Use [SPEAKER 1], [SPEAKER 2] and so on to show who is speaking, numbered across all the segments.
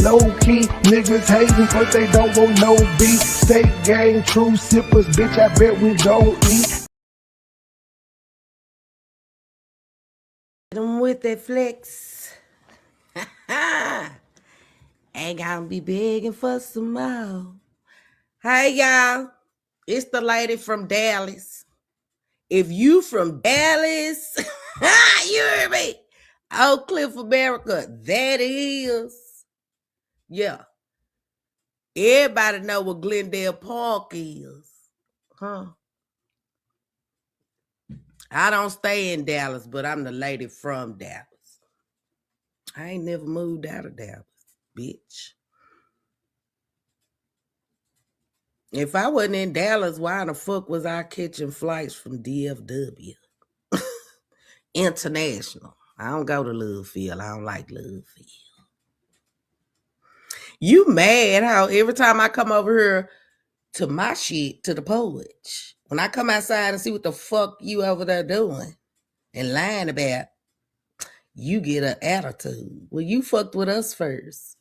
[SPEAKER 1] Low key, niggas hating, but they don't want no beef. State gang, true sippers, bitch, I bet we don't eat.
[SPEAKER 2] Them with that flex. Ain't gonna be begging for some more. Hey, y'all. It's the lady from Dallas. If you from Dallas, you hear me? Oak Cliff, America, that is. Yeah. Everybody know what Glendale Park is. Huh? I don't stay in Dallas, but I'm the lady from Dallas. I ain't never moved out of Dallas, bitch. If I wasn't in Dallas, why in the fuck was I catching flights from DFW? International. I don't go to Louisville. I don't like Louisville. You mad how every time I come over here to my shit, to the porch, when I come outside and see what the fuck you over there doing and lying about, you get an attitude. Well, you fucked with us first.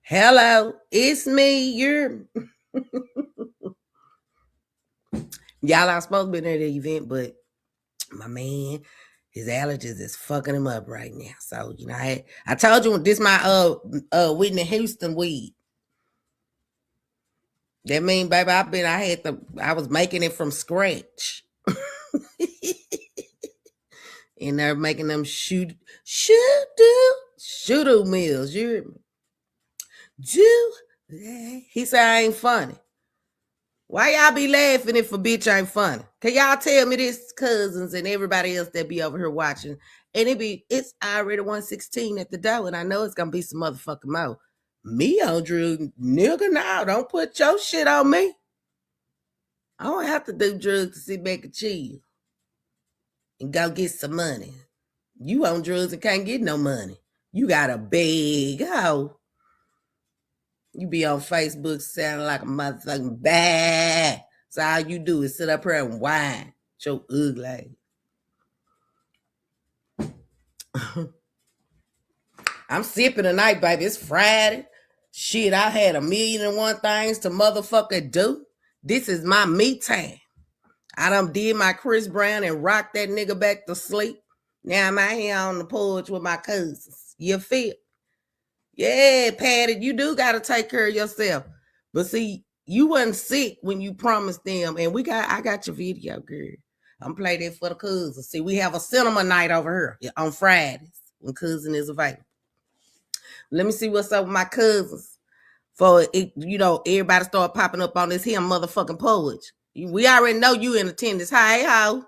[SPEAKER 2] Hello, it's me. You're... Y'all, I'm supposed to be at the event, but my man, his allergies is fucking him up right now. So, you know, I told you this my Whitney Houston weed. That mean, baby, I was making it from scratch. And they're making them shoot meals. You hear me? He said I ain't funny. Why y'all be laughing if a bitch ain't funny? Can y'all tell me this, cousins and everybody else that be over here watching? And it's already 1:16 at the door, and I know it's gonna be some motherfucking more. Me on drugs, nigga, now don't put your shit on me. I don't have to do drugs to sit back and chill and go get some money. You on drugs and can't get no money. You got a big hoe. You be on Facebook sounding like a motherfucking bad. So all you do is sit up here and whine. Your ugly. I'm sipping tonight, baby. It's Friday. Shit, I had 1,000,001 things to motherfucker do. This is my me time. I done did my Chris Brown and rocked that nigga back to sleep. Now I'm out here on the porch with my cousins. You feel? Yeah, Paddie, you do got to take care of yourself. But see, you wasn't sick when you promised them. And I got your video, girl. I'm playing that for the cousins. See, we have a cinema night over here on Fridays when cousin is available. Let me see what's up with my cousins. For it, you know, everybody start popping up on this here motherfucking porch. We already know you in attendance. Hey, ho.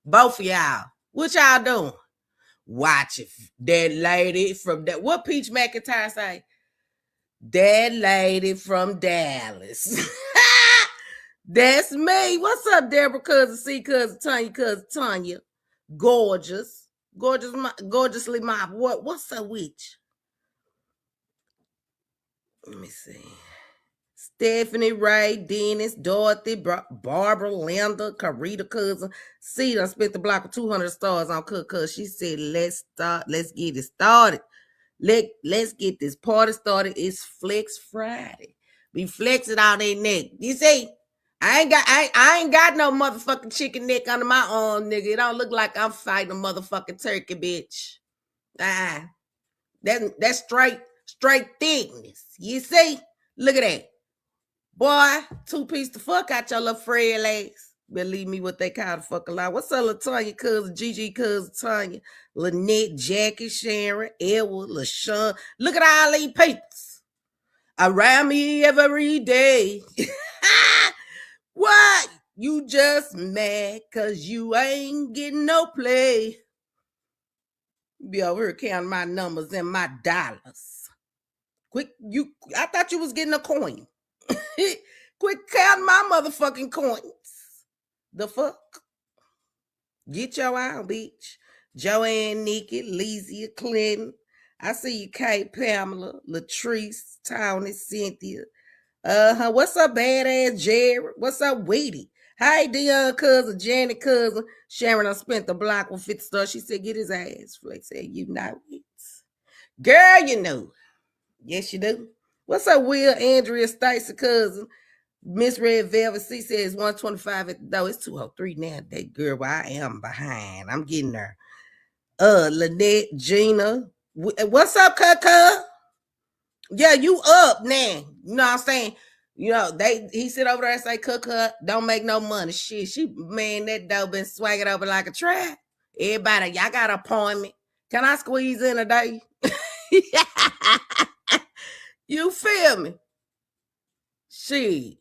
[SPEAKER 2] Both of y'all. What y'all doing? Watch it. That lady from that. What Peach McIntyre say? That lady from Dallas. That's me. What's up, Deborah? Cousin C, cousin Tanya. Gorgeous. Gorgeously mob. What's up with you? Let me see. Stephanie, Ray, Dennis, Dorothy, Barbara, Linda, Carita, cousin. See, I spent the block with 200 stars on Cook because she said, let's get it started. Let's get this party started. It's Flex Friday. Be flexing on their neck. You see, I ain't got no motherfucking chicken neck under my arm, nigga. It don't look like I'm fighting a motherfucking turkey, bitch. That's straight thickness. You see? Look at that. Boy, 2-piece the fuck out your little frail legs. Believe me what they call the fuck a lot. What's up, LaTanya, cousin, Gigi, cousin, Tanya, Lynette, Jackie, Sharon, Edward, LaShawn. Look at all these papers around me every day. What? You just mad because you ain't getting no play. Be over here counting my numbers and my dollars. Quick, I thought you was getting a coin. Quit counting my motherfucking coins. The fuck? Get your own, bitch. Joanne, Nikki, Lizzie, Clinton. I see you, Kate, Pamela, Latrice, Tony, Cynthia. What's up, badass Jared? What's up, Weedy? Hey, Dion, cousin, Janet, cousin. Sharon, I spent the block with 50 stars. She said, get his ass. Flex said, you know it. Girl, you know. Yes, you do. What's up, Will? Andrea Stacy cousin. Miss Red Velvet C says 125 at the door. It's 203 now. That girl, well, I am behind. I'm getting there. Lynette, Gina. What's up, Kaka? Yeah, you up now. You know what I'm saying? You know, he sit over there and say, Kaka, don't make no money. Shit, man, that dough been swagging over like a trap. Everybody, y'all got an appointment. Can I squeeze in a day? You feel me? Shit.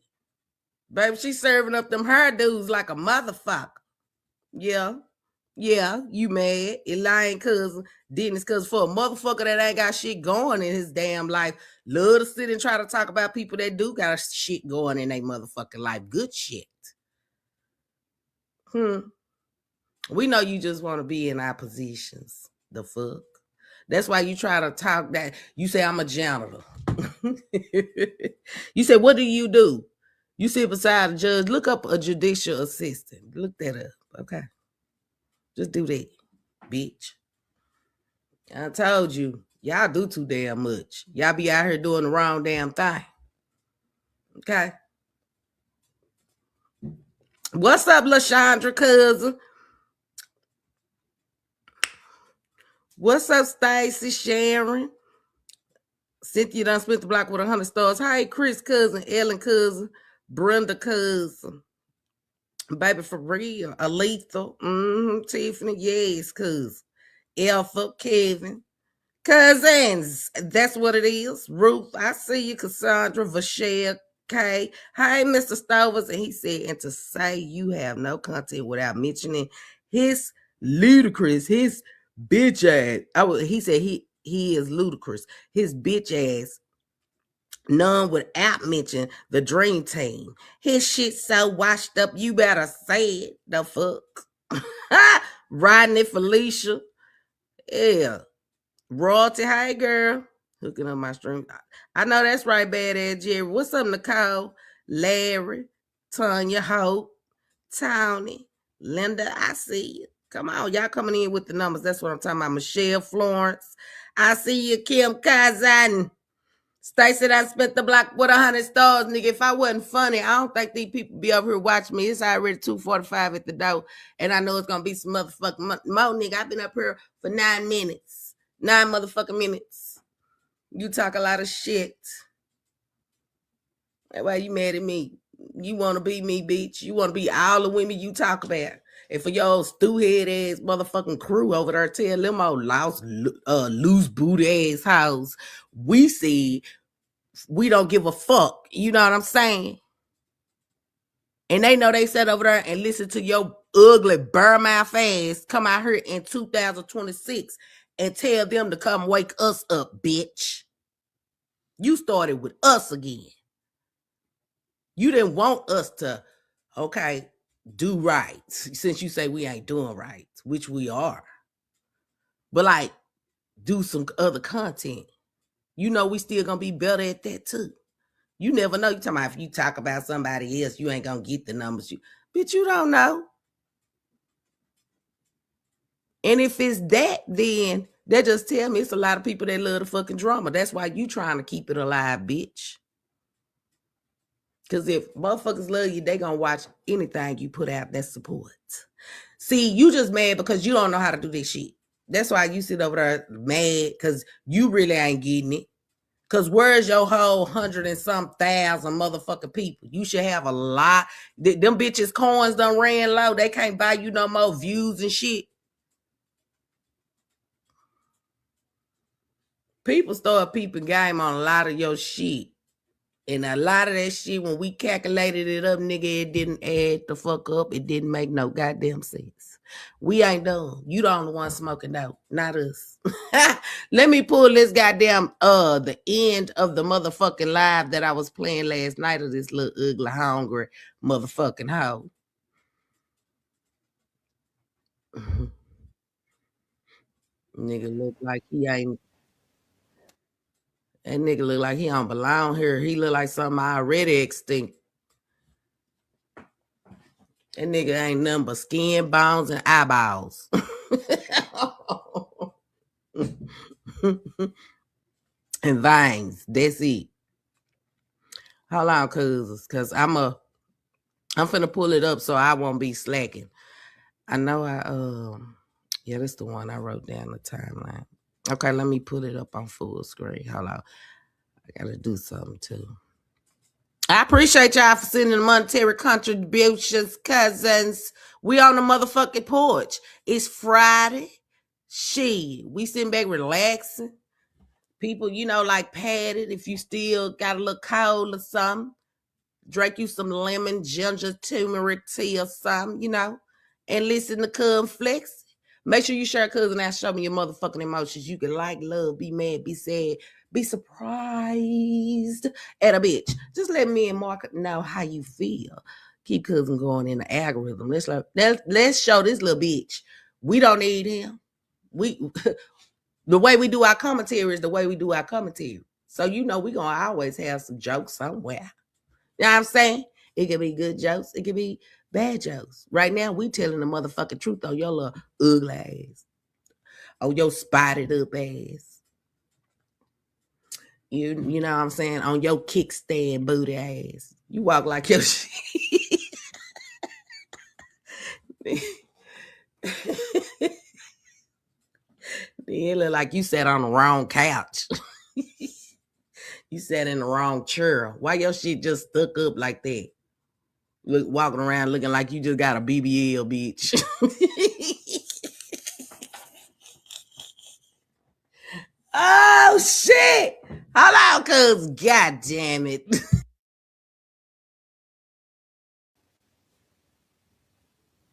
[SPEAKER 2] Baby, she serving up them hairdos like a motherfucker. Yeah. Yeah, you mad. Lying cousin, Dennis cousin for a motherfucker that ain't got shit going in his damn life. Love to sit and try to talk about people that do got shit going in their motherfucking life. Good shit. We know you just want to be in our positions. The fuck? That's why you try to talk that. You say, I'm a janitor. You say, what do? You sit beside a judge. Look up a judicial assistant. Look that up. Okay. Just do that, bitch. I told you, y'all do too damn much. Y'all be out here doing the wrong damn thing. Okay. What's up, LaShandra cousin? What's up, Stacy, Sharon? Cynthia done spent the block with 100 stars. Hi, Chris cousin, Ellen cousin, Brenda cousin. Baby for real. Aletha. Tiffany, yes, cousin. Alpha, Kevin. Cousins. That's what it is. Ruth, I see you. Cassandra, Vashelle, Kay. Hi, Mr. Stovers. And he said, and to say you have no content without mentioning his ludicrous, his bitch ass. He said he is ludicrous. His bitch ass. None without mentioning the dream team. His shit so washed up, you better say it. The fuck. Rodney, Felicia. Yeah. Royalty, hey girl. Hooking up my stream. I know that's right, badass Jerry. What's up, Nicole? Larry, Tanya, Hope, Tony, Linda, I see you. Come on, y'all coming in with the numbers. That's what I'm talking about. Michelle, Florence. I see you, Kim Kazan. Stacey, I spent the block with 100 stars, nigga. If I wasn't funny, I don't think these people be over here watching me. It's already 2:45 at the door, and I know it's gonna be some motherfucking more, nigga. I've been up here for 9 minutes. 9 motherfucking minutes. You talk a lot of shit. That's why you mad at me. You want to be me, bitch. You want to be all the women you talk about. And for your stew-head ass motherfucking crew over there, tell them old loose booty ass hoes. We see we don't give a fuck. You know what I'm saying? And they know they sat over there and listen to your ugly burr mouth ass come out here in 2026 and tell them to come wake us up, bitch. You started with us again. You didn't want us to, okay, do right, since you say we ain't doing right, which we are. But like, do some other content. You know we still gonna be better at that too. You never know. You talking about if you talk about somebody else, you ain't gonna get the numbers. Bitch, you don't know. And if it's that, then that just tell me it's a lot of people that love the fucking drama. That's why you trying to keep it alive, bitch. Because if motherfuckers love you, they gonna watch anything you put out that supports. See, you just mad because you don't know how to do this shit. That's why you sit over there mad because you really ain't getting it. Because where's your whole 100 and some thousand motherfucking people? You should have a lot. Them bitches coins done ran low. They can't buy you no more views and shit. People start peeping game on a lot of your shit. And a lot of that shit, when we calculated it up, nigga, it didn't add the fuck up. It didn't make no goddamn sense. We ain't done. You the only one smoking out, not us. Let me pull this goddamn the end of the motherfucking live that I was playing last night of this little ugly, hungry motherfucking hoe. Nigga look like he ain't. That nigga look like he don't belong here. He look like something already extinct. That nigga ain't nothing but skin, bones, and eyeballs. and vines. That's it. Hold on, cause I'm finna pull it up so I won't be slacking. I know yeah, that's the one I wrote down the timeline. Okay, let me put it up on full screen. Hold on. I gotta do something too. I appreciate y'all for sending the monetary contributions, cousins. We on the motherfucking porch. It's Friday. We sitting back relaxing. People, like Paddie, if you still got a little cold or something, drink you some lemon, ginger, turmeric tea or something, and listen to Cub Flex. Make sure you share cousin and show me your motherfucking emotions. You can like, love, be mad, be sad, be surprised at a bitch. Just let me and Mark know how you feel. Keep cousin going in the algorithm. Let's show this little bitch. We don't need him. The way we do our commentary is the way we do our commentary. So we gonna always have some jokes somewhere. You know what I'm saying? It could be good jokes. It could be bad jokes. Right now, we telling the motherfucking truth on your little ugly ass. On your spotted up ass. You know what I'm saying? On your kickstand booty ass. You walk like your shit. It look like you sat on the wrong couch. You sat in the wrong chair. Why your shit just stuck up like that? Walking around looking like you just got a BBL, bitch. Oh shit! Hold on, cuz god damn it.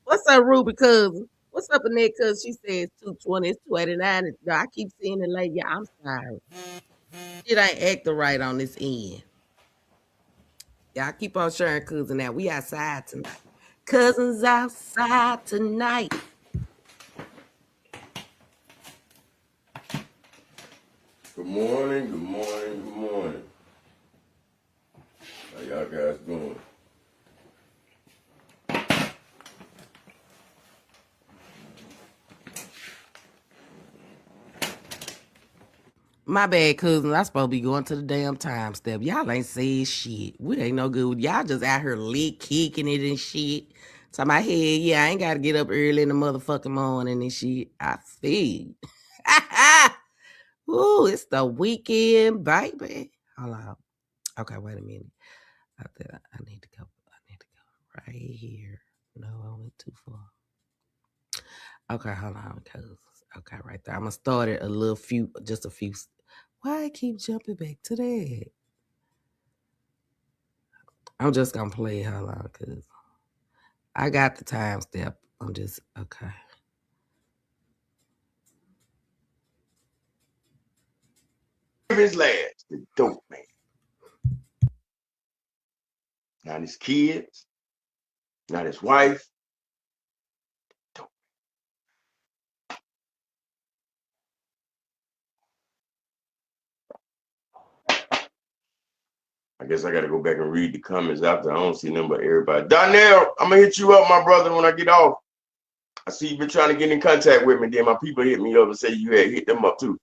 [SPEAKER 2] What's up, Ruby cousin? What's up in there, cuz she says 220, it's 29. I keep seeing it late. Yeah, I'm sorry. It ain't acting right on this end. Y'all keep on sharing cousin now. We outside tonight. Cousins outside tonight.
[SPEAKER 3] Good morning, good morning, good morning. How y'all guys doing?
[SPEAKER 2] My bad, cousin. I supposed to be going to the damn time step. Y'all ain't saying shit. We ain't no good. Y'all just out here lit kicking it and shit. So my head, yeah, I ain't got to get up early in the motherfucking morning and shit. I feel. Ooh, it's the weekend, baby. Hold on. Okay, wait a minute. I need to go. I need to go right here. No, I went too far. Okay, hold on, cuz. Okay, right there. I'm gonna start it just a few. Why I keep jumping back to that? I'm just gonna play it. Hold on, cuz I got the time step. I'm just okay.
[SPEAKER 3] His last, the dope man. Not his kids, not his wife. Dope. I guess I gotta go back and read the comments after. I don't see them but everybody. Donnell, I'm gonna hit you up, my brother, when I get off. I see you've been trying to get in contact with me. Then my people hit me up and say you had hit them up too.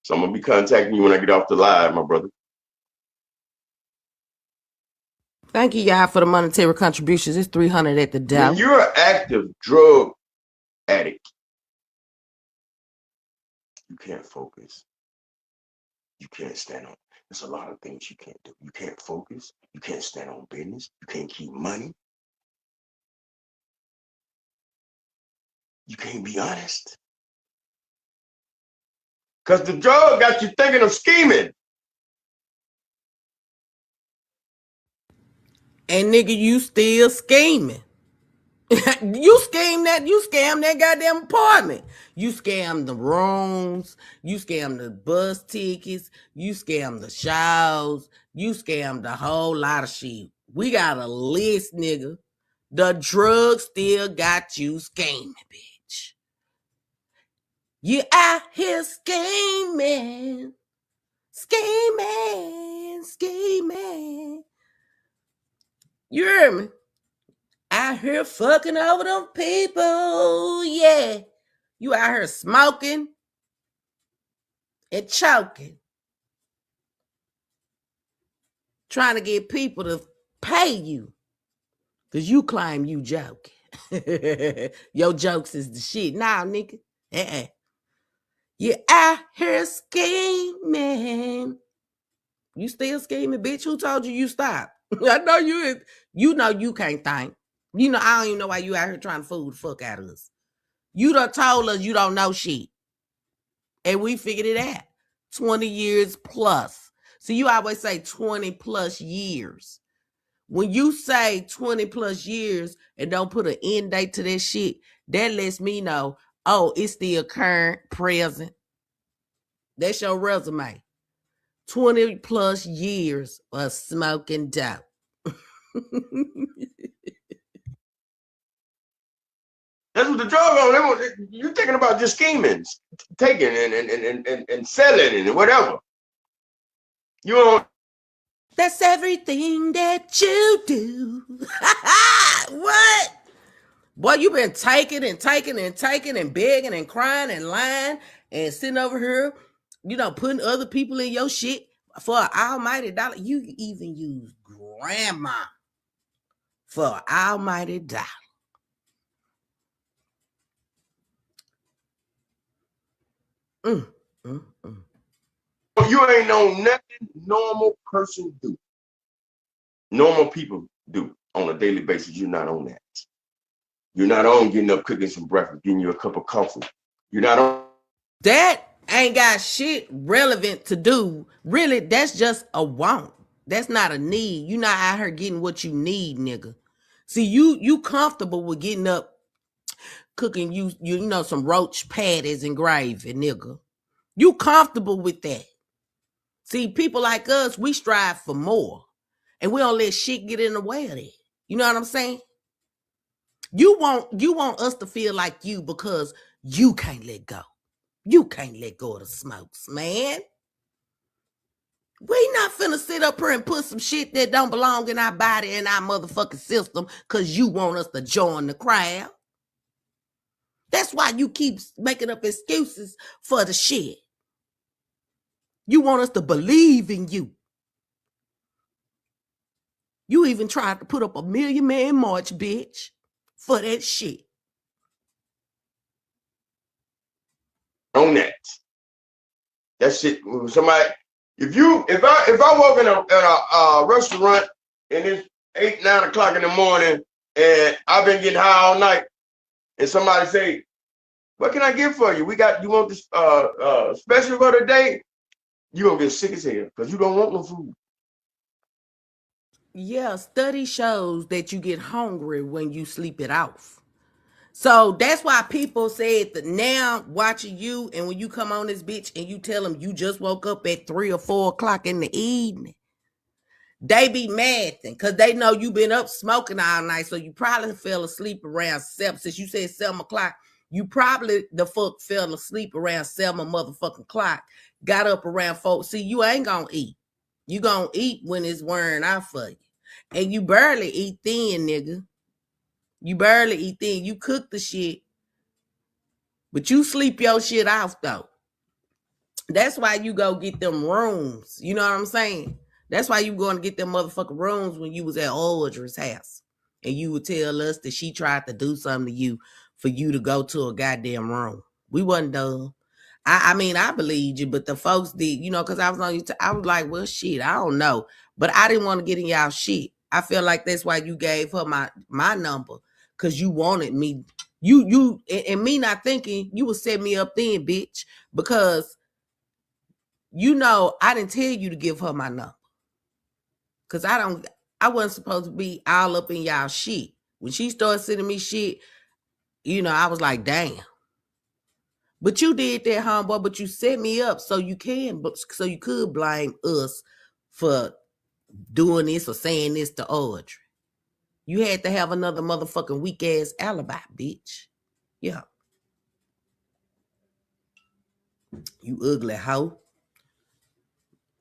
[SPEAKER 3] So I'm gonna be contacting you when I get off the live, my brother.
[SPEAKER 2] Thank you, y'all, for the monetary contributions. It's 300 at the door.
[SPEAKER 3] When you're an active drug addict, you can't focus. You can't stand on. There's a lot of things you can't do. You can't focus. You can't stand on business. You can't keep money. You can't be honest. Because the drug got you thinking of scheming.
[SPEAKER 2] And nigga, you still scheming. You scam that goddamn apartment. You scam the rooms. You scam the bus tickets. You scam the shows. You scammed a whole lot of shit. We got a list, nigga. The drug still got you scheming, bitch. You out here scheming. Scheming. You hear me? Out here fucking over them people, yeah. You out here smoking and choking trying to get people to pay you because you claim you joking. Your jokes is the shit. Nah, nigga. You out here scheming. You still scheming, bitch? Who told you stop? I know you know you can't think. You know, I don't even know why you out here trying to fool the fuck out of us. You done told us you don't know shit. And we figured it out. 20 years plus. So you always say 20 plus years. When you say 20 plus years and don't put an end date to that shit, that lets me know, oh, it's still current, present. That's your resume. 20 plus years of smoking dope.
[SPEAKER 3] That's what the drug on. You thinking about just scheming, taking and selling and whatever. You don't.
[SPEAKER 2] That's everything that you do. What? Boy, you been taking and begging and crying and lying and sitting over here, you know, putting other people in your shit for an almighty dollar. You even use grandma for an almighty dollar.
[SPEAKER 3] You ain't know nothing normal person do. Normal people do on a daily basis. You're not on that. You're not on getting up, cooking some breakfast, getting you a cup of coffee. You're not on.
[SPEAKER 2] That ain't got shit relevant to do. Really, that's just a want. That's not a need. You not out here getting what you need, nigga. See, you comfortable with getting up, cooking you know some roach patties and gravy, nigga. You comfortable with that. See, people like us, we strive for more. And we don't let shit get in the way of that. You know what I'm saying? You want us to feel like you because you can't let go. You can't let go of the smokes, man. We not finna sit up here and put some shit that don't belong in our body and our motherfucking system because you want us to join the crowd. That's why you keep making up excuses for the shit. You want us to believe in you. You even tried to put up a Million Man March, bitch, for that shit.
[SPEAKER 3] On that. That shit. Somebody. If I walk in a restaurant and it's 8, 9 o'clock in the morning and I've been getting high all night, and somebody say, "What can I get for you? You want this special for the day?" You gonna get sick as hell because you don't want no food.
[SPEAKER 2] Yeah, study shows that you get hungry when you sleep it off. So that's why people said that now watching you and when you come on this bitch and you tell them you just woke up at 3 or 4 o'clock in the evening, they be mad because they know you been up smoking all night. So you probably fell asleep around 7. Since you said 7 o'clock, you probably the fuck fell asleep around 7 motherfucking o'clock. Got up around 4. See, you ain't gonna eat. You gonna eat when it's wearing out for you. And you barely eat thin, nigga. You barely eat thin. You cook the shit, but you sleep your shit off, though. That's why you go get them rooms. You know what I'm saying? That's why you going to get them motherfucking rooms when you was at Audrey's house. And you would tell us that she tried to do something to you for you to go to a goddamn room. We wasn't done. I mean, I believed you, but the folks did, you know, because I was on you. I was like, well, shit, I don't know. But I didn't want to get in y'all shit. I feel like that's why you gave her my number. Because you wanted me. You and me not thinking you would set me up then, bitch. Because you know, I didn't tell you to give her my number. Cause I wasn't supposed to be all up in y'all shit. When she started sending me shit, you know, I was like, damn. But you did that, homeboy, but you set me up so you could blame us for doing this or saying this to Audrey. You had to have another motherfucking weak ass alibi, bitch. Yeah. You ugly hoe.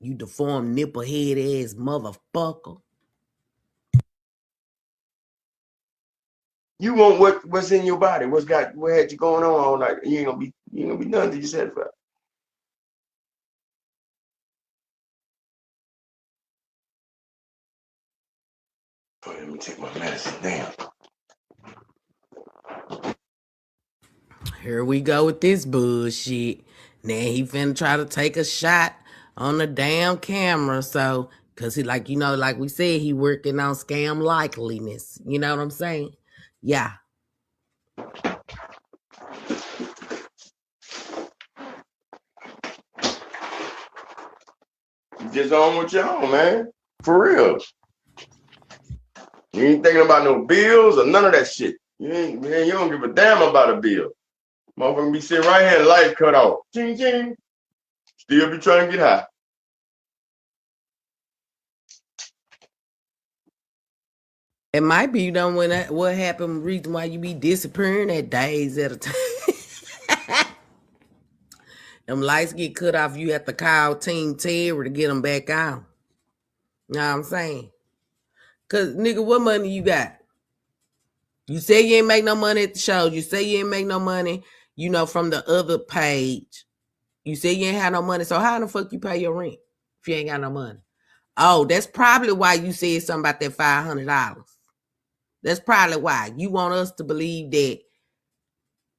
[SPEAKER 2] You deformed nipple head ass motherfucker.
[SPEAKER 3] You want what's in your body, what had you going on all night. You ain't gonna be done till you satisfied. Let me take my medicine. Damn.
[SPEAKER 2] Here we go with this bullshit. Now he finna try to take a shot on the damn camera. So, cause he like, like we said, he working on scam likeliness. You know what I'm saying? Yeah.
[SPEAKER 3] Just on with your own, man. For real. You ain't thinking about no bills or none of that shit. You don't give a damn about a bill. Motherfucker be sitting right here, light cut off. Ching, ching. Still be trying to get high.
[SPEAKER 2] It might be, when what happened, reason why you be disappearing at days at a time. Them lights get cut off, you have to call Team Terry to get them back on. You know what I'm saying? Cause nigga, what money you got? You say you ain't make no money at the show. You say you ain't make no money, from the other page. You say you ain't have no money. So how the fuck you pay your rent if you ain't got no money? Oh, that's probably why you said something about that $500. That's probably why. You want us to believe that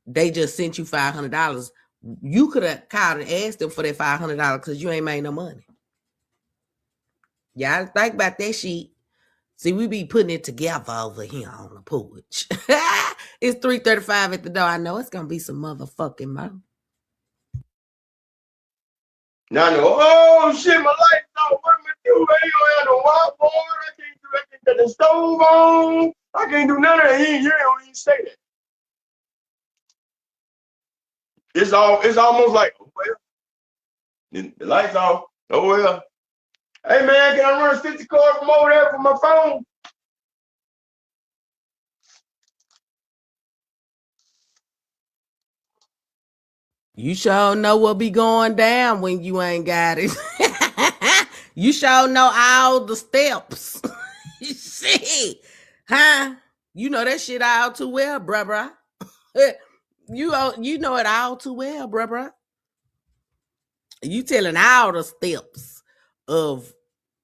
[SPEAKER 2] they just sent you $500. You could have called and asked them for that $500 because you ain't made no money. Y'all think about that shit. See, we be putting it together over here on the porch. It's 3:35 at the door. I know it's gonna be some motherfucking mo.
[SPEAKER 3] Now I know, oh shit, my lights off. What am I do? I ain't have no whiteboard. I can't get the stove on. I can't do none of that. You don't even say that. It's almost like, oh well. The lights off. Oh well. Hey man, can I run a 50 card from over there from my phone?
[SPEAKER 2] You sure know what be going down when you ain't got it. You sure know all the steps. Shit. Huh? You know that shit all too well, bruh. You know it all too well, bruh. You telling all the steps of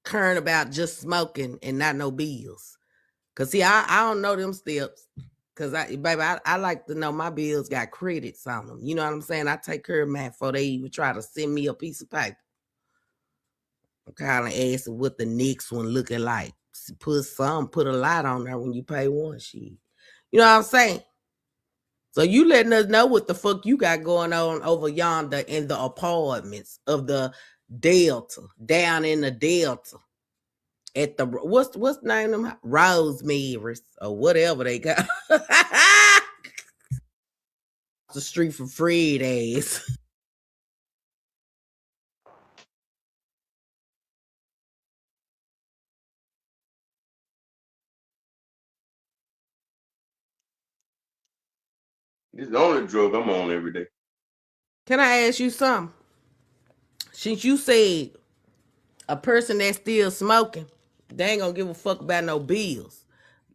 [SPEAKER 2] caring about just smoking and not no bills. Cause see, I don't know them steps. Cause I like to know my bills got credits on them. You know what I'm saying? I take care of man before they even try to send me a piece of paper. I'm kind of asking what the next one looking like. Put a lot on there when you pay one shit. You know what I'm saying? So you letting us know what the fuck you got going on over yonder in the apartments of the Delta, down in the Delta. At the what's the name of them? Rosemary's or whatever they got. The street from Fred ass.
[SPEAKER 3] This is the only drug I'm on every day.
[SPEAKER 2] Can I ask you something? Since you said a person that's still smoking, they ain't gonna give a fuck about no bills.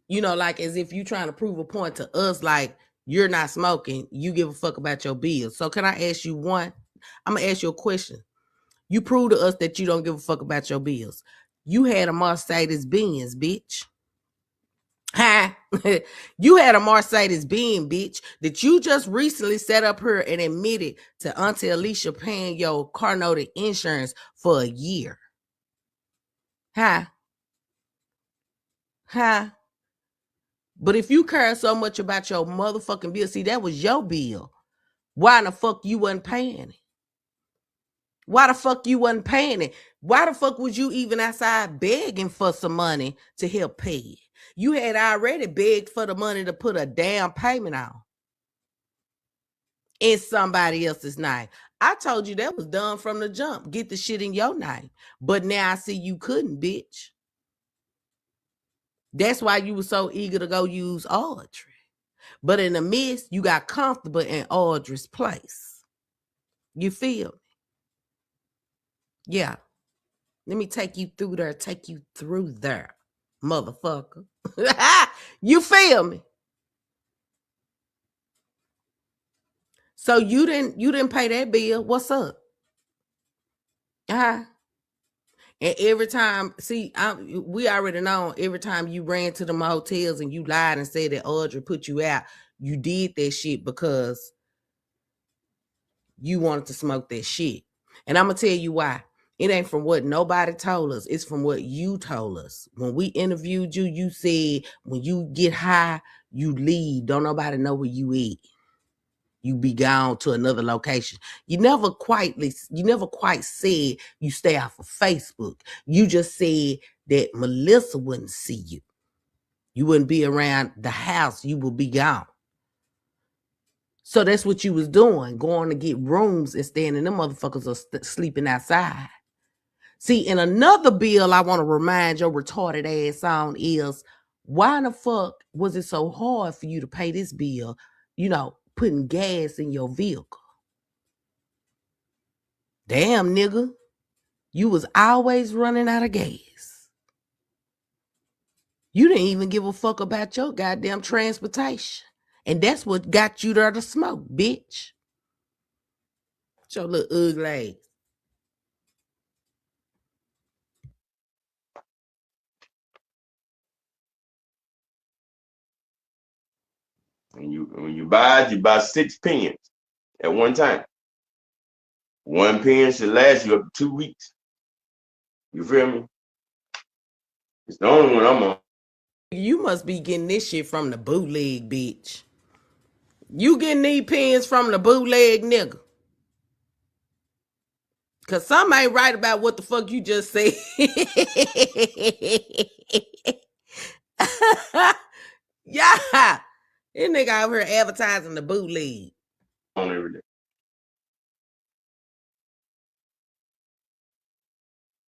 [SPEAKER 2] Like as if you trying to prove a point to us, like you're not smoking, you give a fuck about your bills. So can I ask you one? I'm gonna ask you a question. You prove to us that you don't give a fuck about your bills. You had a Mercedes Benz, bitch. Ha! You had a Mercedes Benz, bitch, that you just recently set up here and admitted to Auntie Alicia paying your car note insurance for a year. Ha! Ha! But if you care so much about your motherfucking bill, see, that was your bill. Why the fuck you wasn't paying it? Why the fuck you wasn't paying it? Why the fuck was you even outside begging for some money to help pay it? You had already begged for the money to put a damn payment on in somebody else's name. I told you that was done from the jump. Get the shit in your name. But now I see you couldn't, bitch. That's why you were so eager to go use Audrey. But in the midst, you got comfortable in Audrey's place. You feel me? Yeah. Let me take you through there, motherfucker. You feel me? So you didn't pay that bill. What's up? And every time, see, we already know every time you ran to them hotels and you lied and said that Audrey put you out, you did that shit because you wanted to smoke that shit. And I'm going to tell you why. It ain't from what nobody told us. It's from what you told us. When we interviewed you, you said when you get high, you leave. Don't nobody know where you at. You be gone to another location. You never quite said you stay off of Facebook. You just said that Melissa wouldn't see you. You wouldn't be around the house. You would be gone. So that's what you was doing, going to get rooms and staying in them motherfuckers are sleeping outside. See, in another bill I want to remind your retarded ass on is, why in the fuck was it so hard for you to pay this bill, putting gas in your vehicle? Damn, nigga. You was always running out of gas. You didn't even give a fuck about your goddamn transportation. And that's what got you there to smoke, bitch. Your little ugly ass.
[SPEAKER 3] When you buy 6 pens at one time. 1 pen should last you up to 2 weeks. You feel me? It's the only one I'm on.
[SPEAKER 2] You must be getting this shit from the bootleg, bitch. You getting these pens from the bootleg nigga. Cause some ain't right about what the fuck you just said. Yeah. This nigga out here advertising the bootleg.
[SPEAKER 3] On every day.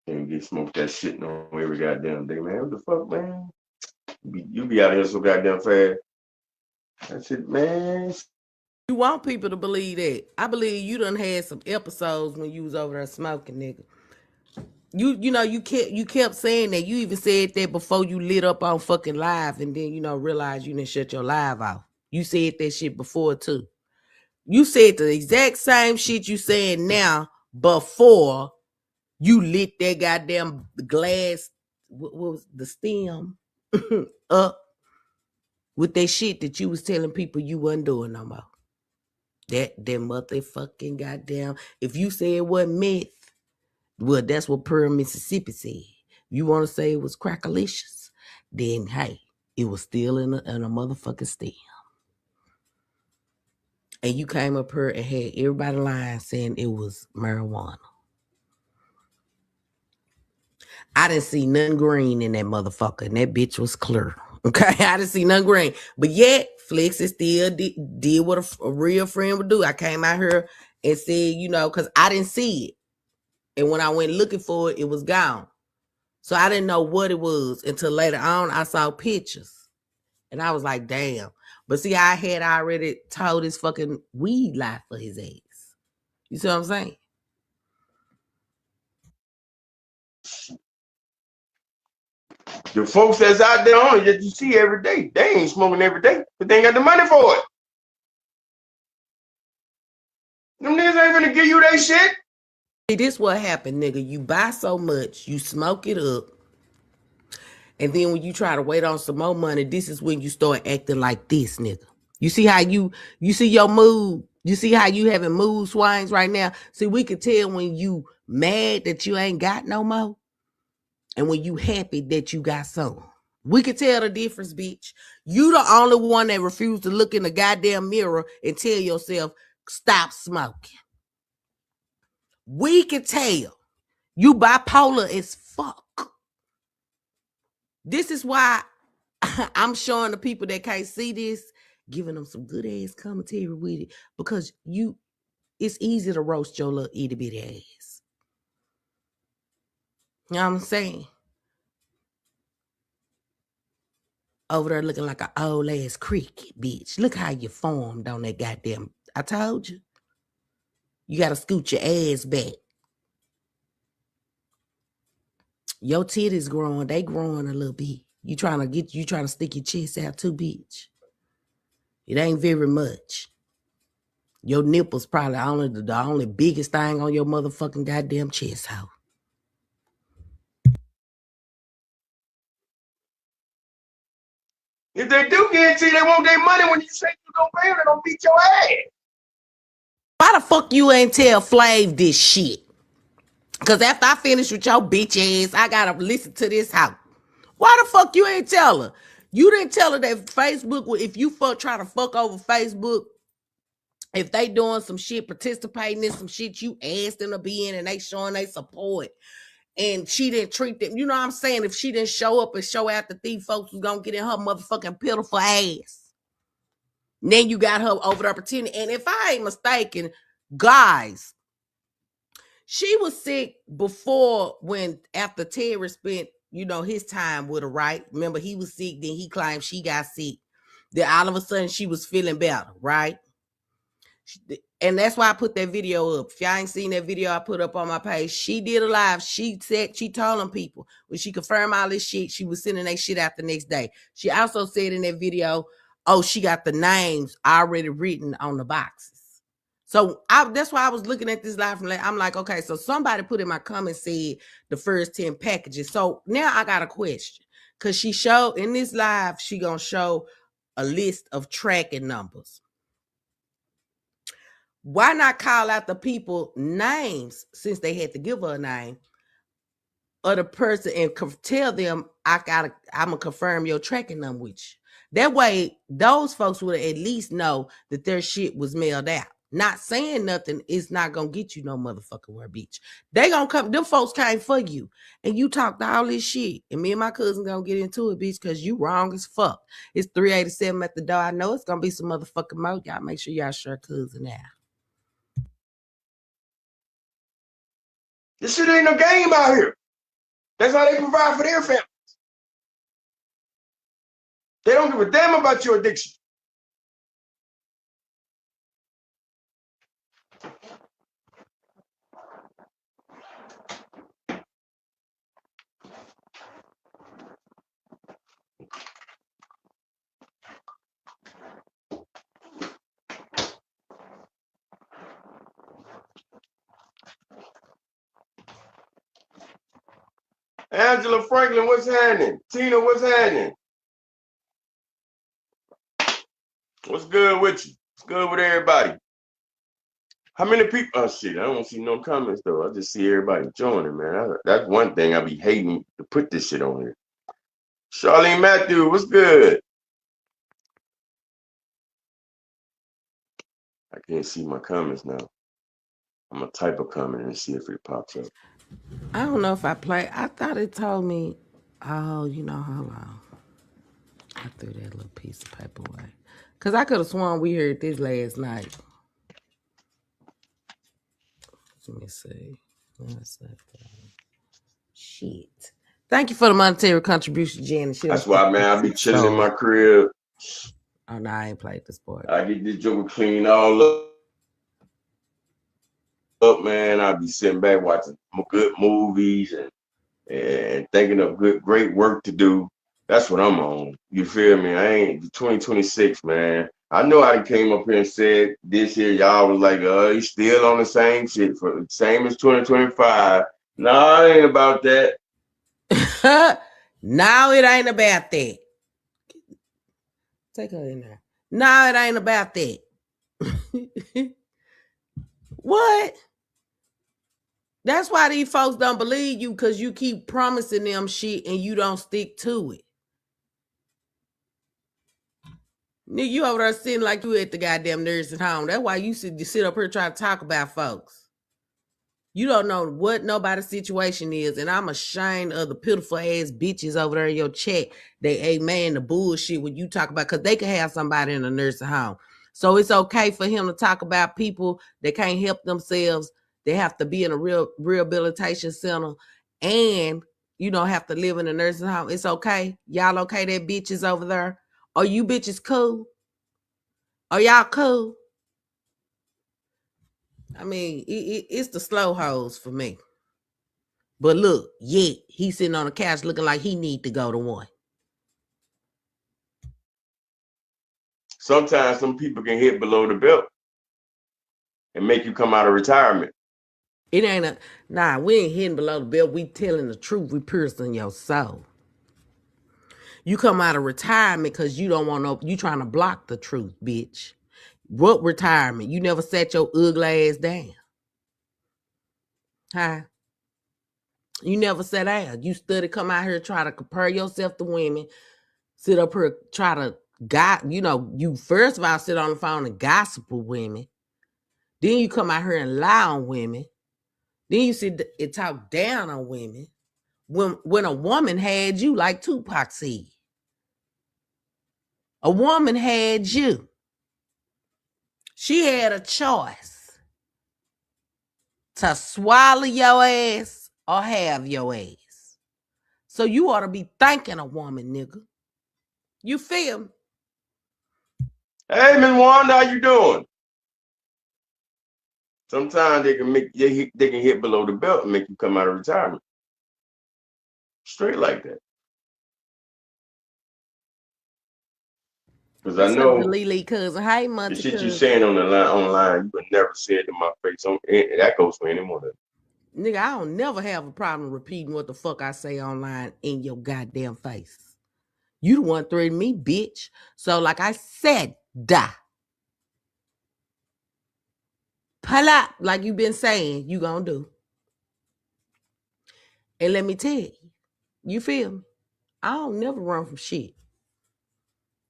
[SPEAKER 3] Can't get smoked that shit no every goddamn day, man. What the fuck, man? You be out here so goddamn fast. That shit, man.
[SPEAKER 2] You want people to believe that. I believe you done had some episodes when you was over there smoking, nigga. You kept saying that. You even said that before you lit up on fucking live and then, realized you didn't shut your live off. You said that shit before too. You said the exact same shit you saying now before you lit that goddamn glass, what was the stem up with that shit that you was telling people you wasn't doing no more. That motherfucking goddamn, if you say it wasn't meth, well, that's what Pearl, Mississippi said. You want to say it was crackalicious, then hey, it was still in a motherfucking stem. And you came up here and had everybody lying saying it was marijuana. I didn't see nothing green in that motherfucker, and that bitch was clear. Okay, I didn't see nothing green. But yet, Flexi still did what a real friend would do. I came out here and said, because I didn't see it. And when I went looking for it, it was gone. So I didn't know what it was until later on I saw pictures. And I was like, damn. But see, I had already told his fucking weed lie for his ass. You see what I'm saying?
[SPEAKER 3] The folks that's out there on it that you see every day, they ain't smoking every day, but they ain't got the money for it. Them niggas ain't gonna give you that shit.
[SPEAKER 2] See, this what happened, nigga. You buy so much, you smoke it up, and then when you try to wait on some more money, this is when you start acting like this, nigga. You see how you see your mood? You see how you having mood swings right now? See, we can tell when you mad that you ain't got no more, and when you happy that you got some. We can tell the difference, bitch. You the only one that refused to look in the goddamn mirror and tell yourself, stop smoking. We can tell. You bipolar as fuck. This is why I'm showing the people that can't see this, giving them some good ass commentary with it, because it's easy to roast your little itty bitty ass. You know what I'm saying? Over there looking like an old ass cricket, bitch. Look how you formed on that goddamn. I told you. You gotta scoot your ass back. Your titties growing, they growing a little bit. You trying to stick your chest out too, bitch. It ain't very much. Your nipples probably the only biggest thing on your motherfucking goddamn chest, hoe.
[SPEAKER 3] If they do guarantee they want their money when you say you gonna pay them, they gonna beat your ass.
[SPEAKER 2] Why the fuck you ain't tell Flav this shit? Because after I finish with your bitch ass, I gotta listen to this house. Why the fuck you ain't tell her? You didn't tell her that Facebook, if you try to fuck over Facebook, if they doing some shit, participating in some shit you asked them to be in and they showing they support, and she didn't treat them, you know what I'm saying? If she didn't show up and show out that these folks was gonna get in her motherfucking pitiful ass, then you got her over the opportunity. And if I ain't mistaken, guys, she was sick before after Terry spent, his time with her, right? Remember, he was sick, then he claimed she got sick. Then all of a sudden she was feeling better, right? And that's why I put that video up. If y'all ain't seen that video I put up on my page, she did a live. She told them people when she confirmed all this shit, she was sending that shit out the next day. She also said in that video, she got the names already written on the boxes. So that's why I was looking at this live. I'm like, okay, so somebody put in my comments said the first 10 packages. So now I got a question. Because she showed in this live, she going to show a list of tracking numbers. Why not call out the people names, since they had to give her a name, of the person and tell them I'm gonna confirm your tracking number with you. That way, those folks would at least know that their shit was mailed out. Not saying nothing is not gonna get you no motherfucking where, bitch. They gonna come, them folks came for you. And you talked all this shit. And me and my cousin gonna get into it, bitch, because you wrong as fuck. It's 387 at the door. I know it's gonna be some motherfucking more. Y'all make sure y'all share cousin out.
[SPEAKER 3] This shit ain't no game out here. That's how they provide for their families. They don't give a damn about your addiction. Angela Franklin, what's happening? Tina, what's happening? What's good with you? What's good with everybody? How many people? Oh, shit, I don't see no comments, though. I just see everybody joining, man. That's one thing I be hating to put this shit on here. Charlene Matthew, what's good? I can't see my comments now. I'm going to type a comment and see if it pops up.
[SPEAKER 2] I don't know if I play. I thought it told me, hold on. I threw that little piece of paper away. Because I could have sworn we heard this last night. Let me see. Shit. Thank you for the monetary contribution, Jen.
[SPEAKER 3] That's why, man, I be chilling in my crib.
[SPEAKER 2] Oh, no, I ain't played this part.
[SPEAKER 3] I get this joker clean all up, man. I be sitting back watching good movies and thinking of great work to do. That's what I'm on. You feel me? I ain't 2026, man. I know I came up here and said this year, y'all was like, you still on the same shit, for same as 2025. No, it ain't about that.
[SPEAKER 2] No, it ain't about that. Take her in there. No, it ain't about that. What? That's why these folks don't believe you, because you keep promising them shit and you don't stick to it. Nigga, you over there sitting like you at the goddamn nursing home. That's why you sit up here trying to talk about folks. You don't know what nobody's situation is, and I'm ashamed of the pitiful ass bitches over there in your chat. They amen the bullshit when you talk about, because they can have somebody in a nursing home. So it's okay for him to talk about people that can't help themselves. They have to be in a real rehabilitation center, and have to live in a nursing home. It's okay. Y'all okay that bitches over there? Are you bitches cool? Are y'all cool? I mean, it's the slow hoes for me. But look, he's sitting on the couch looking like he need to go to one.
[SPEAKER 3] Sometimes some people can hit below the belt and make you come out of retirement.
[SPEAKER 2] It ain't we ain't hitting below the belt. We telling the truth. We piercing your soul. You come out of retirement because you don't want to, you trying to block the truth, bitch. What retirement? You never sat your ugly ass down. Huh? You never sat down. You study, come out here, try to compare yourself to women, sit up here, try to you first of all sit on the phone and gossip with women. Then you come out here and lie on women. Then you sit and talk down on women. When a woman had you like Tupac said. A woman had you. She had a choice to swallow your ass or have your ass. So you ought to be thanking a woman, nigga. You feel me?
[SPEAKER 3] Hey, Miss Wanda, how you doing? Sometimes they can hit below the belt and make you come out of retirement. Straight like that. Because I know
[SPEAKER 2] Lily cousin. Hey,
[SPEAKER 3] the shit you saying online, you would never say it to my face. That goes for anyone.
[SPEAKER 2] Nigga, I don't never have a problem repeating what the fuck I say online in your goddamn face. You the one threatening me, bitch. So like I said, die. Pull up like you been saying you gonna do. And let me tell you, you feel me? I don't never run from shit.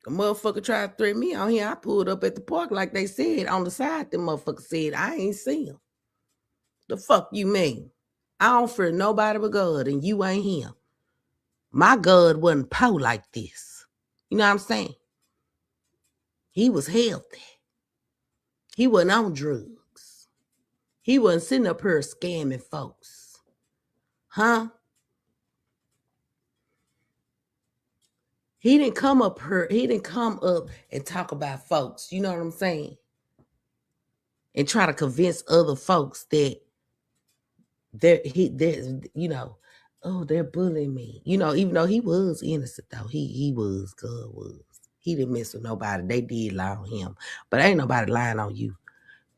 [SPEAKER 2] A motherfucker tried to threaten me on here. I pulled up at the park like they said on the side. The motherfucker said, I ain't see him. The fuck you mean? I don't fear nobody but God, and you ain't him. My God wasn't po like this. You know what I'm saying? He was healthy. He wasn't on drugs. He wasn't sitting up here scamming folks. Huh? He didn't come up here. He didn't come up and talk about folks. You know what I'm saying? And try to convince other folks that they're bullying me. You know, even though he was innocent though. He was, God was. He didn't mess with nobody. They did lie on him. But ain't nobody lying on you.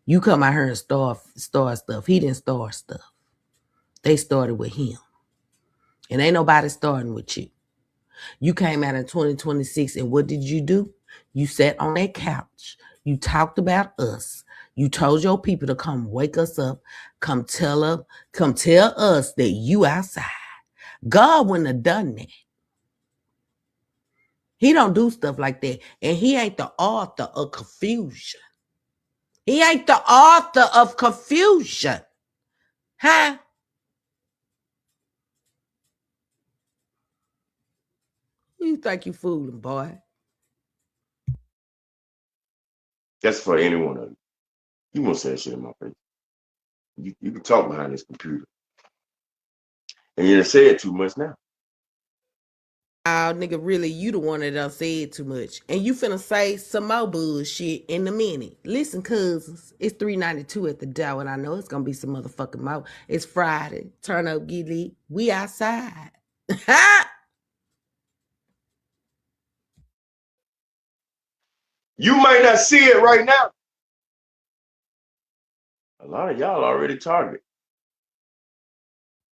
[SPEAKER 2] You come out here and start stuff. He didn't start stuff. They started with him. And ain't nobody starting with you. You came out in 2026 and what did you do? You sat on that couch. You talked about us. You told your people to come wake us up. Come tell us that you outside. God wouldn't have done that. He don't do stuff like that. And he ain't the author of confusion. He ain't the author of confusion. Huh? Who you think you fooling, boy?
[SPEAKER 3] That's for any one of you. You won't say that shit in my face. You can talk behind this computer. And you done said too much now.
[SPEAKER 2] Oh, nigga, really, you the one that done said too much. And you finna say some more bullshit in a minute. Listen, cousins, it's 3:92 at the door, and I know it's gonna be some motherfucking more. It's Friday. Turn up, get lit. We outside.
[SPEAKER 3] You might not see it right now. A lot of y'all already targeted.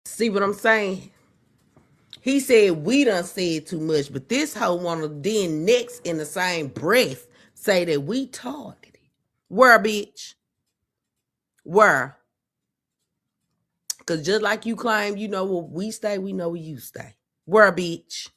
[SPEAKER 2] See what I'm saying? He said we done said too much, but this hoe wanna then next in the same breath say that we targeted. Where, bitch? Where? Because just like you claim, you know where we stay, we know where you stay. Where, bitch?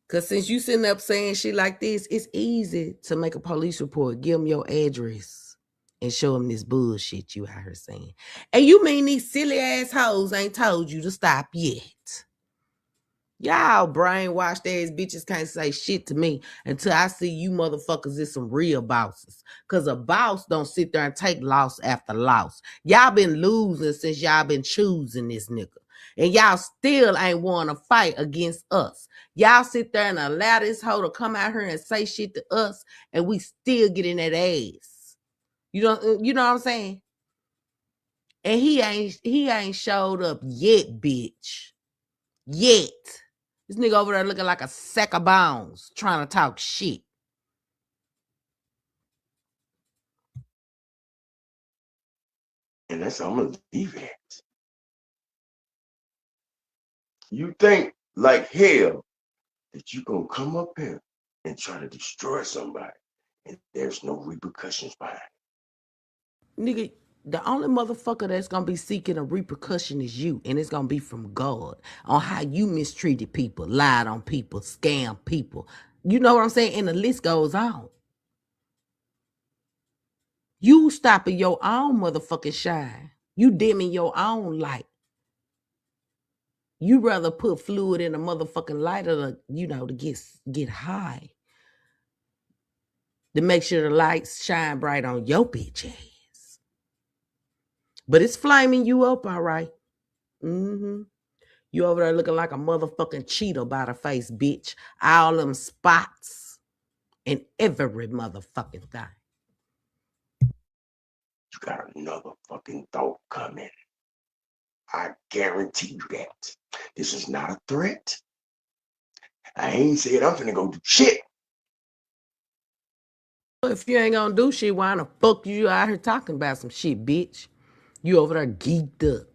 [SPEAKER 2] Because since you sitting up saying shit like this, it's easy to make a police report, give them your address, and show them this bullshit you out here saying. And you mean these silly assholes ain't told you to stop yet? Y'all brainwashed ass bitches can't say shit to me until I see you motherfuckers is some real bosses. Because a boss don't sit there and take loss after loss. Y'all been losing since y'all been choosing this nigga. And y'all still ain't want to fight against us. Y'all sit there and allow this hoe to come out here and say shit to us, and we still get in that ass. You know what I'm saying? And he ain't showed up yet, bitch. Yet. This nigga over there looking like a sack of bones, trying to talk shit.
[SPEAKER 3] And that's how I'm gonna leave it. You think like hell that you gonna come up here and try to destroy somebody, and there's no repercussions behind it.
[SPEAKER 2] Nigga, the only motherfucker that's gonna be seeking a repercussion is you, and it's gonna be from God on how you mistreated people, lied on people, scammed people. You know what I'm saying? And the list goes on. You stopping your own motherfucking shine. You dimming your own light. You rather put fluid in a motherfucking lighter to get high. To make sure the lights shine bright on your bitch ass. But it's flaming you up, all right. Mm-hmm. You over there looking like a motherfucking cheetah by the face, bitch. All them spots and every motherfucking thing.
[SPEAKER 3] You got another fucking thought coming. I guarantee you that. This is not a threat. I ain't said I'm finna go do shit.
[SPEAKER 2] If you ain't gonna do shit, why the fuck you out here talking about some shit, bitch? You over there geeked up.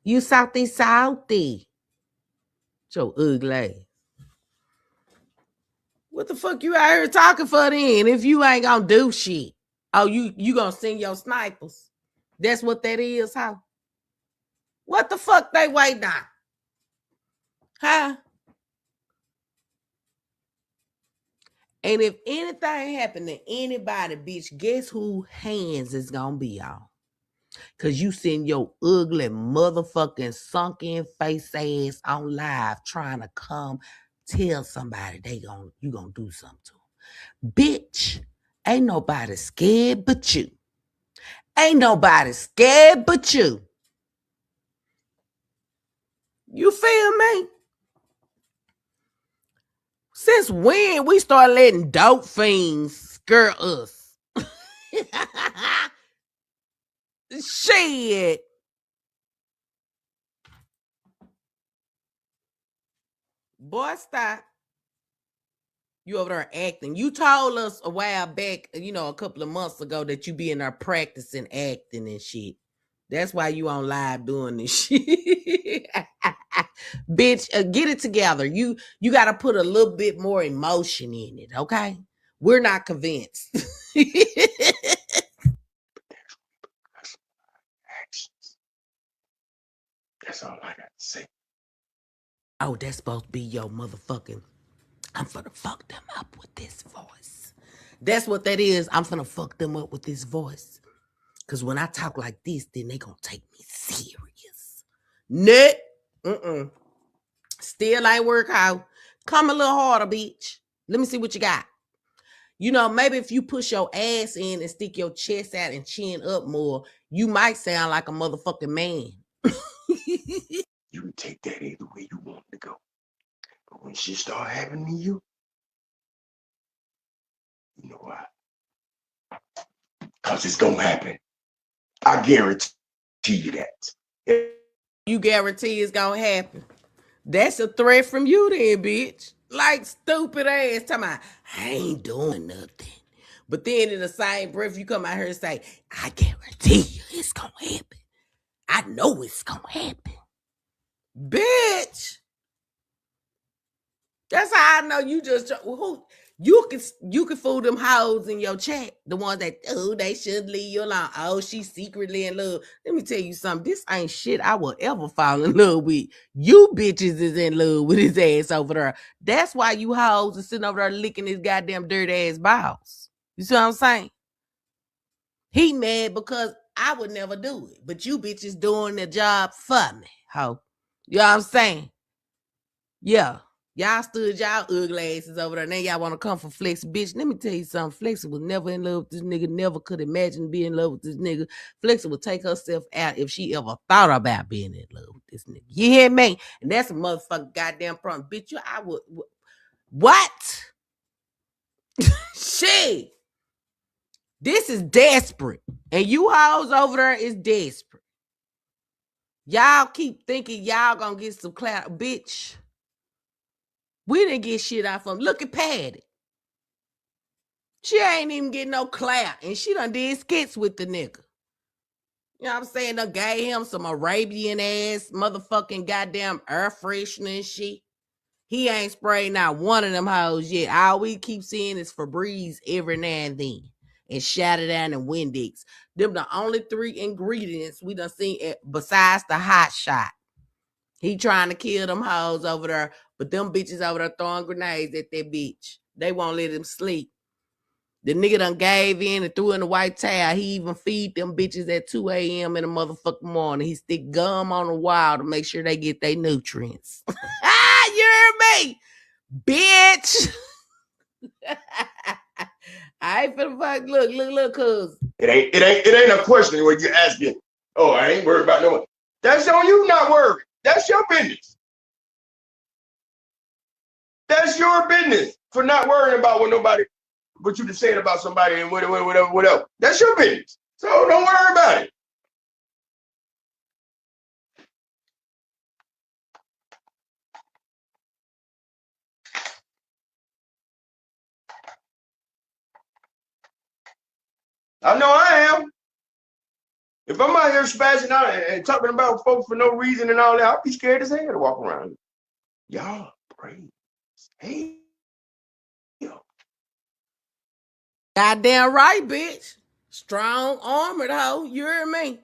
[SPEAKER 2] You salty. So ugly. What the fuck you out here talking for then if you ain't gonna do shit? Oh, you gonna send your snipers. That's what that is, huh? What the fuck they waiting on? Huh? And if anything happen to anybody, bitch, guess who hands is gonna be on? Cause you send your ugly motherfucking sunken face ass on live trying to come tell somebody you gonna do something to them. Bitch, ain't nobody scared but you. Ain't nobody scared but you. You feel me? Since when we start letting dope fiends scare us? Shit. Boy, stop. You over there acting. You told us a while back, a couple of months ago that you be in there practicing acting and shit. That's why you on live doing this shit. Bitch, get it together. You got to put a little bit more emotion in it, okay? We're not convinced.
[SPEAKER 3] That's all I got to say.
[SPEAKER 2] Oh, that's supposed to be your motherfucking, I'm finna fuck them up with this voice. That's what that is. I'm finna fuck them up with this voice. Because when I talk like this, then they gonna take me serious. Net. Still ain't work out. Come a little harder, bitch. Let me see what you got. Maybe if you push your ass in and stick your chest out and chin up more, you might sound like a motherfucking man.
[SPEAKER 3] You can take that either way you want to go. But when shit start happening to you, you know why? Because it's going to happen. I guarantee you that.
[SPEAKER 2] You guarantee it's going to happen. That's a threat from you then, bitch. Like stupid ass talking about, I ain't doing nothing. But then in the same breath, you come out here and say, I guarantee you it's going to happen. I know it's going to happen. Bitch. That's how I know you just, you can fool them hoes in your chat. The ones that, they should leave you alone. Oh, she's secretly in love. Let me tell you something. This ain't shit I will ever fall in love with. You bitches is in love with his ass over there. That's why you hoes are sitting over there licking his goddamn dirty ass balls. You see what I'm saying? He mad because I would never do it. But you bitches doing the job for me, ho. You know what I'm saying? Yeah. Y'all stood y'all ugly asses over there. Now y'all want to come for Flex. Bitch, let me tell you something. Flex was never in love with this nigga. Never could imagine being in love with this nigga. Flex would take herself out if she ever thought about being in love with this nigga. You hear me? And that's a motherfucking goddamn problem. Bitch, I would. What? Shit. This is desperate. And you hoes over there is desperate. Y'all keep thinking y'all gonna get some clout. Bitch. We didn't get shit out from him. Look at Paddie. She ain't even getting no clap. And she done did skits with the nigga. You know what I'm saying? Done gave him some Arabian ass motherfucking goddamn air freshener and shit. He ain't sprayed not one of them hoes yet. All we keep seeing is Febreze every now and then. And Shatter Down and Windex. Them the only 3 ingredients we done seen besides the hot shot. He trying to kill them hoes over there. But them bitches over there throwing grenades at that bitch. They won't let him sleep. The nigga done gave in and threw in the white towel. He even feed them bitches at 2 a.m. in the motherfucking morning. He stick gum on the wall to make sure they get their nutrients. You hear me? Bitch. I ain't finna fuck. Look, cuz.
[SPEAKER 3] It ain't a question when you're asking. Oh, I ain't worried about no one. That's on you not worried. That's your business. That's your business for not worrying about what you just saying about somebody and whatever. That's your business. So don't worry about it. I know I am. If I'm out here spazzing out and talking about folks for no reason and all that, I'll be scared as hell to walk around. Y'all praise. Hey.
[SPEAKER 2] Goddamn right, bitch. Strong armored hoe. You hear me?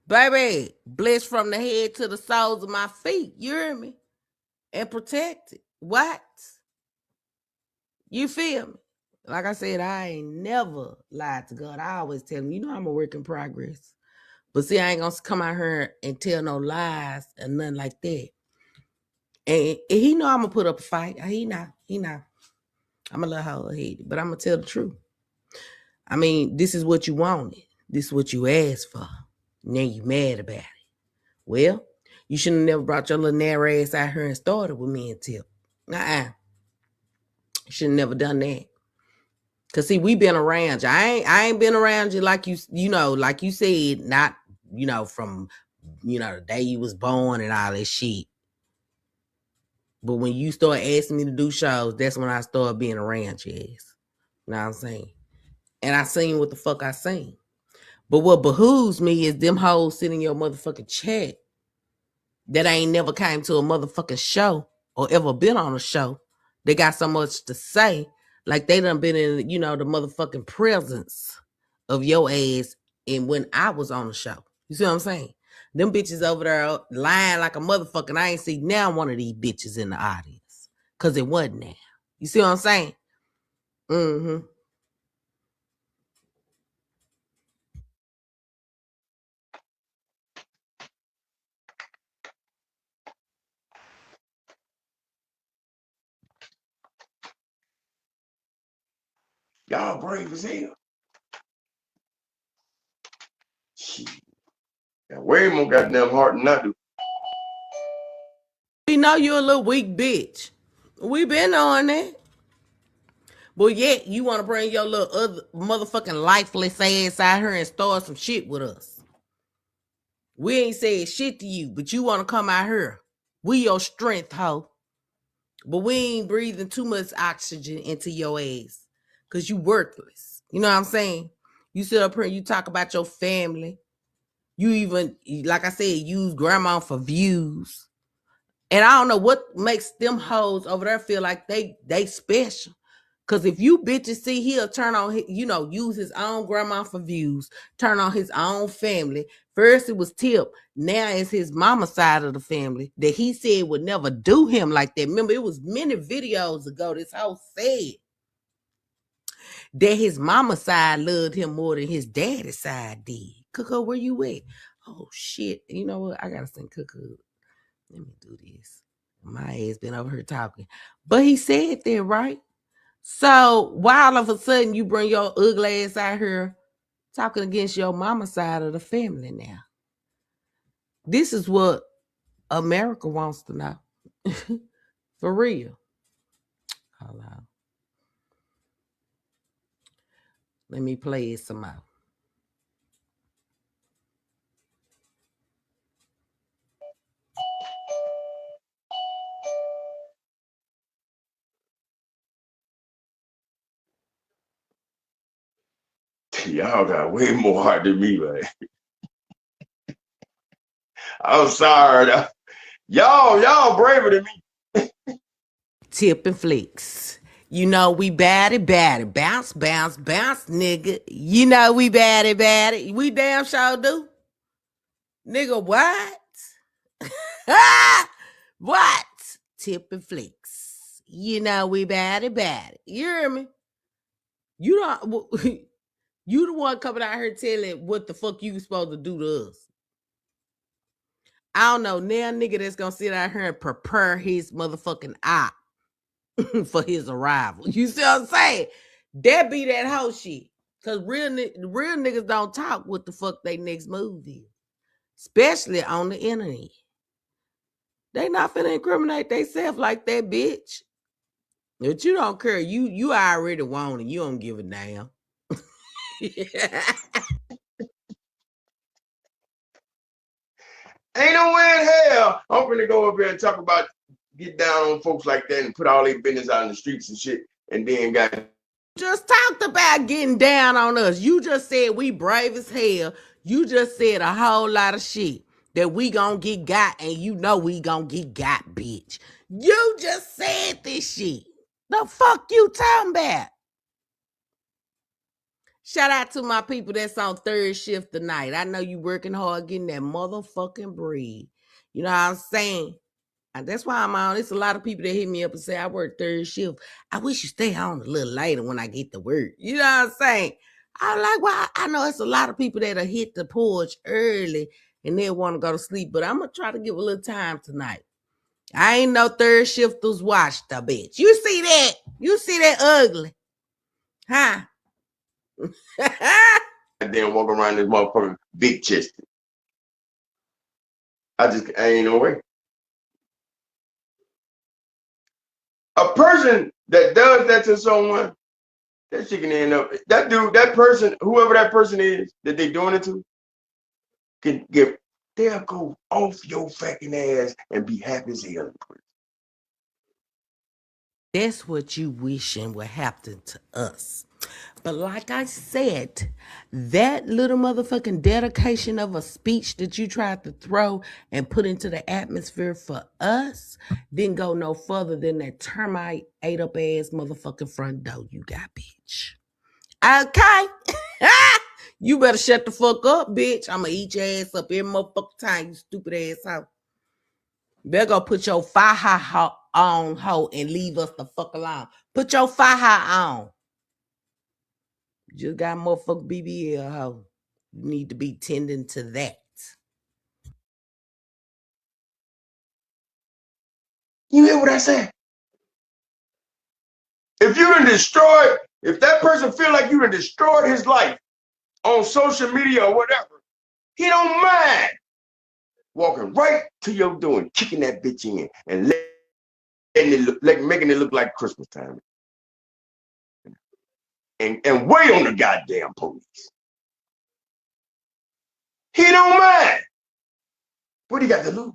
[SPEAKER 2] Baby, blessed from the head to the soles of my feet. You hear me? And protected. What? You feel me? Like I said, I ain't never lied to God. I always tell him, you know I'm a work in progress. But see, I ain't gonna come out here and tell no lies and nothing like that. And he know I'm gonna put up a fight. He not. I'm a little hard-headed, but I'm gonna tell the truth. I mean, this is what you wanted. This is what you asked for. Now you mad about it. Well, you should have never brought your little narrow ass out here and started with me and Tip. You should have never done that. Cause see, we been around you. I ain't been around you like you know, like you said, not, from, the day you was born and all that shit. But when you start asking me to do shows, that's when I start being around your ass. You know what I'm saying? And I seen what the fuck I seen. But what behooves me is them hoes sitting in your motherfucking chat that ain't never came to a motherfucking show or ever been on a show. They got so much to say. Like they done been in, the motherfucking presence of your ass and when I was on the show. You see what I'm saying? Them bitches over there lying like a motherfucking. I ain't see now one of these bitches in the audience. Cause it wasn't there. You see what I'm saying? Mm-hmm.
[SPEAKER 3] Y'all brave as hell. Shit. Got way more goddamn heart than I do.
[SPEAKER 2] We know you a little weak bitch. We been on that. But yet, you want to bring your little other motherfucking lifeless ass out here and start some shit with us. We ain't said shit to you, but you want to come out here. We your strength, hoe. But we ain't breathing too much oxygen into your ass. Because you worthless. You know what I'm saying? You sit up here and you talk about your family. You even, like I said, use grandma for views. And I don't know what makes them hoes over there feel like they special. Cause if you bitches see he'll turn on, use his own grandma for views, turn on his own family. First it was Tip, now it's his mama side of the family that he said would never do him like that. Remember, it was many videos ago this hoe said that his mama side loved him more than his daddy side did. Coco, where you at? Oh shit, you know what? I gotta send Coco. Let me do this. My ass been over here talking. But he said that, right? So why all of a sudden you bring your ugly ass out here talking against your mama side of the family now? This is what America wants to know. For real. Hold on. Let me play it some more.
[SPEAKER 3] Y'all got way more heart than me, man. I'm sorry. Y'all braver than me.
[SPEAKER 2] Tip and flicks. You know we batty. Bounce, bounce, bounce, nigga. You know we batty. We damn sure do. Nigga, what? What? Tip and flicks. You know we batty. You hear me? You don't. You the one coming out here telling what the fuck you supposed to do to us. I don't know. Now nigga that's gonna sit out here and prepare his motherfucking eye for his arrival. You see what I'm saying? That be that whole shit. Cause real niggas don't talk what the fuck they next move is. Especially on the internet. They not finna incriminate themselves like that, bitch. But you don't care. You already want it. You don't give a damn.
[SPEAKER 3] Ain't no way in hell I'm finna go up here and talk about get down on folks like that and put all their business out in the streets and shit, and then got
[SPEAKER 2] just talked about getting down on us. You just said we brave as hell. You just said a whole lot of shit that we gonna get got, and you know we gonna get got, bitch. You just said this shit. The fuck you talking about? Shout out to my people that's on third shift tonight. I know you working hard getting that motherfucking bread. You know what I'm saying? And that's why I'm on. It's a lot of people that hit me up and say, I work third shift. I wish you stay on a little later when I get to work. You know what I'm saying? I'm like, well, I know it's a lot of people that'll hit the porch early and they want to go to sleep, but I'm going to try to give a little time tonight. I ain't no third shifters watch the bitch. You see that? You see that ugly? Huh?
[SPEAKER 3] then walk around this motherfucker big chested. I ain't no way. A person that does that to someone, that shit can end up, that dude, that person, whoever that person is that they doing it to, can give, they'll go off your fucking ass and be happy as hell.
[SPEAKER 2] That's what you wishing would happen to us. But like I said, that little motherfucking dedication of a speech that you tried to throw and put into the atmosphere for us didn't go no further than that termite ate up ass motherfucking front door you got, bitch. Okay? You better shut the fuck up, bitch. I'ma eat your ass up every motherfucking time, you stupid ass hoe. Better go put your faja on, hoe, and leave us the fuck alone. Put your faja on. Just got motherfucking BBL, hoe. You need to be tending to that.
[SPEAKER 3] You hear what I said? If you done destroyed, if that person feel like you done destroyed his life on social media or whatever, he don't mind walking right to your door and kicking that bitch in and making it look like Christmas time. And wait on the goddamn police. He don't mind. What he got to lose?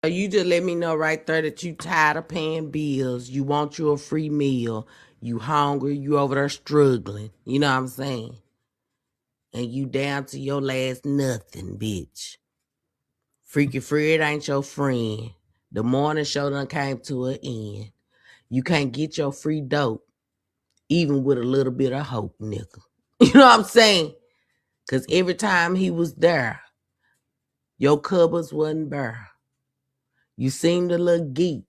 [SPEAKER 2] You just let me know right there that you tired of paying bills. You want you a free meal. You hungry. You over there struggling. You know what I'm saying? And you down to your last nothing, bitch. Freaky Fred ain't your friend. The morning show done came to an end. You can't get your free dope, even with a little bit of hope, nigga. You know what I'm saying? Because every time he was there, your cupboards wasn't bare. You seemed a little geek.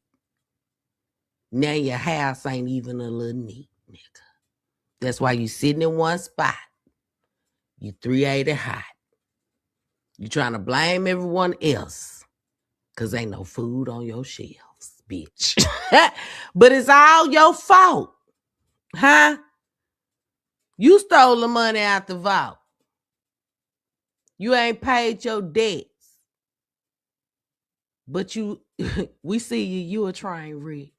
[SPEAKER 2] Now your house ain't even a little neat, nigga. That's why you sitting in one spot. You 380 hot. You trying to blame everyone else because ain't no food on your shelves, bitch. But it's all your fault, huh? You stole the money out the vault. You ain't paid your debts. But you, we see you a train wreck.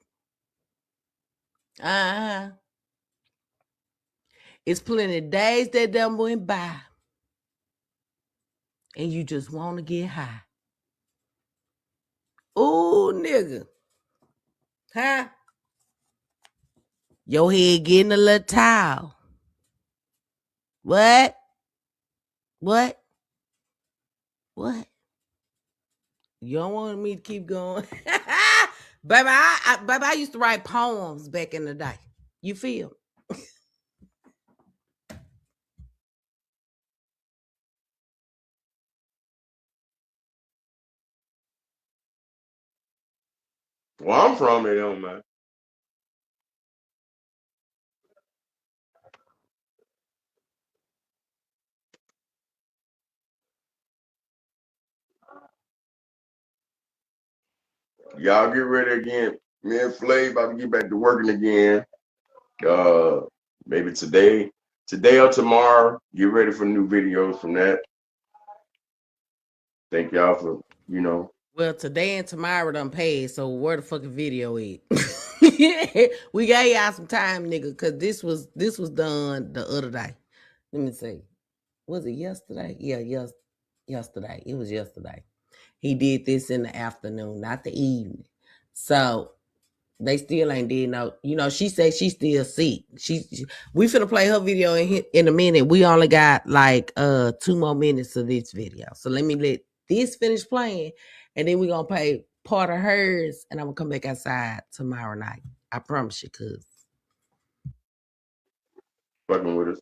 [SPEAKER 2] Uh-huh. It's plenty of days that done went by. and you just want to get high. Ooh, nigga. Huh? Your head getting a little towel. What? What? What? You don't want me to keep going? Baby, I used to write poems back in the day. You feel?
[SPEAKER 3] Where I'm from, it don't matter. Y'all get ready again. Me and Flav about to get back to working again. Maybe today or tomorrow. Get ready for new videos from that. Thank y'all for,
[SPEAKER 2] Well, today and tomorrow done paid, so where the fucking video is? We gave y'all some time, nigga, because this was done the other day. Let me see. Was it yesterday? Yeah, yesterday. It was yesterday. He did this in the afternoon, not the evening. So they still ain't did no. She said she still sick. We finna play her video in a minute. We only got like 2 more minutes of this video. So let me let this finish playing, and then we gonna play part of hers, and I'm gonna come back outside tomorrow night. I promise you, cuz.
[SPEAKER 3] fucking with us.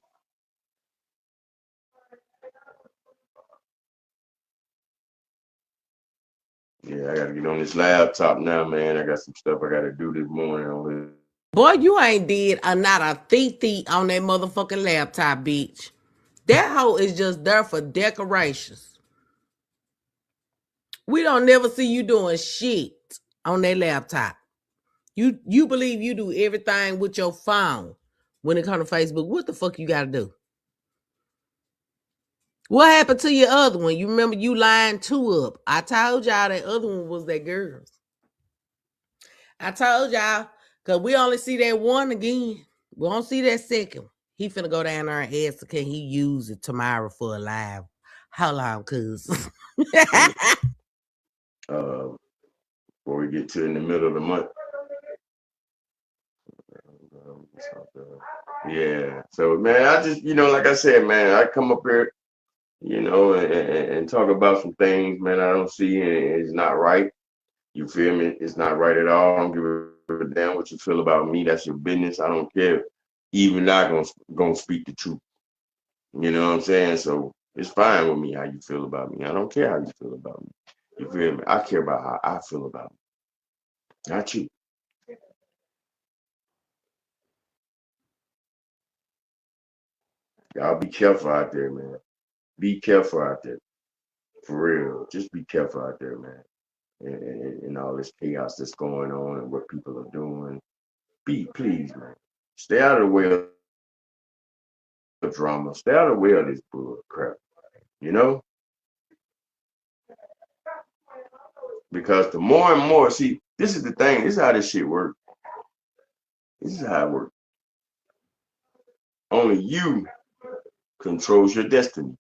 [SPEAKER 3] Yeah, I gotta get on this laptop now, man. I got some stuff I gotta do this morning on it.
[SPEAKER 2] Boy, you ain't did not a thief on that motherfucking laptop, bitch. That hoe is just there for decorations. We don't never see you doing shit on that laptop. You believe you do everything with your phone when it comes to Facebook. What the fuck you gotta do? What happened to your other one? You remember you lined 2 up. I told y'all that other one was that girl's. I told y'all, because we only see that one again. We don't see that second one. He finna go down there and ask, can he use it tomorrow for a live? How long, cuz?
[SPEAKER 3] Before we get to in the middle of the month. Yeah. So man, I just, like I said, man, I come up here, and talk about some things, man, I don't see, and it's not right. You feel me? It's not right at all. I don't give a damn what you feel about me. That's your business. I don't care. Even not gonna speak the truth. You know what I'm saying? So it's fine with me how you feel about me. I don't care how you feel about me. You feel me? I care about how I feel about me, not you. Y'all be careful out there, man. Be careful out there. For real. Just be careful out there, man. And all this chaos that's going on and what people are doing. Please, man. Stay out of the way of drama. Stay out of the way of this bull crap. You know? Because the more and more, see, this is the thing. This is how this shit works. This is how it works. Only you controls your destiny.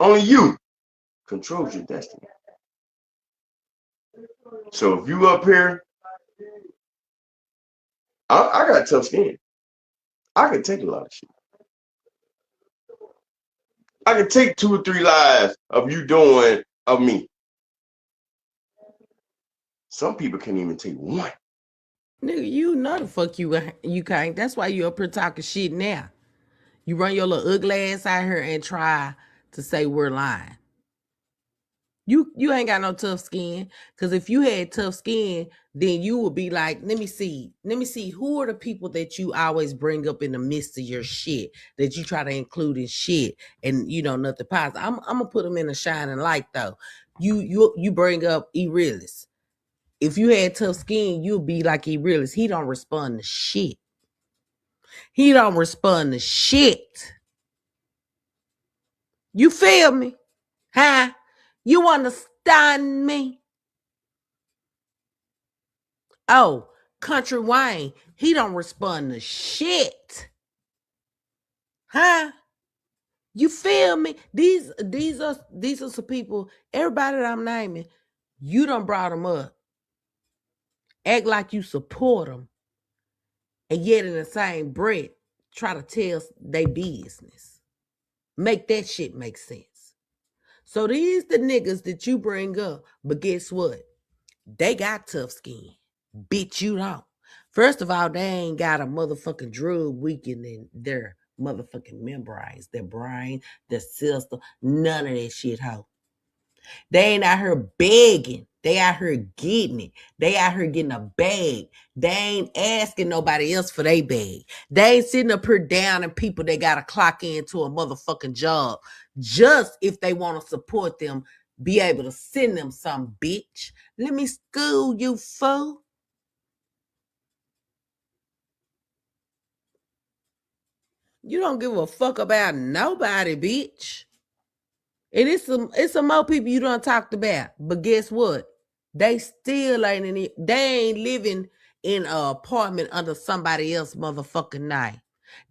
[SPEAKER 3] Only you controls your destiny. So if you up here, I got tough skin. I can take a lot of shit. I can take 2 or 3 lives of you doing of me. Some people can't even take 1.
[SPEAKER 2] Nigga, you know the fuck you can't. That's why you up here talking shit now. You run your little ugly ass out here and try to say we're lying. You ain't got no tough skin. Because if you had tough skin, then you would be like, let me see. Who are the people that you always bring up in the midst of your shit that you try to include in shit and nothing positive. I'm gonna put them in a shining light though. You bring up E-Realist. If you had tough skin, you'd be like E-Realist. He don't respond to shit. He don't respond to shit. You feel me? Huh? You understand me? Oh, Country Wayne, he don't respond to shit. Huh? You feel me? These are some people, everybody that I'm naming, you done brought them up. Act like you support them, and yet in the same breath, try to tell they business. Make that shit make sense. So these the niggas that you bring up, but guess what? They got tough skin. Bitch, you don't. First of all, they ain't got a motherfucking drug weakening their motherfucking membranes, their brain, their system, none of that shit, hoe. They ain't out here begging. They out here getting it. They out here getting a bag. They ain't asking nobody else for their bag. They ain't sitting up here down and people they got to clock into a motherfucking job just if they want to support them, be able to send them some bitch. Let me school you, fool. You don't give a fuck about nobody, bitch. And it's some more people you done talked about. But guess what? They still ain't in it. They ain't living in an apartment under somebody else motherfucking name.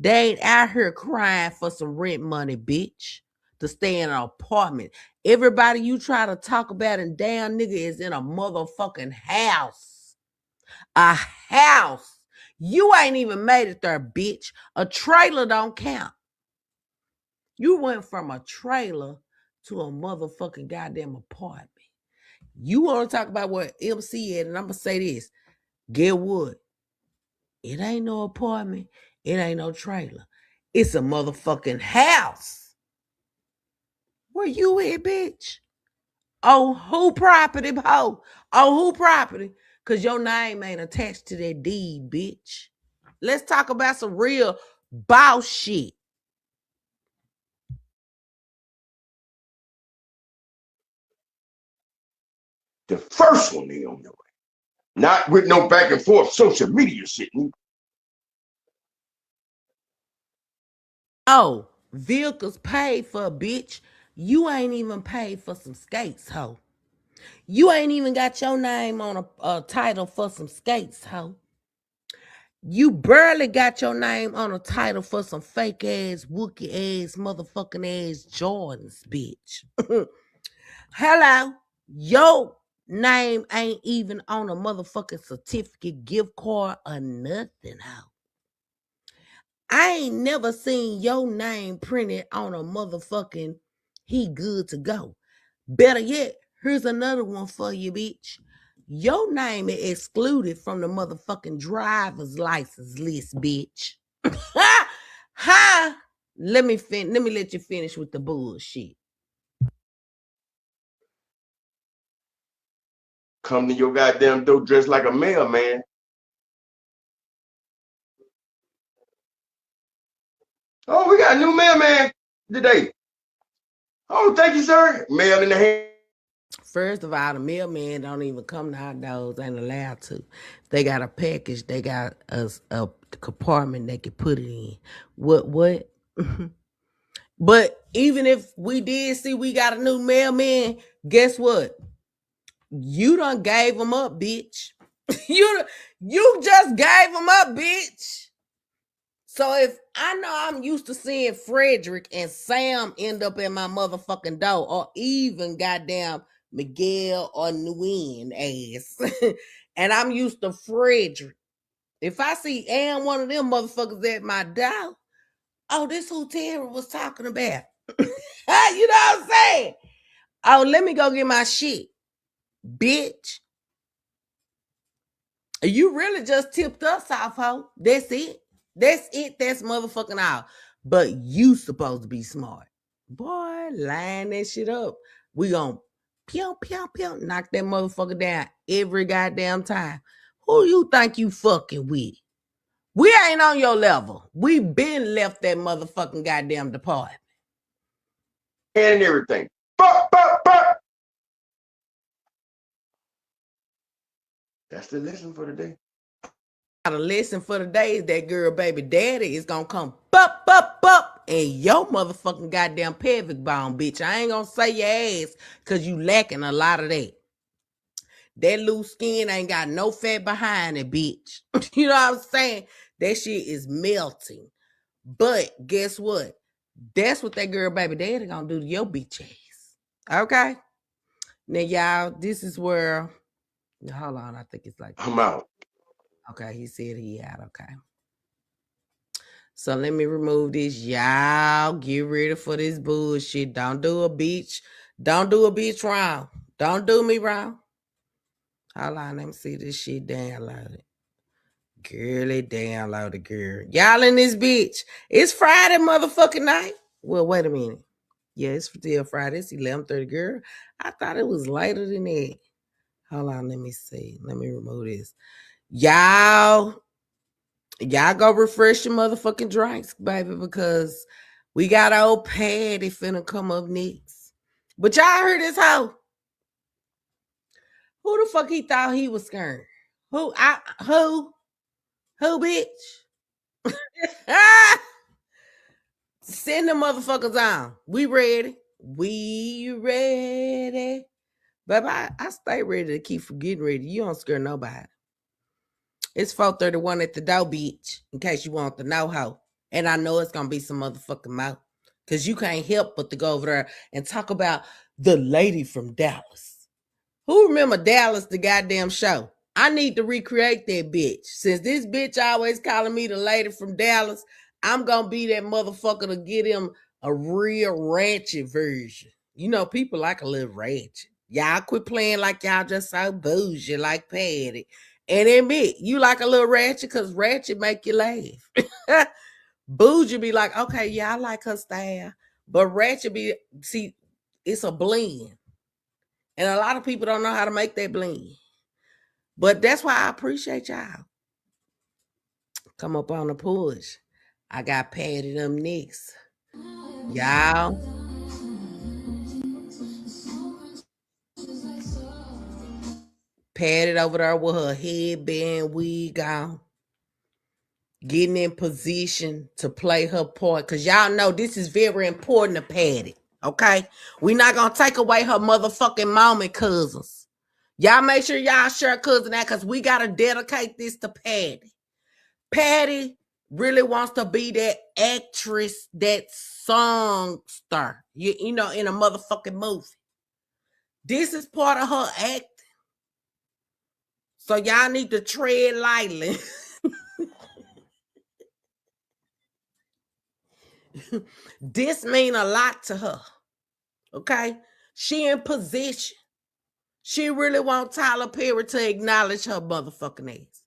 [SPEAKER 2] They ain't out here crying for some rent money, bitch, to stay in an apartment. Everybody you try to talk about and damn nigga is in a motherfucking house. A house. You ain't even made it there, bitch. A trailer don't count. You went from a trailer to a motherfucking goddamn apartment. You want to talk about what MC at, and I'm going to say this. Get what? It ain't no apartment. It ain't no trailer. It's a motherfucking house. Where you at, bitch? Oh, who property, ho? Oh, who property? Because your name ain't attached to that deed, bitch. Let's talk about some real boss shit.
[SPEAKER 3] The first one they on your way. Not with no back and forth social media shit.
[SPEAKER 2] Oh, vehicles paid for, bitch. You ain't even paid for some skates, ho. You ain't even got your name on a title for some skates, ho. You barely got your name on a title for some fake ass, Wookie ass, motherfucking ass Jordans, bitch. Hello. Your name ain't even on a motherfucking certificate, gift card, or nothing, ho. I ain't never seen your name printed on a motherfucking he good to go. Better yet, here's another one for you, bitch. Your name is excluded from the motherfucking driver's license list, bitch. Ha! Ha! Let me let you finish with the bullshit.
[SPEAKER 3] Come to your goddamn door dressed like a mailman. Oh, we got a new mailman today. Oh, thank you, sir. Mail in the hand.
[SPEAKER 2] First of all, the mailman don't even come to our doors, ain't allowed to. They got a package, they got a compartment they can put it in. What? But even if we did see we got a new mailman, guess what? You done gave him up, bitch. you just gave him up, bitch. So if I know I'm used to seeing Frederick and Sam end up at my motherfucking door, or even goddamn Miguel or Nguyen ass, and I'm used to Frederick. If I see and one of them motherfuckers at my door, oh, this who Terry was talking about. You know what I'm saying? Oh, let me go get my shit, bitch. You really just tipped us off, ho. That's it. That's it. That's motherfucking all. But you supposed to be smart. Boy, line that shit up. We gon' pew, pew, pew, knock that motherfucker down every goddamn time. Who you think you fucking with? We ain't on your level. We been left that motherfucking goddamn department.
[SPEAKER 3] And everything. Bup, bup, bup. That's the lesson for today.
[SPEAKER 2] The lesson for the day is that girl baby daddy is gonna come bup, bup, bup, and your motherfucking goddamn pelvic bone, bitch. I ain't gonna say your ass because you lacking a lot of that. That loose skin ain't got no fat behind it, bitch. You know what I'm saying? That shit is melting. But guess what? That's what that girl baby daddy gonna do to your bitch ass. Okay. Now, y'all, this is where. Hold on, I think it's like.
[SPEAKER 3] I'm out.
[SPEAKER 2] Okay, he said he out. Okay. So let me remove this. Y'all get ready for this bullshit. Don't do a bitch. Don't do a bitch wrong. Don't do me wrong. Hold on, let me see this shit downloaded. Girly downloaded, girl. Y'all in this bitch. It's Friday motherfucking night. Well, wait a minute. Yeah, it's still Friday. It's 11:30, girl. I thought it was later than that. Hold on, let me see. Let me remove this. Y'all go refresh your motherfucking drinks, baby, because we got old Paddie finna come up next. But y'all heard this hoe. Who the fuck he thought he was scaring? Who, bitch? Send the motherfuckers on. We ready. We ready. Baby, I stay ready to keep forgetting ready. You don't scare nobody. It's 4:31 at the door, bitch, in case you want to know how. And I know it's going to be some motherfucking mouth. Because you can't help but to go over there and talk about the lady from Dallas. Who remember Dallas, the goddamn show? I need to recreate that bitch. Since this bitch always calling me the lady from Dallas, I'm going to be that motherfucker to get him a real ratchet version. You know, people like a little ratchet. Y'all quit playing like y'all just so bougie like Paddie. And admit, you like a little ratchet because ratchet make you laugh. Bougie be like, okay, yeah, I like her style. But ratchet be, see, it's a blend. And a lot of people don't know how to make that blend. But that's why I appreciate y'all. Come up on the push. I got Paddie them next. Y'all. Paddie over there with her headband wig on. Getting in position to play her part. Because y'all know this is very important to Paddie. Okay? We're not going to take away her motherfucking moment, cousins. Y'all make sure y'all share cousin that because we got to dedicate this to Paddie. Paddie really wants to be that actress, that song star, you know, in a motherfucking movie. This is part of her acting. So y'all need to tread lightly. This mean a lot to her. Okay? She in position. She really want Tyler Perry to acknowledge her motherfucking ass.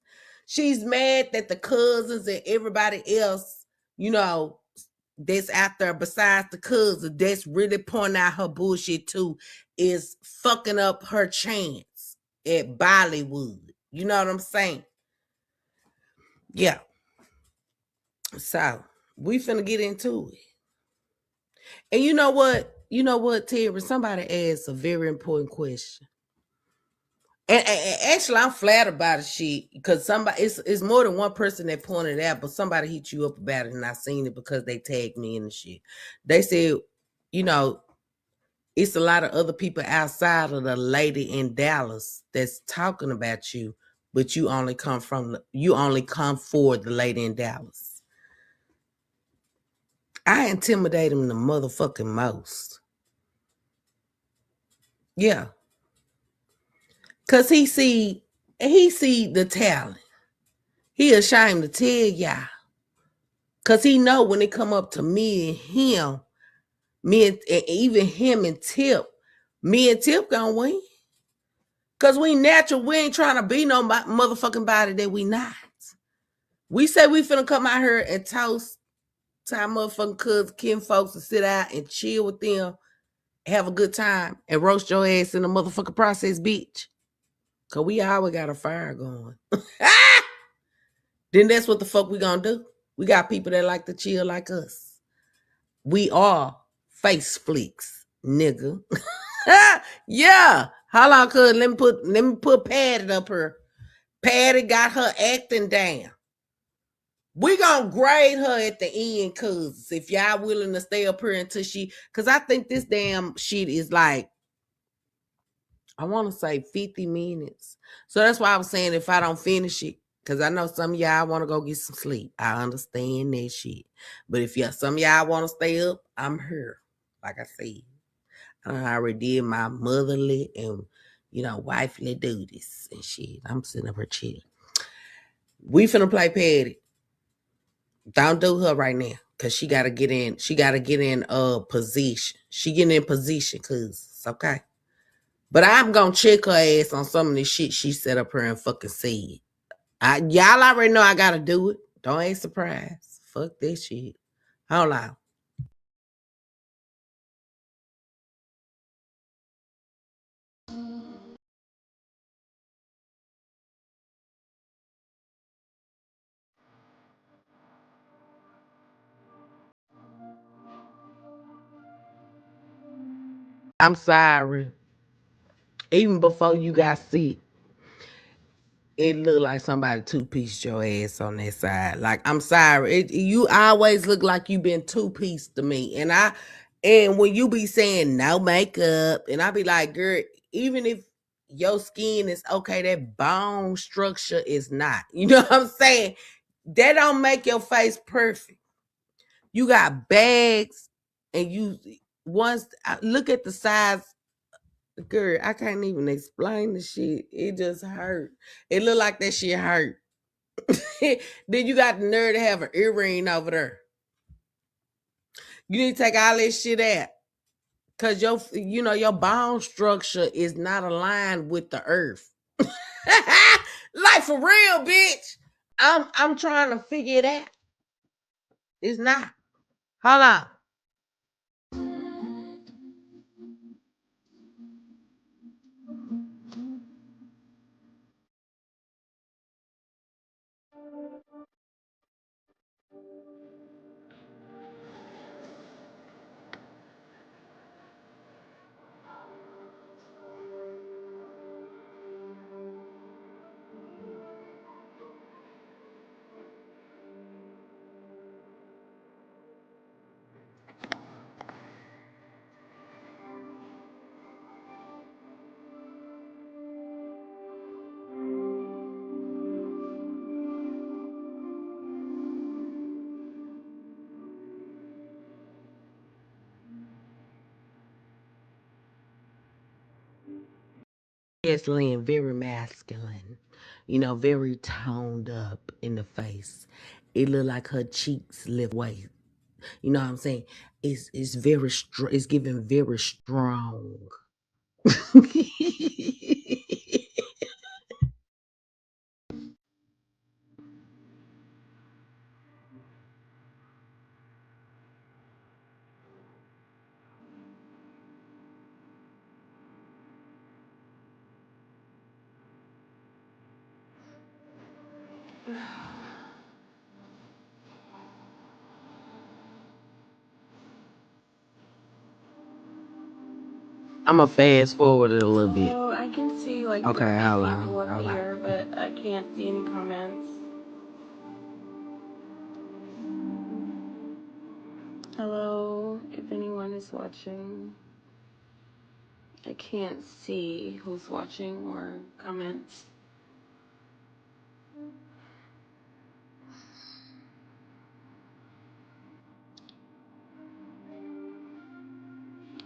[SPEAKER 2] She's mad that the cousins and everybody else, you know, that's out there besides the cousin that's really pointing out her bullshit too is fucking up her chance at Bollywood. You know what I'm saying? Yeah. So we finna get into it. And you know what? You know what, Terry? Somebody asked a very important question. And actually, I'm flattered by the shit because somebody, it's more than one person that pointed it out, but somebody hit you up about it and I seen it because they tagged me in the shit. They said, you know, it's a lot of other people outside of the lady in Dallas that's talking about you, but you only come for the lady in Dallas. I intimidate him the motherfucking most. Yeah. Cause he see the talent. He ashamed to tell y'all. Cause he know when it come up to me and him, and even him and Tip, me and Tip gonna win. Cause we natural, we ain't trying to be no motherfucking body that we not. We say we finna come out here and toast to our motherfucking cousins, kin folks, and sit out and chill with them, have a good time, and roast your ass in the motherfucking process, bitch. Cause we always got a fire going. Then that's what the fuck we gonna do. We got people that like to chill like us. We are face flicks, nigga. Yeah. Hold on, cuz. Let me put Paddie up here. Paddie got her acting down. We gonna grade her at the end, cuz if y'all willing to stay up here until cause I think this damn shit is like, I want to say 50 minutes. So that's why I was saying if I don't finish it, Cause I know some of y'all want to go get some sleep. I understand that shit. But if some of y'all want to stay up, I'm here. Like I said, I already did my motherly and wifely duties and shit. I'm sitting up here chilling. We finna play Paddie. Don't do her right now. Cause she gotta get in. She gotta get in position. She getting in position, cause it's okay. But I'm gonna check her ass on some of the shit she set up here and fucking said. Y'all already know I gotta do it. Don't ain't surprised. Fuck this shit. Hold on. I'm sorry. Even before you got sick, it looked like somebody two-pieced your ass on that side. Like, I'm sorry. You always look like you been two-pieced to me. And when you be saying no makeup, and I be like, girl, even if your skin is okay, that bone structure is not. You know what I'm saying? That don't make your face perfect. You got bags, and look at the size. Girl, I can't even explain the shit. It just hurt. It look like that shit hurt. Then you got the nerve to have an earring over there. You need to take all this shit out. Cause your bone structure is not aligned with the earth. Like for real, bitch. I'm trying to figure it out. It's not. Hold on. It's Lynn, very masculine, very toned up in the face. It look like her cheeks lift weight. You know what I'm saying? It's very it's giving very strong. I'm gonna fast forward it a little bit.
[SPEAKER 4] Oh, I can see like
[SPEAKER 2] Okay,
[SPEAKER 4] the
[SPEAKER 2] hold
[SPEAKER 4] people
[SPEAKER 2] on.
[SPEAKER 4] up
[SPEAKER 2] Hold on.
[SPEAKER 4] here, but I can't see any comments. Hello, if anyone is watching. I can't see who's watching or comments.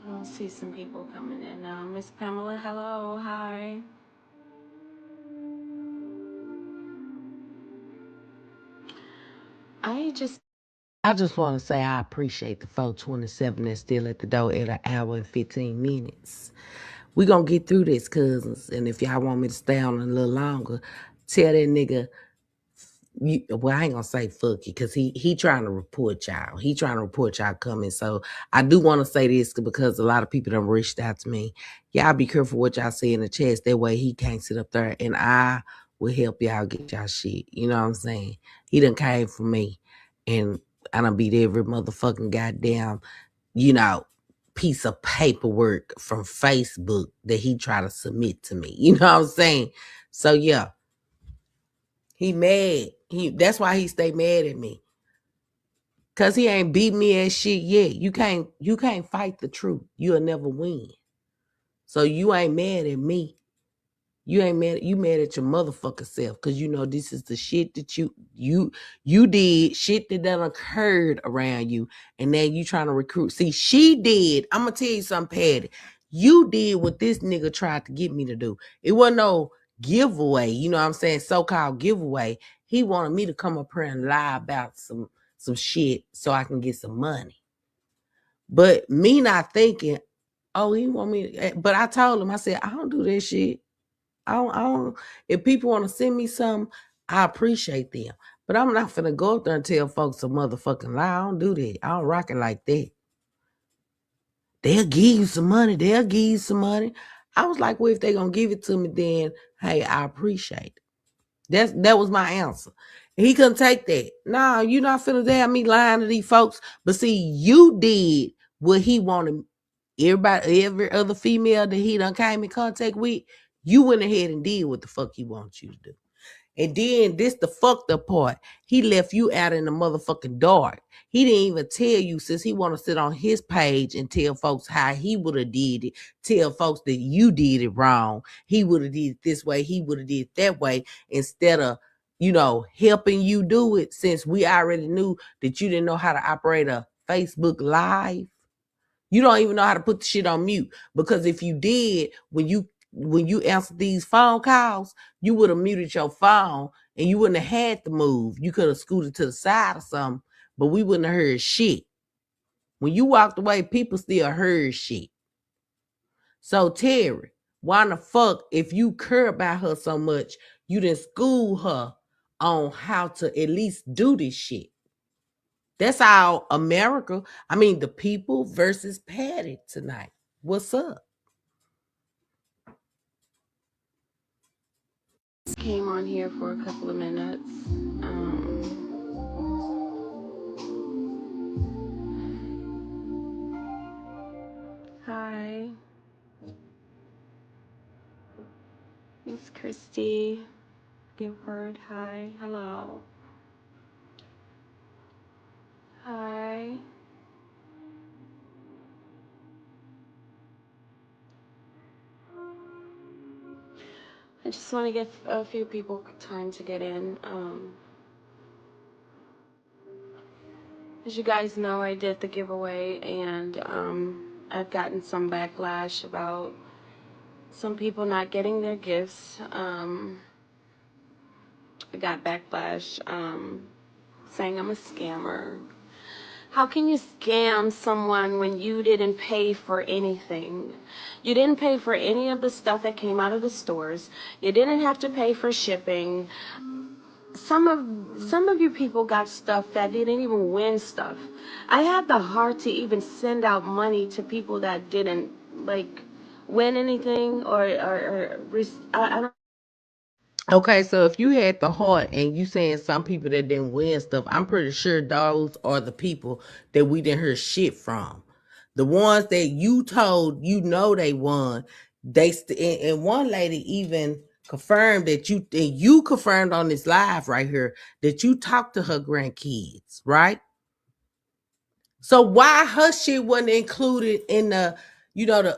[SPEAKER 4] I'll see some people coming in now. Miss Pamela, hello, hi. I
[SPEAKER 2] just want to say I appreciate the 427 that's still at the door at an hour and 15 minutes. We gonna get through this, cousins. And if y'all want me to stay on a little longer, tell that nigga. I ain't gonna say fuck you because he trying to report y'all. He trying to report y'all coming. So I do want to say this because a lot of people done reached out to me. Y'all be careful what y'all say in the chest. That way he can't sit up there and I will help y'all get y'all shit. You know what I'm saying? He done came for me and I done beat every motherfucking goddamn, piece of paperwork from Facebook that he try to submit to me. You know what I'm saying? So yeah. He mad. That's why he stay mad at me. Cause he ain't beat me at shit yet. You can't fight the truth. You'll never win. So you ain't mad at me. You ain't mad. You mad at your motherfucking self because you know this is the shit that you did, shit that done occurred around you, and then you trying to recruit. See, she did. I'm gonna tell you something, Paddie. You did what this nigga tried to get me to do. It wasn't no giveaway. You know what I'm saying? So-called giveaway. He wanted me to come up here and lie about some shit so I can get some money. But me not thinking, oh, he want me. But I told him, I said, I don't do that shit. I don't. If people want to send me something, I appreciate them. But I'm not finna go up there and tell folks a motherfucking lie. I don't do that. I don't rock it like that. They'll give you some money. They'll give you some money. I was like, well, if they gonna give it to me, then hey, I appreciate it. That was my answer. He couldn't take that. Nah, you not finna have me lying to these folks. But see, you did what he wanted. Every other female that he done came in contact with, you went ahead and did what the fuck he wants you to do. And then this the fucked up part. He left you out in the motherfucking dark. He didn't even tell you, since he want to sit on his page and tell folks how he would have did it. Tell folks that you did it wrong. He would have did it this way. He would have did it that way. Instead of, helping you do it, since we already knew that you didn't know how to operate a Facebook Live. You don't even know how to put the shit on mute, because if you did, when you answered these phone calls, you would have muted your phone and you wouldn't have had to move. You could have scooted to the side or something, but we wouldn't have heard shit. When you walked away, people still heard shit. So Terry, why the fuck, if you care about her so much, you didn't school her on how to at least do this shit? That's how America, the people versus Paddie tonight. What's up?
[SPEAKER 4] Came on here for a couple of minutes. Hi. It's Christy. Gifford. Hi. Hello. Hi. I just want to give a few people time to get in. As you guys know, I did the giveaway, and I've gotten some backlash about some people not getting their gifts. I got backlash saying I'm a scammer. How can you scam someone when you didn't pay for anything? You didn't pay for any of the stuff that came out of the stores. You didn't have to pay for shipping. Some of you people got stuff that didn't even win stuff. I had the heart to even send out money to people that didn't win anything I don't.
[SPEAKER 2] Okay, so if you had the heart and you saying some people that didn't win stuff, I'm pretty sure those are the people that we didn't hear shit from. The ones that you told they won, and one lady even confirmed that you confirmed on this live right here that you talked to her grandkids, right? So why her shit wasn't included in the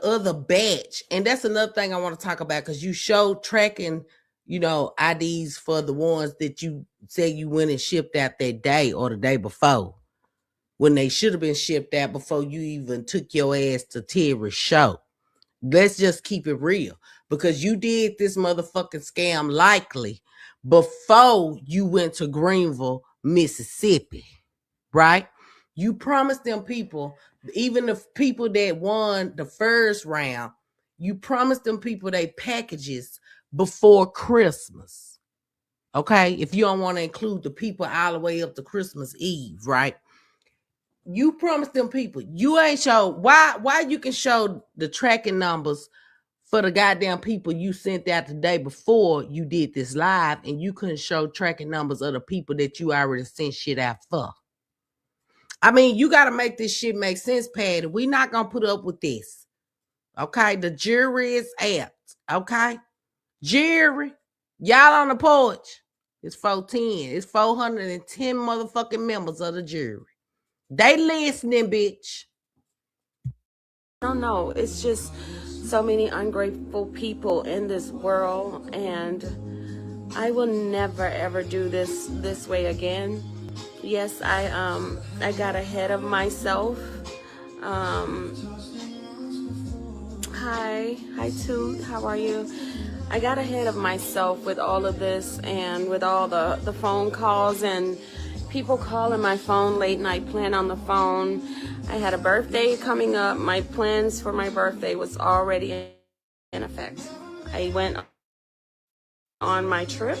[SPEAKER 2] other batch? And that's another thing I want to talk about, because you showed tracking IDs for the ones that you say you went and shipped out that day or the day before, when they should have been shipped out before you even took your ass to Terry's show. Let's just keep it real, because you did this motherfucking scam likely before you went to Greenville, Mississippi, right? You promised them people, even the people that won the first round, you promised them people they packages before Christmas. Okay? If you don't want to include the people all the way up to Christmas Eve, right? You promised them people. You ain't show why you can show the tracking numbers for the goddamn people you sent out the day before you did this live, and you couldn't show tracking numbers of the people that you already sent shit out for. You got to make this shit make sense, Paddie. We not going to put up with this. Okay? The jury is out. Okay? Jury, y'all on the porch. It's 410. It's 410 motherfucking members of the jury. They listening, bitch.
[SPEAKER 4] I don't know. It's just so many ungrateful people in this world, and I will never ever do this way again. Yes, I got ahead of myself. Hi Toot, how are you? I got ahead of myself with all of this and with all the phone calls and people calling my phone late night, playing on the phone. I had a birthday coming up. My plans for my birthday was already in effect. I went on my trip.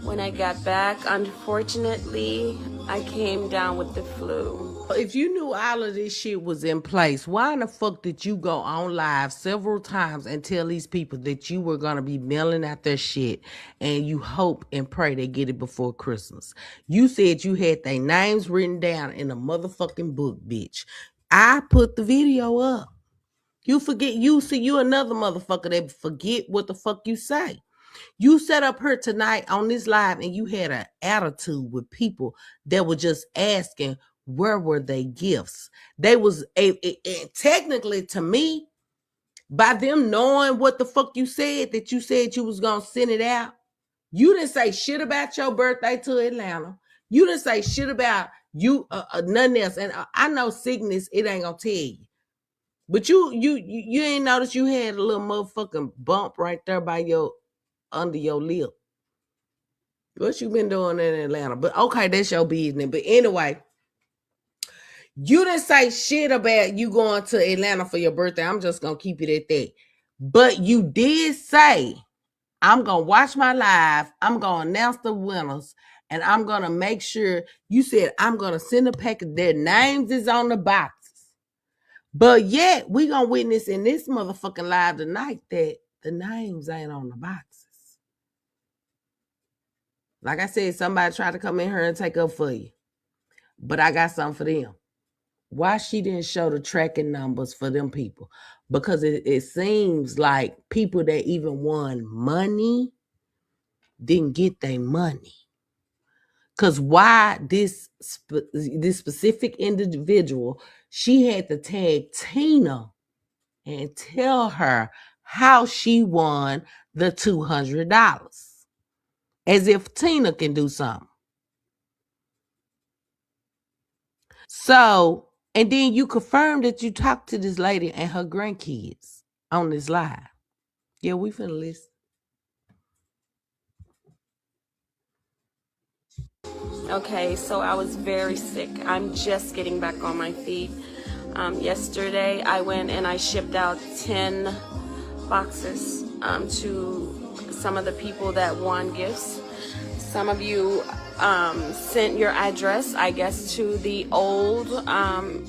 [SPEAKER 4] When I got back, unfortunately, I came down with the flu.
[SPEAKER 2] If you knew all of this shit was in place, why in the fuck did you go on live several times and tell these people that you were going to be mailing out their shit and you hope and pray they get it before Christmas? You said you had their names written down in a motherfucking book, bitch. I put the video up. You forget, you another motherfucker that forget what the fuck you say. You set up here tonight on this live and you had an attitude with people that were just asking where were they gifts. They was technically to me, by them knowing what the fuck you said, that you said you was gonna send it out. You didn't say shit about your birthday to Atlanta. You didn't say shit about you nothing else. And I know sickness, it ain't gonna tell you. But you ain't noticed you had a little motherfucking bump right there by your under your lip. What you been doing in Atlanta? But okay, that's your business. But anyway, you didn't say shit about you going to Atlanta for your birthday. I'm just gonna keep it at that. But you did say, I'm gonna watch my live, I'm gonna announce the winners, and I'm gonna make sure. You said I'm gonna send a package. Their names is on the boxes. But yet we gonna witness in this motherfucking live tonight that the names ain't on the boxes. Like I said, somebody tried to come in here and take up for you. But I got something for them. Why she didn't show the tracking numbers for them people? Because it seems like people that even won money didn't get their money. Because why this specific individual, she had to tag Tina and tell her how she won the $200. As if Tina can do something. So, and then you confirmed that you talked to this lady and her grandkids on this live. Yeah, we finna listen.
[SPEAKER 4] Okay, so I was very sick. I'm just getting back on my feet. Yesterday, I went and I shipped out 10 boxes to some of the people that won gifts. Some of you sent your address, I guess, to the old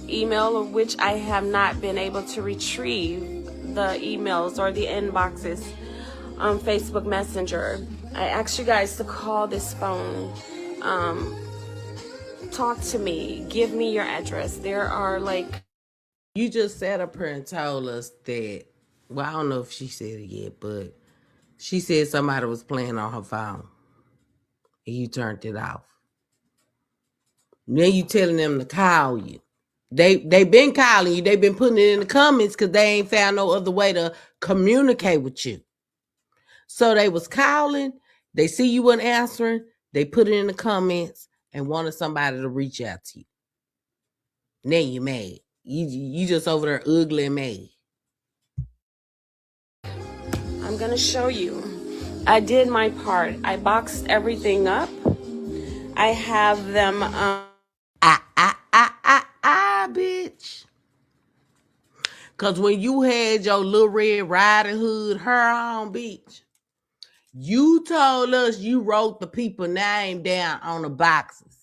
[SPEAKER 4] email, of which I have not been able to retrieve the emails or the inboxes on Facebook Messenger. I asked you guys to call this phone. Talk to me. Give me your address. There are like...
[SPEAKER 2] You just sat up here and told us that, well, I don't know if she said it yet, but she said somebody was playing on her phone and you turned it off. Then you telling them to call you. They been calling you. They been putting it in the comments because they ain't found no other way to communicate with you. So they was calling. They see you weren't answering. They put it in the comments and wanted somebody to reach out to you. Now you mad. You just over there ugly and mad.
[SPEAKER 4] I'm gonna show you. I did my part. I boxed everything up. I have them
[SPEAKER 2] bitch. Cause when you had your little Red Riding Hood hair on, bitch, you told us you wrote the people name down on the boxes.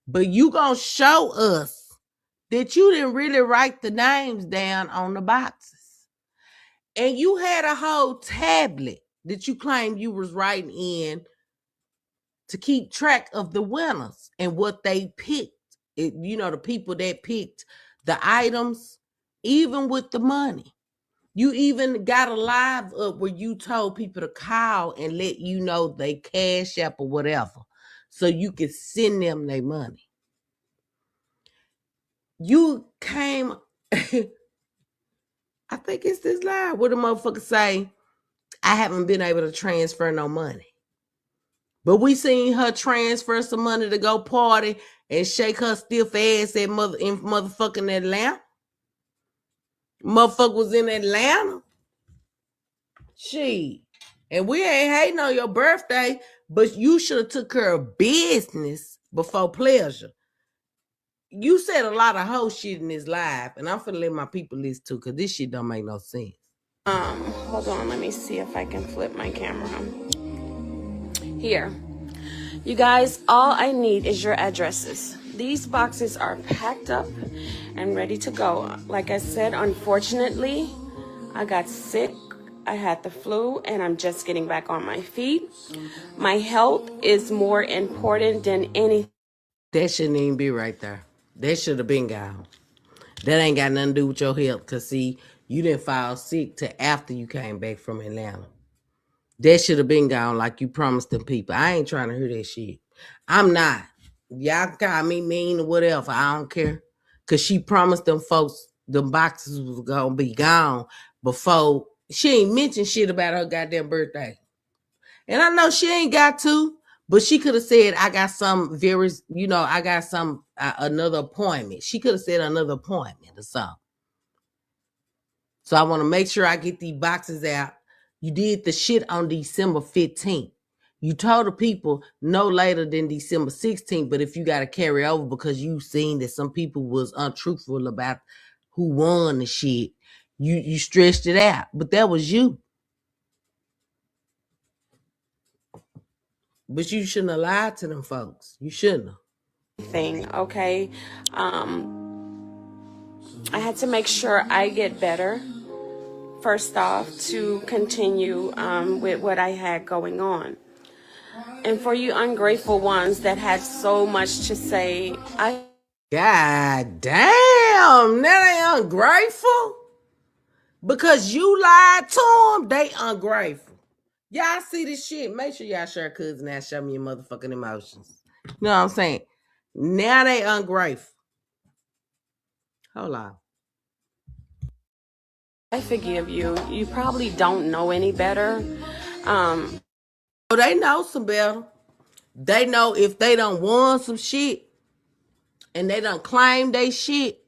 [SPEAKER 2] But you gonna show us that you didn't really write the names down on the boxes. And you had a whole tablet that you claimed you was writing in to keep track of the winners and what they picked. The people that picked the items, even with the money. You even got a live up where you told people to call and let you know they cash app or whatever, so you could send them their money. You came I think it's this live where the motherfucker say, I haven't been able to transfer no money. But we seen her transfer some money to go party and shake her stiff ass at motherfucking Atlanta. Motherfucker was in Atlanta. She. And we ain't hating on your birthday, but you should have took care of business before pleasure. You said a lot of hoe shit in this live, and I'm finna let my people listen to, because this shit don't make no sense.
[SPEAKER 4] Hold on, let me see if I can flip my camera. Here. You guys, all I need is your addresses. These boxes are packed up and ready to go. Like I said, unfortunately, I got sick. I had the flu and I'm just getting back on my feet. My health is more important than anything.
[SPEAKER 2] That shouldn't even be right there. That should have been gone. That ain't got nothing to do with your health, because see, you didn't fall sick till after you came back from Atlanta. That should have been gone like you promised them people. I ain't trying to hear that shit. I'm not. Y'all can call me mean or whatever. I don't care. Because she promised them folks them boxes was going to be gone before. She ain't mentioned shit about her goddamn birthday. And I know she ain't got to, but she could have said, I got some very, I got some, another appointment. She could have said another appointment or something. So I want to make sure I get these boxes out. You did the shit on December 15th. You told the people no later than December 16th, but if you got to carry over because you seen that some people was untruthful about who won the shit, you stretched it out. But that was you. But you shouldn't have lied to them folks. You shouldn't have.
[SPEAKER 4] Okay? I had to make sure I get better, first off, to continue with what I had going on. And for you ungrateful ones that had so much to say,
[SPEAKER 2] God damn, that ain't ungrateful. Because you lied to them, they ungrateful. Y'all see this shit? Make sure y'all share cousin and show me your motherfucking emotions. You know what I'm saying? Now they ungrateful. Hold on.
[SPEAKER 4] I forgive you. You probably don't know any better.
[SPEAKER 2] They know some better. They know if they done won some shit and they done claimed they shit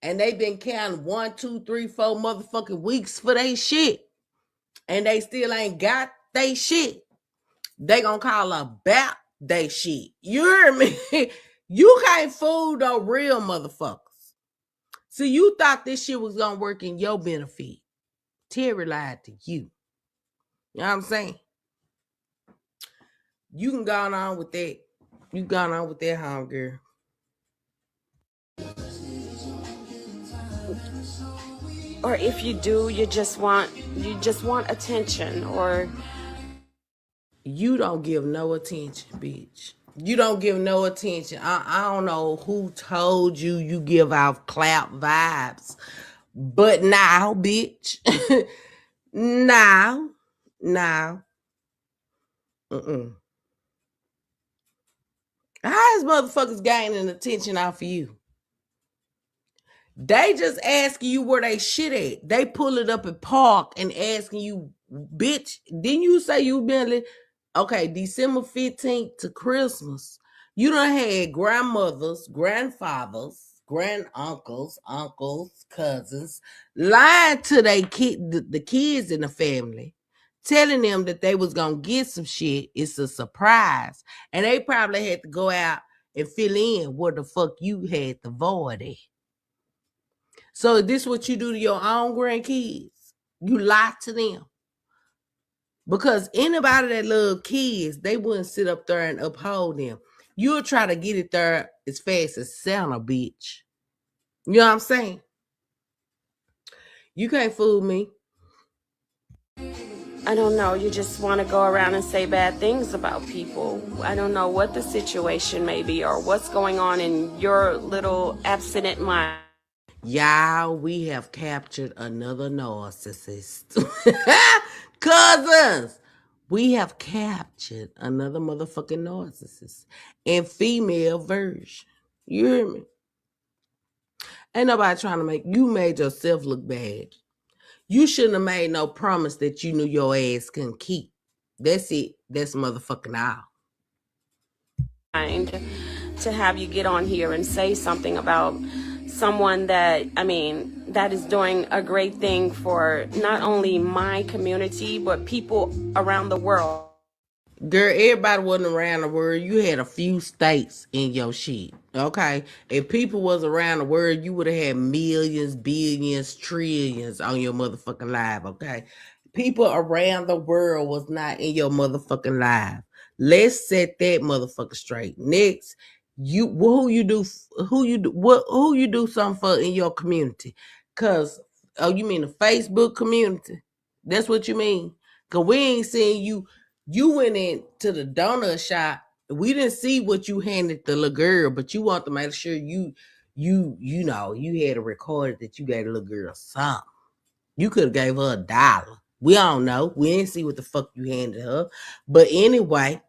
[SPEAKER 2] and they been counting 1, 2, 3, 4 motherfucking weeks for they shit and they still ain't got they shit, they gonna call about they shit. You hear me? You can't fool no real motherfuckers. So you thought this shit was gonna work in your benefit. Terry lied to you. You know what I'm saying? You can go on with that. You gone on with that, home girl.
[SPEAKER 4] Or if you do, you just want attention, or
[SPEAKER 2] you don't give no attention, bitch. You don't give no attention. I don't know who told you you give off clap vibes, but now, bitch, now, how is motherfuckers gaining attention off of you? They just asking you where they shit at. They pull it up at park and asking you, bitch, didn't you say you been okay, December 15th to Christmas? You done had grandmothers, grandfathers, granduncles, uncles, cousins lying to they the kids in the family, telling them that they was gonna get some shit. It's a surprise. And they probably had to go out and fill in where the fuck you had the void at. So is this what you do to your own grandkids? You lie to them. Because anybody that love kids, they wouldn't sit up there and uphold them. You'll try to get it there as fast as Santa, bitch. You know what I'm saying? You can't fool me.
[SPEAKER 4] I don't know, you just want to go around and say bad things about people. I don't know what the situation may be or what's going on in your little abstinent mind.
[SPEAKER 2] Y'all, we have captured another narcissist. Cousins, we have captured another motherfucking narcissist in female version. You hear me? Ain't nobody trying to make you made yourself look bad. You shouldn't have made no promise that you knew your ass couldn't keep. That's it. That's motherfucking all.
[SPEAKER 4] To have you get on here and say something about someone that, I mean, that is doing a great thing for not only my community, but people around the world.
[SPEAKER 2] Girl, everybody wasn't around the world. You had a few states in your shit. Okay? If people was around the world, you would have had millions, billions, trillions on your motherfucking live. Okay? People around the world was not in your motherfucking live. Let's set that motherfucker straight. Next, who you do something for in your community? Cause you mean the Facebook community? That's what you mean? Cause we ain't seen you. You went into the donut shop. We didn't see what you handed the little girl, but you want to make sure you know you had a recorded that you gave the little girl something. You could have gave her $1. We don't know. We didn't see what the fuck you handed her. But anyway,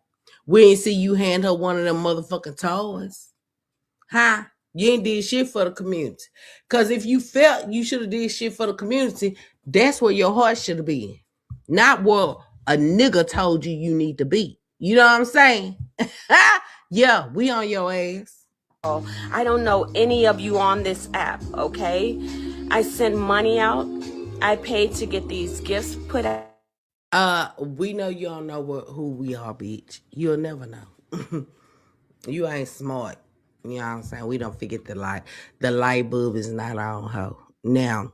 [SPEAKER 2] we didn't see you hand her one of them motherfucking toys. Huh? You ain't did shit for the community. Because if you felt you should have did shit for the community, that's where your heart should have been. Not where a nigga told you need to be. You know what I'm saying? Yeah, we on your ass.
[SPEAKER 4] I don't know any of you on this app, okay? I send money out. I paid to get these gifts put out.
[SPEAKER 2] We know you don't know who we are, bitch. You'll never know. You ain't smart. You know what I'm saying? We don't forget the light. The light bulb is not on, hoe. Now,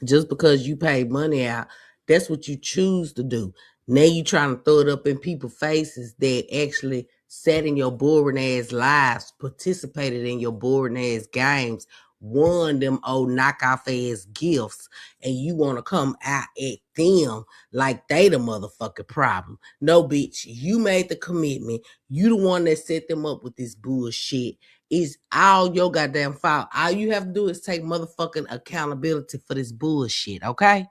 [SPEAKER 2] just because you pay money out, that's what you choose to do. Now you trying to throw it up in people's faces that actually sat in your boring ass lives, participated in your boring ass games, won them old knockoff ass gifts, and you want to come out at them like they the motherfucking problem. No, bitch, you made the commitment. You the one that set them up with this bullshit. It's all your goddamn fault. All you have to do is take motherfucking accountability for this bullshit, okay?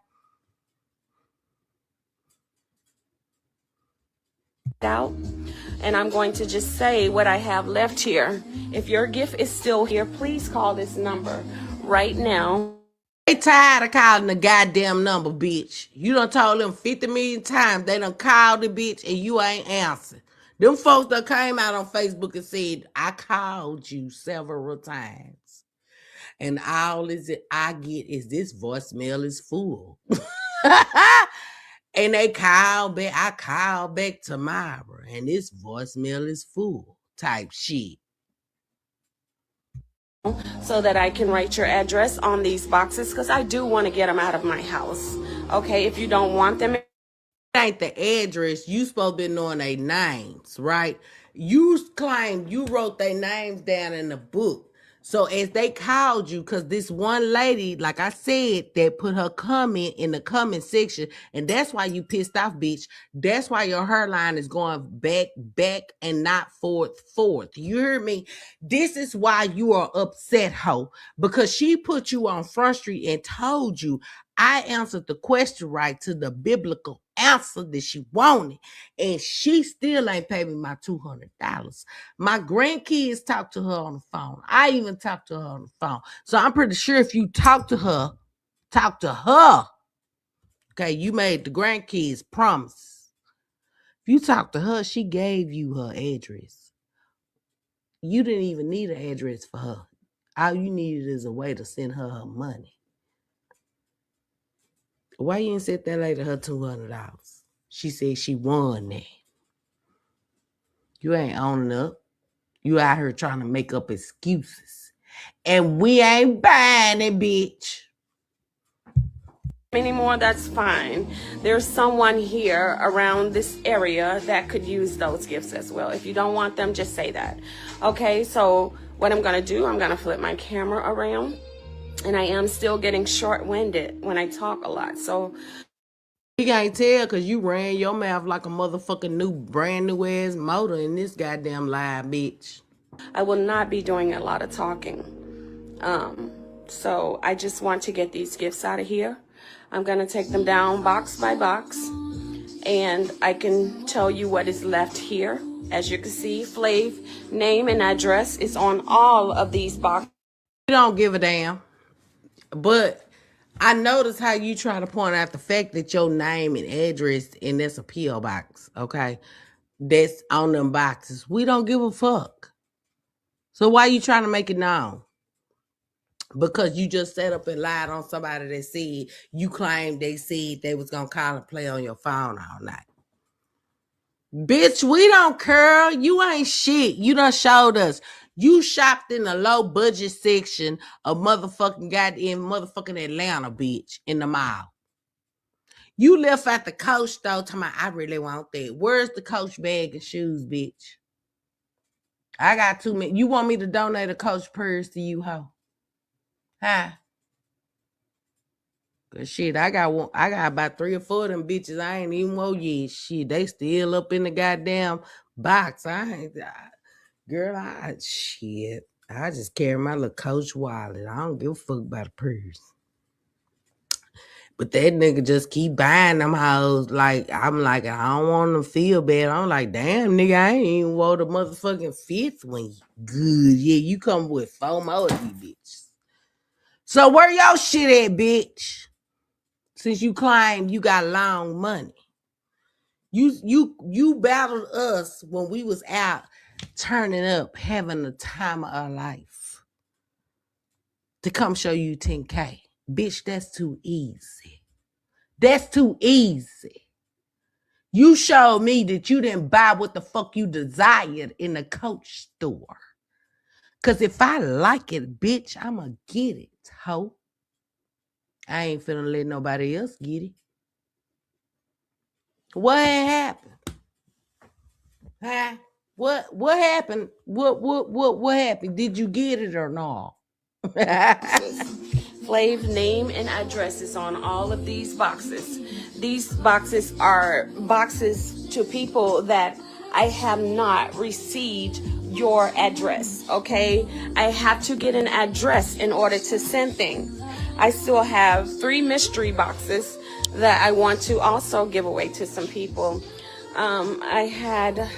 [SPEAKER 4] Out, and I'm going to just say what I have left here. If your gift is still here, please call this number right now.
[SPEAKER 2] They tired of calling the goddamn number, bitch. You done told them 50 million times they done called the bitch and you ain't answered. Them folks that came out on Facebook and said, I called you several times. And all I get is this voicemail is full. And they called back. I called back tomorrow, and this voicemail is full type shit.
[SPEAKER 4] So that I can write your address on these boxes, because I do want to get them out of my house. Okay, if you don't want them.
[SPEAKER 2] It ain't the address. You supposed to be knowing their names, right? You claim you wrote their names down in the book. So as they called you, because this one lady, like I said, that put her comment in the comment section, and that's why you pissed off, bitch. That's why your hairline is going back, and not forth. You hear me? This is why you are upset, ho, because she put you on Front Street and told you I answered the question right to the biblical answer that she wanted, and she still ain't paid me my $200. My grandkids talk to her on the phone. I even talk to her on the phone. So I'm pretty sure if you talk to her, okay, you made the grandkids promise. If you talk to her, she gave you her address. You didn't even need an address for her. All you needed is a way to send her money. Why you didn't send that lady her $200? She said she won that. You ain't owning up. You out here trying to make up excuses. And we ain't buying it, bitch.
[SPEAKER 4] Anymore, that's fine. There's someone here around this area that could use those gifts as well. If you don't want them, just say that. Okay, so what I'm going to do, I'm going to flip my camera around. And I am still getting short-winded when I talk a lot. So
[SPEAKER 2] you can't tell because you ran your mouth like a motherfucking brand new ass motor in this goddamn live, bitch.
[SPEAKER 4] I will not be doing a lot of talking. So I just want to get these gifts out of here. I'm going to take them down box by box. And I can tell you what is left here. As you can see, Flav name and address is on all of these boxes.
[SPEAKER 2] don't give a damn. But I notice how you try to point out the fact that your name and address and that's a P.O. box, okay? That's on them boxes. We don't give a fuck. So why you trying to make it known? Because you just sat up and lied on somebody that said you claimed they said they was gonna call and play on your phone all night. Bitch, we don't care. You ain't shit. You done showed us. You shopped in the low budget section of motherfucking goddamn motherfucking Atlanta, bitch, in the mall. You left at the Coach store talking about, I really want that. Where's the Coach bag and shoes, bitch? I got too many. You want me to donate a Coach purse to you, hoe? Huh? Cause shit, I got about 3 or 4 of them bitches. I ain't even woke yet. Shit, they still up in the goddamn box. Girl, shit. I just carry my little Coach wallet. I don't give a fuck about a purse. But that nigga just keep buying them hoes. Like, I'm like, I don't want them to feel bad. I'm like, damn, nigga, I ain't even wore the motherfucking 5th one. Good. Yeah, you come with 4 more of these bitches. So where your shit at, bitch? Since you claim you got long money. You battled us when we was out turning up, having the time of our life. To come show you 10K. Bitch, that's too easy. That's too easy. You showed me that you didn't buy what the fuck you desired in the Coach store. Cause if I like it, bitch, I'ma get it, ho. I ain't finna let nobody else get it. What happened? Huh? What happened? What happened? Did you get it or not?
[SPEAKER 4] Flav name and address is on all of these boxes. These boxes are boxes to people that I have not received your address, okay? I have to get an address in order to send things. I still have 3 mystery boxes that I want to also give away to some people. I had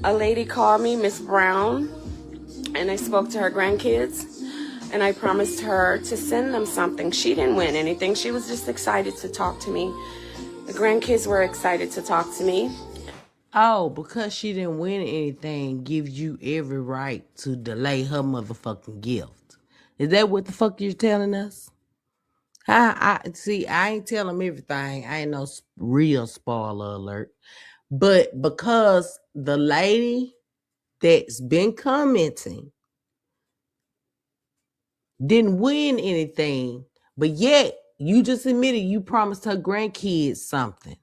[SPEAKER 4] a lady call me, Miss Brown, and I spoke to her grandkids. And I promised her to send them something. She didn't win anything. She was just excited to talk to me. The grandkids were excited to talk to me.
[SPEAKER 2] Oh, because she didn't win anything gives you every right to delay her motherfucking gift. Is that what the fuck you're telling us? I ain't telling them everything. I ain't no real spoiler alert. But because the lady that's been commenting didn't win anything, but yet you just admitted you promised her grandkids something.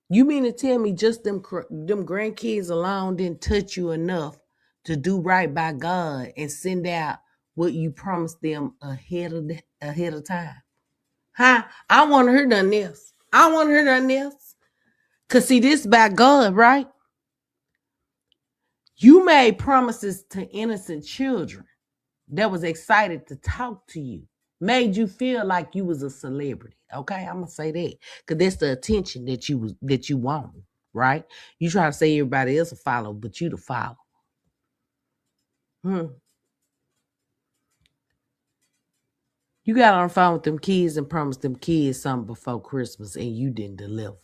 [SPEAKER 2] You mean to tell me just them grandkids alone didn't touch you enough to do right by God and send out what you promised them ahead of time? Huh? I want to hear nothing else. I want to hear nothing else. Cause see, this by God, right? You made promises to innocent children that was excited to talk to you, made you feel like you was a celebrity. Okay, I'm gonna say that because that's the attention that you want, right? You try to say everybody else a follow, but you the follow. You got on the phone with them kids and promised them kids something before Christmas, and you didn't deliver.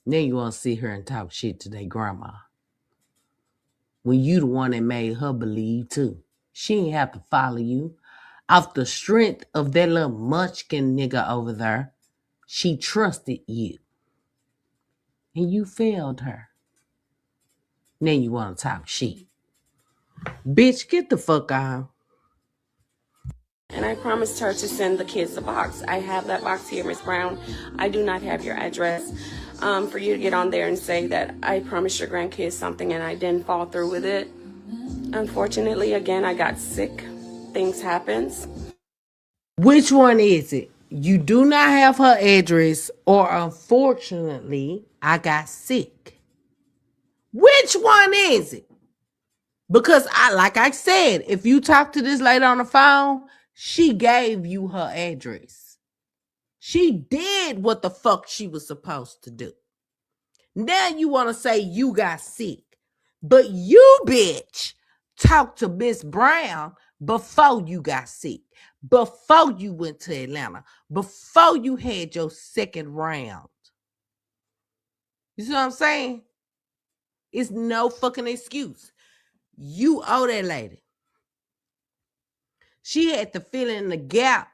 [SPEAKER 2] Now you want to sit here and talk shit to their grandma when you the one that made her believe too. She ain't have to follow you. Off the strength of that little munchkin nigga over there, she trusted you. And you failed her. Now you want to talk shit. Bitch, get the fuck out.
[SPEAKER 4] And I promised her to send the kids a box. I have that box here, Miss Brown. I do not have your address. For you to get on there and say that I promised your grandkids something and I didn't follow through with it. Unfortunately, again, I got sick. Things happens.
[SPEAKER 2] Which one is it? You do not have her address, or unfortunately, I got sick. Which one is it? Because like I said, if you talk to this lady on the phone, she gave you her address. She did what the fuck she was supposed to do. Now you want to say you got sick. But you, bitch, talked to Miss Brown before you got sick, before you went to Atlanta, before you had your second round. You see what I'm saying? It's no fucking excuse. You owe that lady. She had to fill in the gap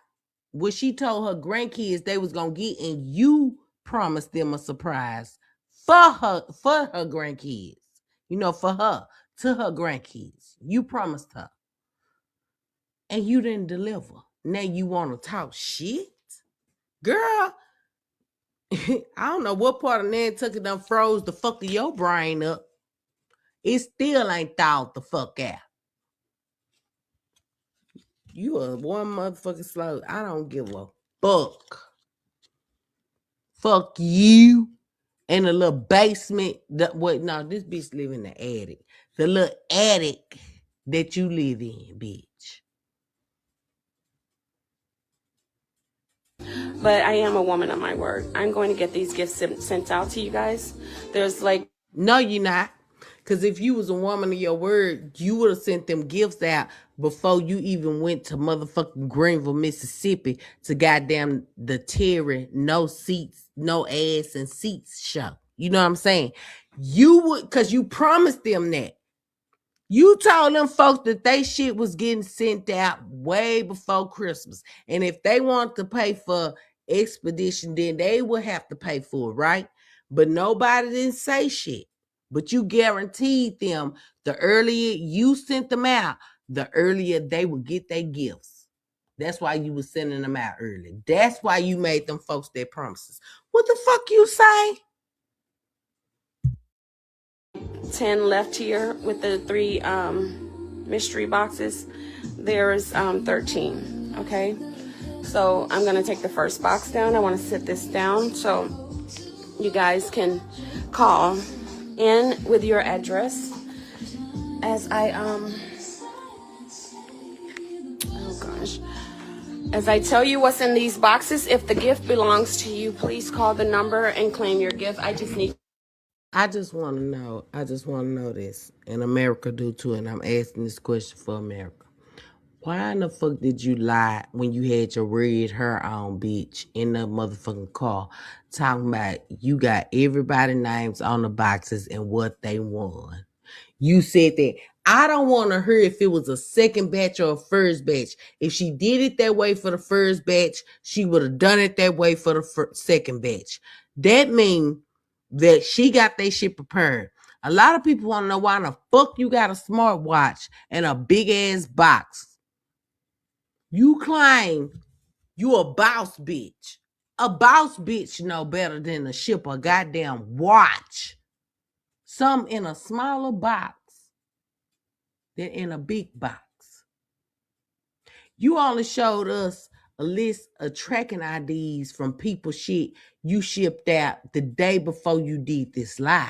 [SPEAKER 2] where she told her grandkids they was gonna get, and you promised them a surprise for her grandkids. You know, for her, to her grandkids. You promised her. And you didn't deliver. Now you want to talk shit? Girl, I don't know what part of Nantucket done froze the fuck of your brain up. It still ain't thawed the fuck out. You are one motherfucking slow. I don't give a fuck. Fuck you and the little basement. No, this bitch live in the attic. The little attic that you live in, bitch.
[SPEAKER 4] But I am a woman of my word. I'm going to get these gifts sent out to you guys. There's like...
[SPEAKER 2] No, you're not. Because if you was a woman of your word, you would have sent them gifts out before you even went to motherfucking Greenville, Mississippi to goddamn the Terry No Seats, No Ass and Seats show. You know what I'm saying? You would, because you promised them that. You told them folks that they shit was getting sent out way before Christmas. And if they want to pay for expedition, then they would have to pay for it, right? But nobody didn't say shit. But you guaranteed them the earlier you sent them out, the earlier they would get their gifts. That's why you was sending them out early. That's why you made them folks their promises. What the fuck you say?
[SPEAKER 4] 10 left here with the 3 mystery boxes. There's 13, okay? So I'm gonna take the first box down. I wanna sit this down so you guys can call in with your address as I, oh gosh. As I tell you what's in these boxes, if the gift belongs to you, please call the number and claim your gift. I just want to know this, and America do too, and I'm asking this question for America. Why in the fuck did you lie when you had your red hair on, bitch, in the motherfucking car, talking about you got everybody's names on the boxes and what they won? You said that. I don't want to hear if it was a second batch or a first batch. If she did it that way for the first batch, she would have done it that way for the second batch. That means that she got that shit prepared. A lot of people want to know why in the fuck you got a smartwatch and a big ass box. You claim you a boss bitch. A boss bitch know better than to ship a goddamn watch. Some in a smaller box than in a big box. You only showed us a list of tracking IDs from people shit you shipped out the day before you did this live.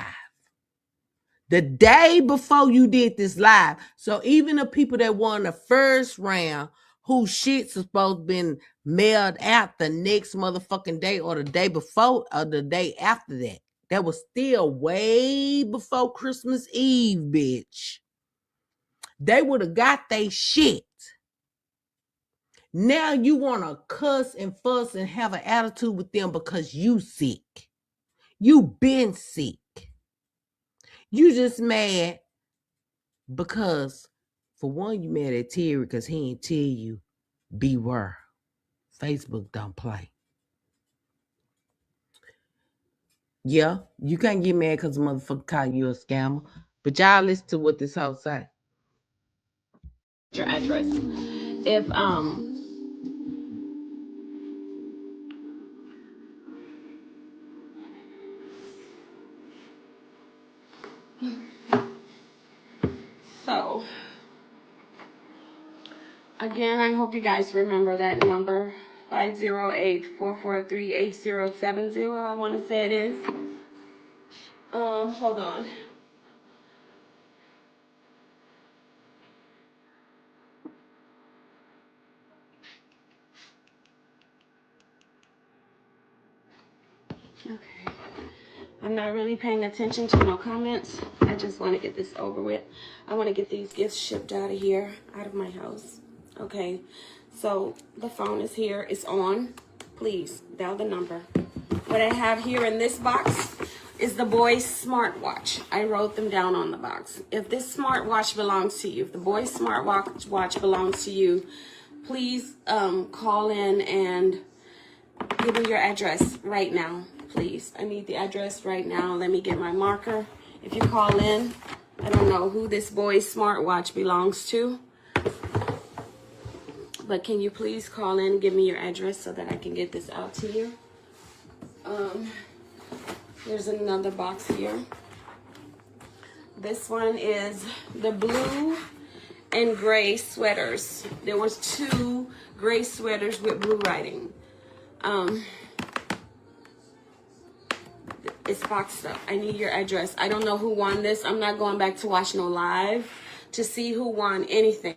[SPEAKER 4] The day before you did this live. So even the people that won the first round, whose shit's supposed to been mailed out the next motherfucking day or the day before or the day after that. That was still way before Christmas Eve, bitch. They would have got they shit. Now you want to cuss and fuss and have an attitude with them because you sick. You been sick. You just mad because, for one, you mad at Terry because he ain't tell you beware. Facebook don't play. Yeah, you can't get mad because the motherfucker called you a scammer. But y'all listen to what this hoe say. your address. If so again, I hope you guys remember that number, 508-443-8070. I want to say it is. Hold on. Okay. I'm not really paying attention to no comments. I I just want to get this over with. I want to get these gifts shipped out of here, out of my house. Okay, so the phone is here. It's on. Please dial the number. What I have here in this box is the boy's smartwatch. I wrote them down on the box. If this smartwatch belongs to you, if the boy's smartwatch belongs to you, please call in and give me your address right now, please. I need the address right now. Let me get my marker. If you call in, I don't know who this boy's smartwatch belongs to, but can you please call in and give me your address so that I can get this out to you? There's another box here. This one is the blue and gray sweaters. There was 2 gray sweaters with blue writing. It's boxed up. I need your address. I don't know who won this. I'm not going back to watch no live to see who won anything.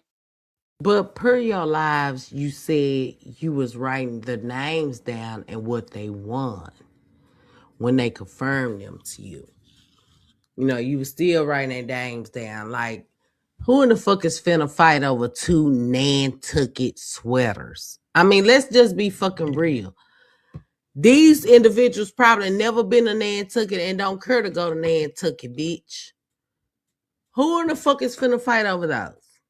[SPEAKER 2] But per your lives, you said you was writing the names down and what they won when they confirmed them to you. You know, you was still writing their names down. Like, who in the fuck is finna fight over 2 Nantucket sweaters? I mean, let's just be fucking real. These individuals probably never been to Nantucket and don't care to go to Nantucket, bitch. Who in the fuck is finna fight over those?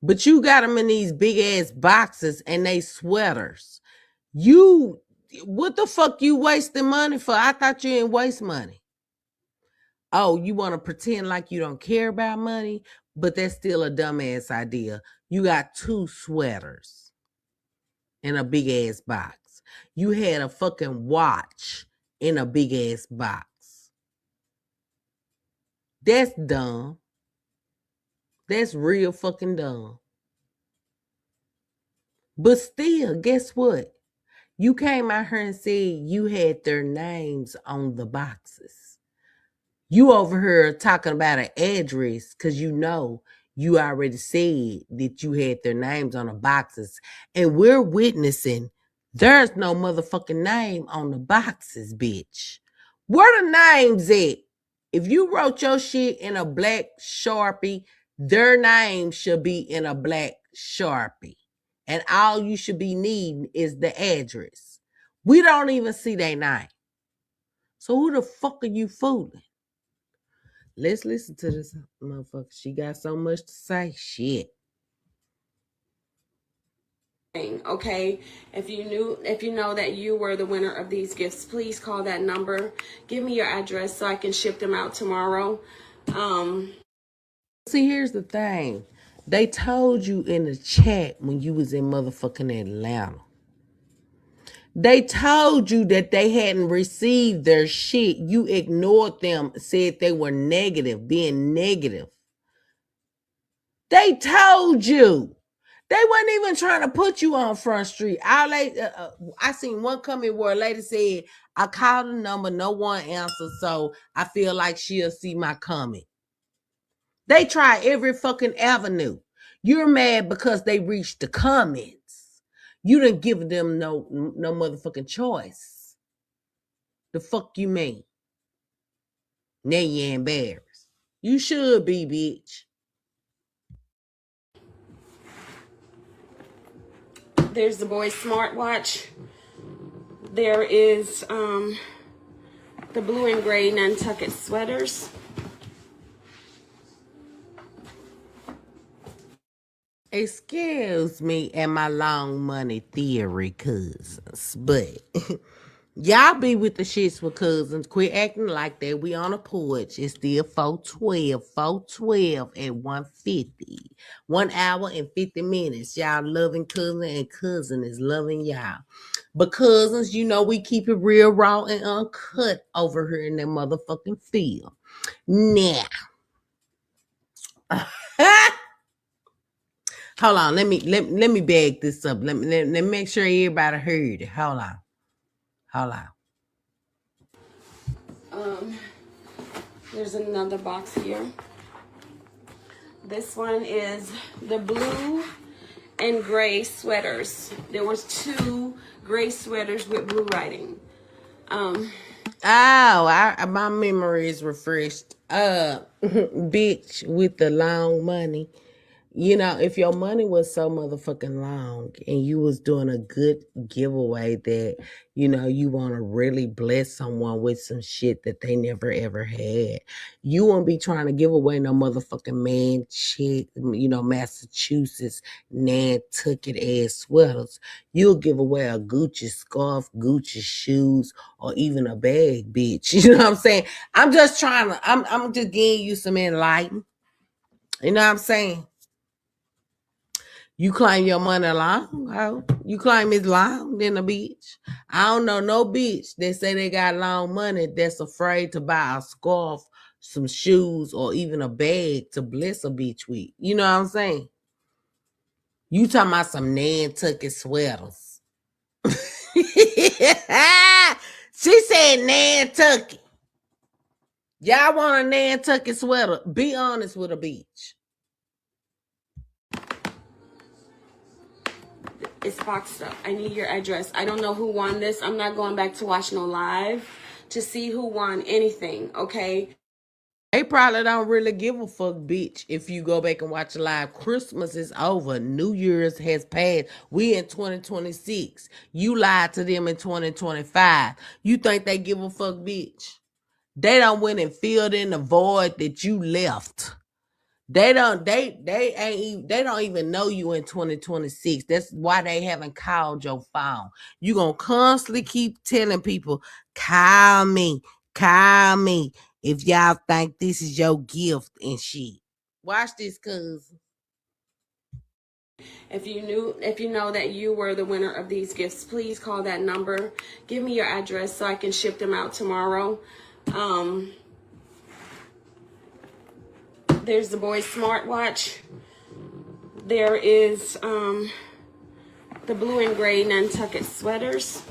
[SPEAKER 2] But you got them in these big ass boxes and they sweaters. What the fuck you wasting money for? I thought you didn't waste money. Oh, you want to pretend like you don't care about money? But that's still a dumbass idea. You got 2 sweaters in a big ass box. You had a fucking watch in a big ass box. That's dumb. That's real fucking dumb. But still, guess what? You came out here and said you had their names on the boxes. You over here talking about an address because you know you already said that you had their names on the boxes. And we're witnessing there's no motherfucking name on the boxes, bitch. Where the names at? If you wrote your shit in a black Sharpie, their name should be in a black Sharpie. And all you should be needing is the address. We don't even see their name. So who the fuck are you fooling? Let's listen to this motherfucker. She got so much to say. Shit.
[SPEAKER 4] Okay, if you know that you were the winner of these gifts, please call that number. Give me your address so I can ship them out tomorrow.
[SPEAKER 2] See, here's the thing. They told you in the chat when you was in motherfucking Atlanta. They told you that they hadn't received their shit. You ignored them, said they were negative, being negative. They told you. They wasn't even trying to put you on Front Street. I seen one comment where a lady said, I called the number, no one answered, so I feel like she'll see my comment. They tried every fucking avenue. You're mad because they reached the comments. You didn't give them no motherfucking choice. The fuck you mean? Now you're embarrassed. You should be, bitch.
[SPEAKER 4] There's the boy's smartwatch. There is the blue and gray Nantucket sweaters.
[SPEAKER 2] Excuse me and my long money theory cousins, but y'all be with the shits with cousins. Quit acting like that. We on a porch. It's still 412 at 1:50. 1 hour and 50 minutes. Y'all loving cousin and cousin is loving y'all. But cousins, you know we keep it real raw and uncut over here in that motherfucking field. Now. Hold on, let me bag this up. Let me make sure everybody heard it. Hold on.
[SPEAKER 4] There's another box here. This one is the blue and gray sweaters. There was 2 gray sweaters with blue writing.
[SPEAKER 2] Oh, my memory is refreshed. Bitch with the long money. You know, if your money was so motherfucking long and you was doing a good giveaway that, you want to really bless someone with some shit that they never ever had, you won't be trying to give away no motherfucking man shit, Massachusetts Nantucket ass sweaters. You'll give away a Gucci scarf, Gucci shoes, or even a bag, bitch. You know what I'm saying? I'm just giving you some enlightenment. You know what I'm saying? You claim your money long, ho. You claim it's long than a bitch. I don't know no bitch that say they got long money that's afraid to buy a scarf, some shoes, or even a bag to bless a bitch with. You know what I'm saying? You talking about some Nantucket sweaters. She said Nantucket. Y'all want a Nantucket sweater? Be honest with a bitch.
[SPEAKER 4] It's boxed up. I need your address. I don't know who won this. I'm not going back to watch no live to see who won anything, okay?
[SPEAKER 2] They probably don't really give a fuck, bitch, if you go back and watch live. Christmas is over. New Year's has passed. We in 2026. You lied to them in 2025. You think they give a fuck, bitch? They don't went and filled in the void that you left. They don't even know you in 2026. That's why they haven't called your phone. You gonna constantly keep telling people, call me, if y'all think this is your gift and shit. Watch this, cuz.
[SPEAKER 4] If you know that you were the winner of these gifts, please call that number. Give me your address so I can ship them out tomorrow. There's the boys' smartwatch. There is the blue and gray Nantucket sweaters.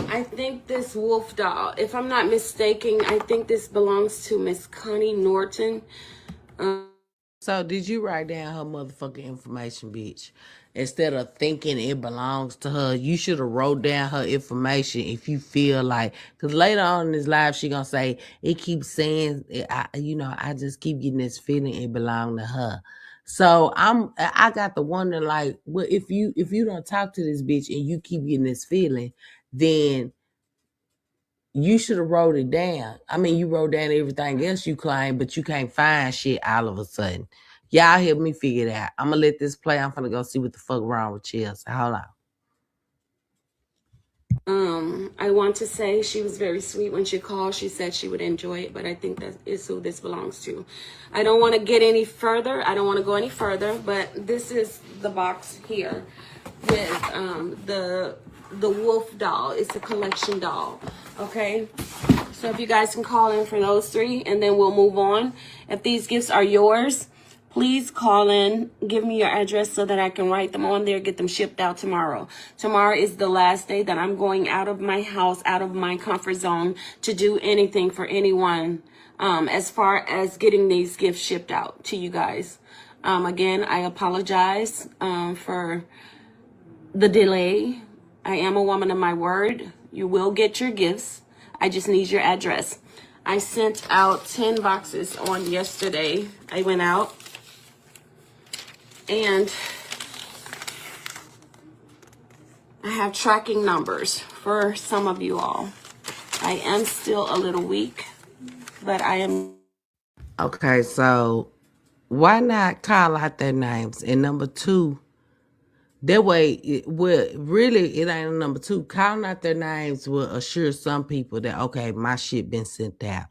[SPEAKER 4] I think this wolf doll, if I'm not mistaken, I think this belongs to Miss Connie Norton.
[SPEAKER 2] So did you write down her motherfucking information, bitch? Instead of thinking it belongs to her, you should have wrote down her information if you feel like, because later on in this live, she gonna say, it keeps saying, I just keep getting this feeling it belonged to her. So I got to wonder, like, well, if you don't talk to this bitch and you keep getting this feeling, then you should have wrote it down. I mean, you wrote down everything else you claim, but you can't find shit all of a sudden. Y'all help me figure it out. I'm gonna let this play. I'm gonna go see what the fuck wrong with Chelsea. Hold on.
[SPEAKER 4] I want to say she was very sweet when she called. She said she would enjoy it, but I think that is who this belongs to. I don't want to get any further. I don't want to go any further, but this is the box here with the wolf doll. It's a collection doll. Okay, so if you guys can call in for those three, and then we'll move on. If these gifts are yours, please call in, give me your address so that I can write them on there, get them shipped out tomorrow. Tomorrow is the last day that I'm going out of my house, out of my comfort zone to do anything for anyone as far as getting these gifts shipped out to you guys. Again, I apologize for the delay. I am a woman of my word. You will get your gifts. I just need your address. I sent out 10 boxes on yesterday. I went out and I have tracking numbers for some of you all. I am still a little weak, but I am.
[SPEAKER 2] Okay, so why not call out their names? And number two, that way, it ain't a number two. Calling out their names will assure some people that, okay, my shit been sent out.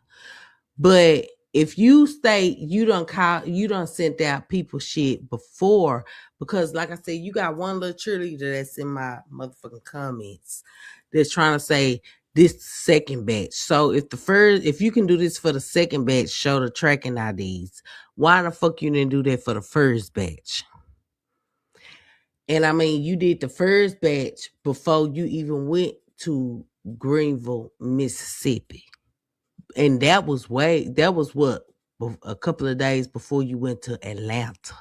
[SPEAKER 2] But if you state you done sent out people shit before, because like I said, you got one little cheerleader that's in my motherfucking comments that's trying to say this second batch. So if you can do this for the second batch, show the tracking IDs. Why the fuck you didn't do that for the first batch? And I mean, you did the first batch before you even went to Greenville, Mississippi. And that was what, a couple of days before you went to Atlanta.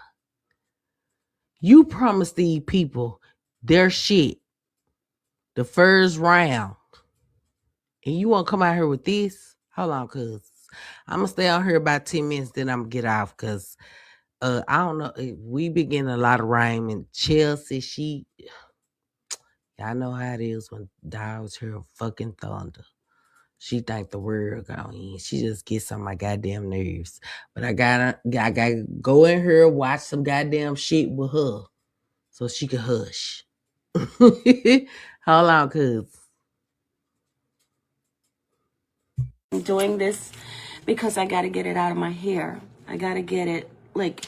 [SPEAKER 2] You promised these people their shit the first round. And you want to come out here with this? Hold on, cuz. I'm going to stay on here about 10 minutes, then I'm going to get off, because I don't know. We be getting a lot of rain. And Chelsea, I know how it is when dogs hear fucking thunder. She think the world going in. She just gets on my goddamn nerves. But I gotta go in here, watch some goddamn shit with her so she can hush. Hold on, cuz.
[SPEAKER 4] I'm doing this because I got to get it out of my hair. I got to get it, like,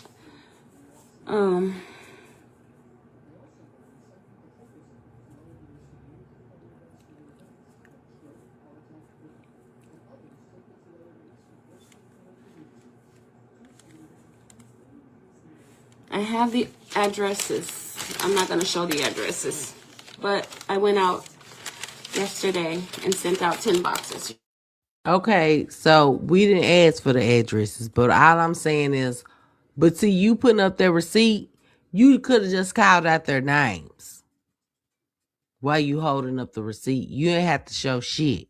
[SPEAKER 4] I have the addresses. I'm not going to show the addresses, but I went out yesterday and sent out 10 boxes.
[SPEAKER 2] Okay, so we didn't ask for the addresses, but all I'm saying is, but see, you putting up their receipt, you could have just called out their names while you holding up the receipt. You didn't have to show shit.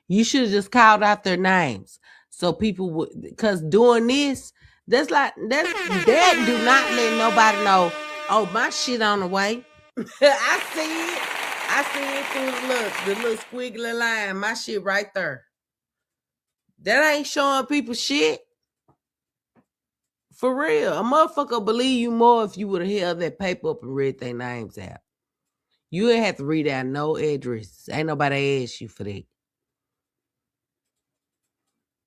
[SPEAKER 2] You should have just called out their names so people would, because doing this, that do not let nobody know, oh, my shit on the way. I see it through the little squiggly line. My shit right there. That ain't showing people shit. For real. A motherfucker believe you more if you would have held that paper up and read their names out. You ain't have to read out no addresses. Ain't nobody asked you for that.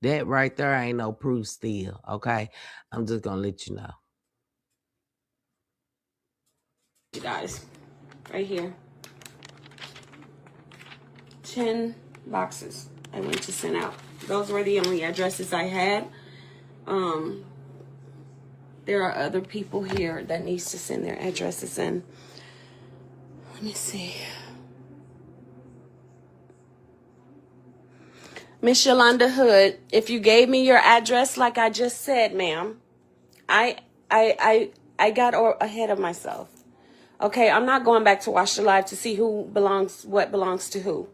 [SPEAKER 2] That right there ain't no proof still, okay? I'm just gonna let you know.
[SPEAKER 4] You guys, right here. 10 boxes I went to send out. Those were the only addresses I had. There are other people here that needs to send their addresses in. Let me see. Miss Yolanda Hood, if you gave me your address like I just said, ma'am, I got ahead of myself. Okay, I'm not going back to watch the live to see what belongs to who.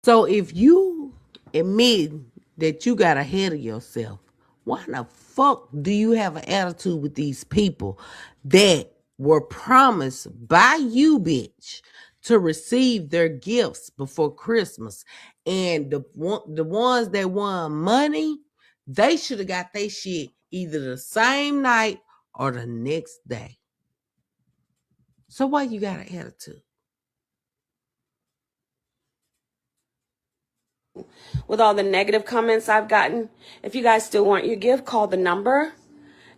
[SPEAKER 2] So if you admit that you got ahead of yourself, why the fuck do you have an attitude with these people that were promised by you, bitch, to receive their gifts before Christmas? And the ones that won money, they should have got their shit either the same night or the next day. So why you got an attitude?
[SPEAKER 4] With all the negative comments I've gotten, if you guys still want your gift, call the number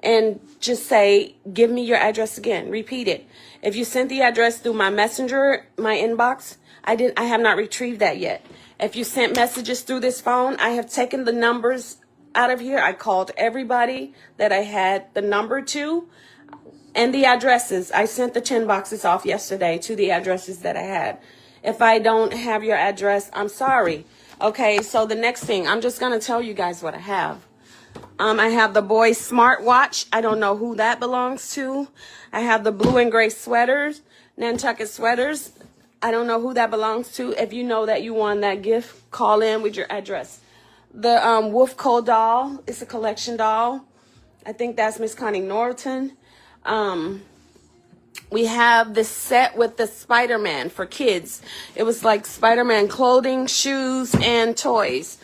[SPEAKER 4] and just say, give me your address again. Repeat it. If you sent the address through my messenger, my inbox, I have not retrieved that yet. If you sent messages through this phone, I have taken the numbers out of here. I called everybody that I had the number to and the addresses. I sent the 10 boxes off yesterday to the addresses that I had. If I don't have your address, I'm sorry. Okay, so the next thing, I'm just going to tell you guys what I have. I have the boys' smartwatch. I don't know who that belongs to. I have the blue and gray sweaters, Nantucket sweaters. I don't know who that belongs to. If you know that you won that gift, call in with your address. The Wolf Co doll, it's a collection doll. I think that's Miss Connie Norton. We have this set with the Spider-Man for kids. It was like Spider-Man clothing, shoes, and toys.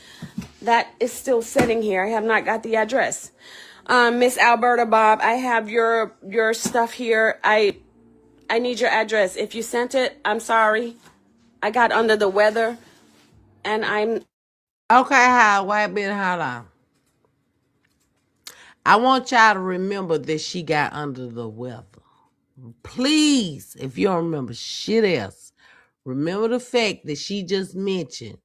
[SPEAKER 4] That is still sitting here. I have not got the address. Miss Alberta Bob, I have your stuff here. I need your address. If you sent it, I'm sorry. I got under the weather, and I'm...
[SPEAKER 2] Okay, hold on. I want y'all to remember that she got under the weather. Please, if you don't remember shit else, remember the fact that she just mentioned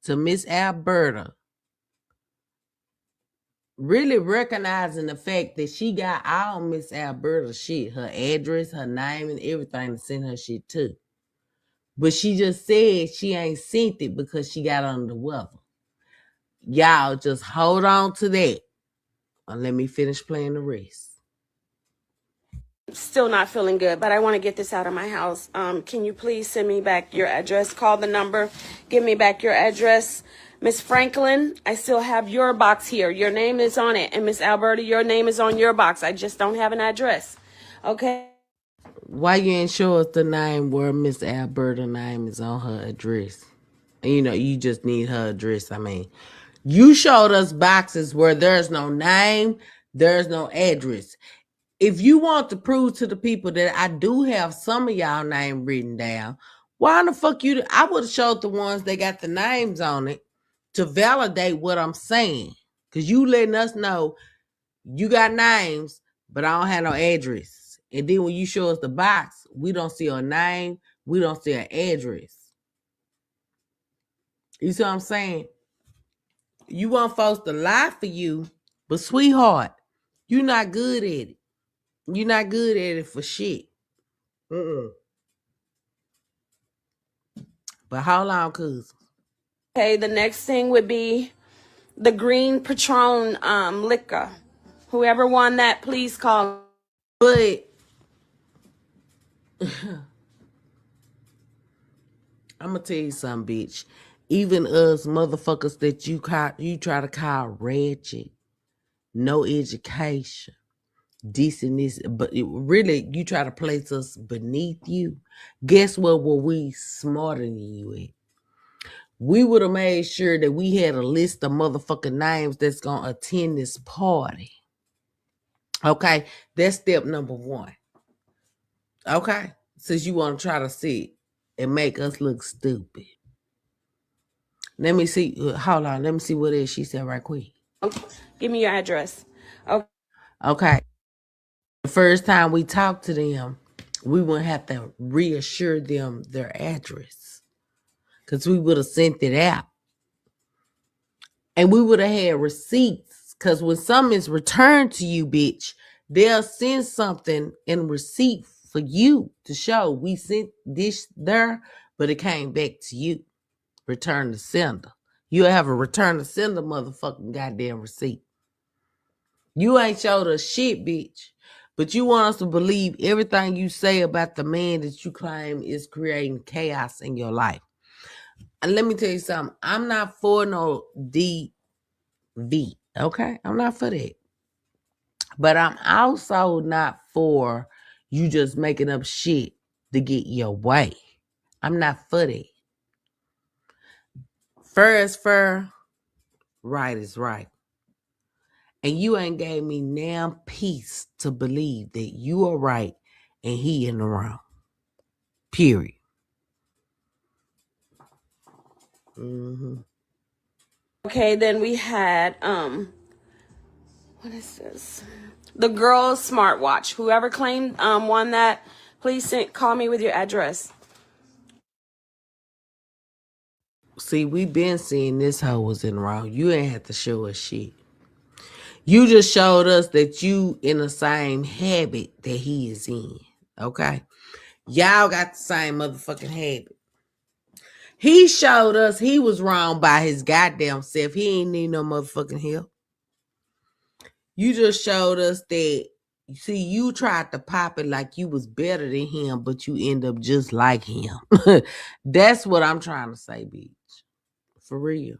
[SPEAKER 2] to Miss Alberta, really recognizing the fact that she got all Miss Alberta's shit, her address, her name, and everything to send her shit to. But she just said she ain't sent it because she got under the weather. Y'all just hold on to that and let me finish playing the rest.
[SPEAKER 4] Still not feeling good, but I want to get this out of my house. Can you please send me back your address? Call the number. Give me back your address. Miss Franklin, I still have your box here. Your name is on it. And Miss Alberta, your name is on your box. I just don't have an address. Okay?
[SPEAKER 2] Why you ain't show us the name where Miss Alberta's name is on her address? You know, you just need her address. I mean, you showed us boxes where there's no name, there's no address. If you want to prove to the people that I do have some of y'all name written down, why the fuck you? I would have showed the ones that got the names on it to validate what I'm saying. Because you letting us know you got names, but I don't have no address. And then when you show us the box, we don't see a name, we don't see an address. You see what I'm saying? You want folks to lie for you, but sweetheart, you're not good at it. You're not good at it for shit. But hold on, cuz.
[SPEAKER 4] Okay, the next thing would be the green Patron liquor. Whoever won that, please call.
[SPEAKER 2] But I'm gonna tell you something, bitch. Even us motherfuckers that you try to call ratchet, no education, this, but really you try to place us beneath you. Guess what? Were we smarter than you at? We would have made sure that we had a list of motherfucking names that's gonna attend this party. Okay, that's step number one. Okay, since you want to try to sit and make us look stupid. Let me see. Hold on. Let me see what it is she said right quick.
[SPEAKER 4] Give me your address. Okay.
[SPEAKER 2] Okay. The first time we talked to them, we wouldn't have to reassure them their address because we would have sent it out. And we would have had receipts because when something is returned to you, bitch, they'll send something in receipt for you to show we sent this there, but it came back to you. Return to sender. You'll have a return to sender motherfucking goddamn receipt. You ain't showed us shit, bitch. But you want us to believe everything you say about the man that you claim is creating chaos in your life. And let me tell you something. I'm not for no DV. Okay? I'm not for that. But I'm also not for you just making up shit to get your way. I'm not for that. Fair is fair. Right is right. And you ain't gave me damn peace to believe that you are right and he in the wrong. Period. Mm-hmm.
[SPEAKER 4] Okay, then we had what is this? The girl's smartwatch. Whoever claimed won that, please call me with your address.
[SPEAKER 2] See, we been seeing this hoe was in the wrong. You ain't have to show us shit. You just showed us that you in the same habit that he is in. Okay? Y'all got the same motherfucking habit. He showed us he was wrong by his goddamn self. He ain't need no motherfucking help. You just showed us that, see, you tried to pop it like you was better than him, but you end up just like him. That's what I'm trying to say, bitch. For real.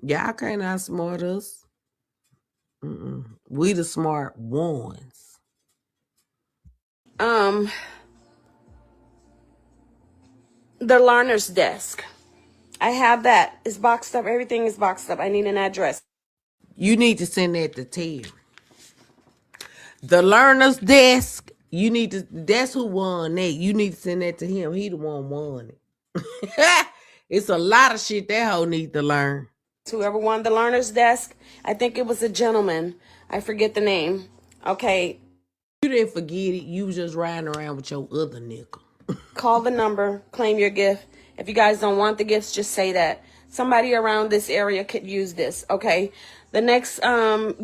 [SPEAKER 2] Y'all can't outsmart us. We the smart ones.
[SPEAKER 4] The learner's desk. I have that. It's boxed up. Everything is boxed up. I need an address.
[SPEAKER 2] You need to send that to Terry. The learner's desk. You need to. That's who won that. You need to send that to him. He the one won it. It's a lot of shit that hoe need to learn.
[SPEAKER 4] Whoever won the learner's desk, I think it was a gentleman. I forget the name. Okay.
[SPEAKER 2] You didn't forget it. You was just riding around with your other nickel.
[SPEAKER 4] Call the number. Claim your gift. If you guys don't want the gifts, just say that. Somebody around this area could use this. Okay. The next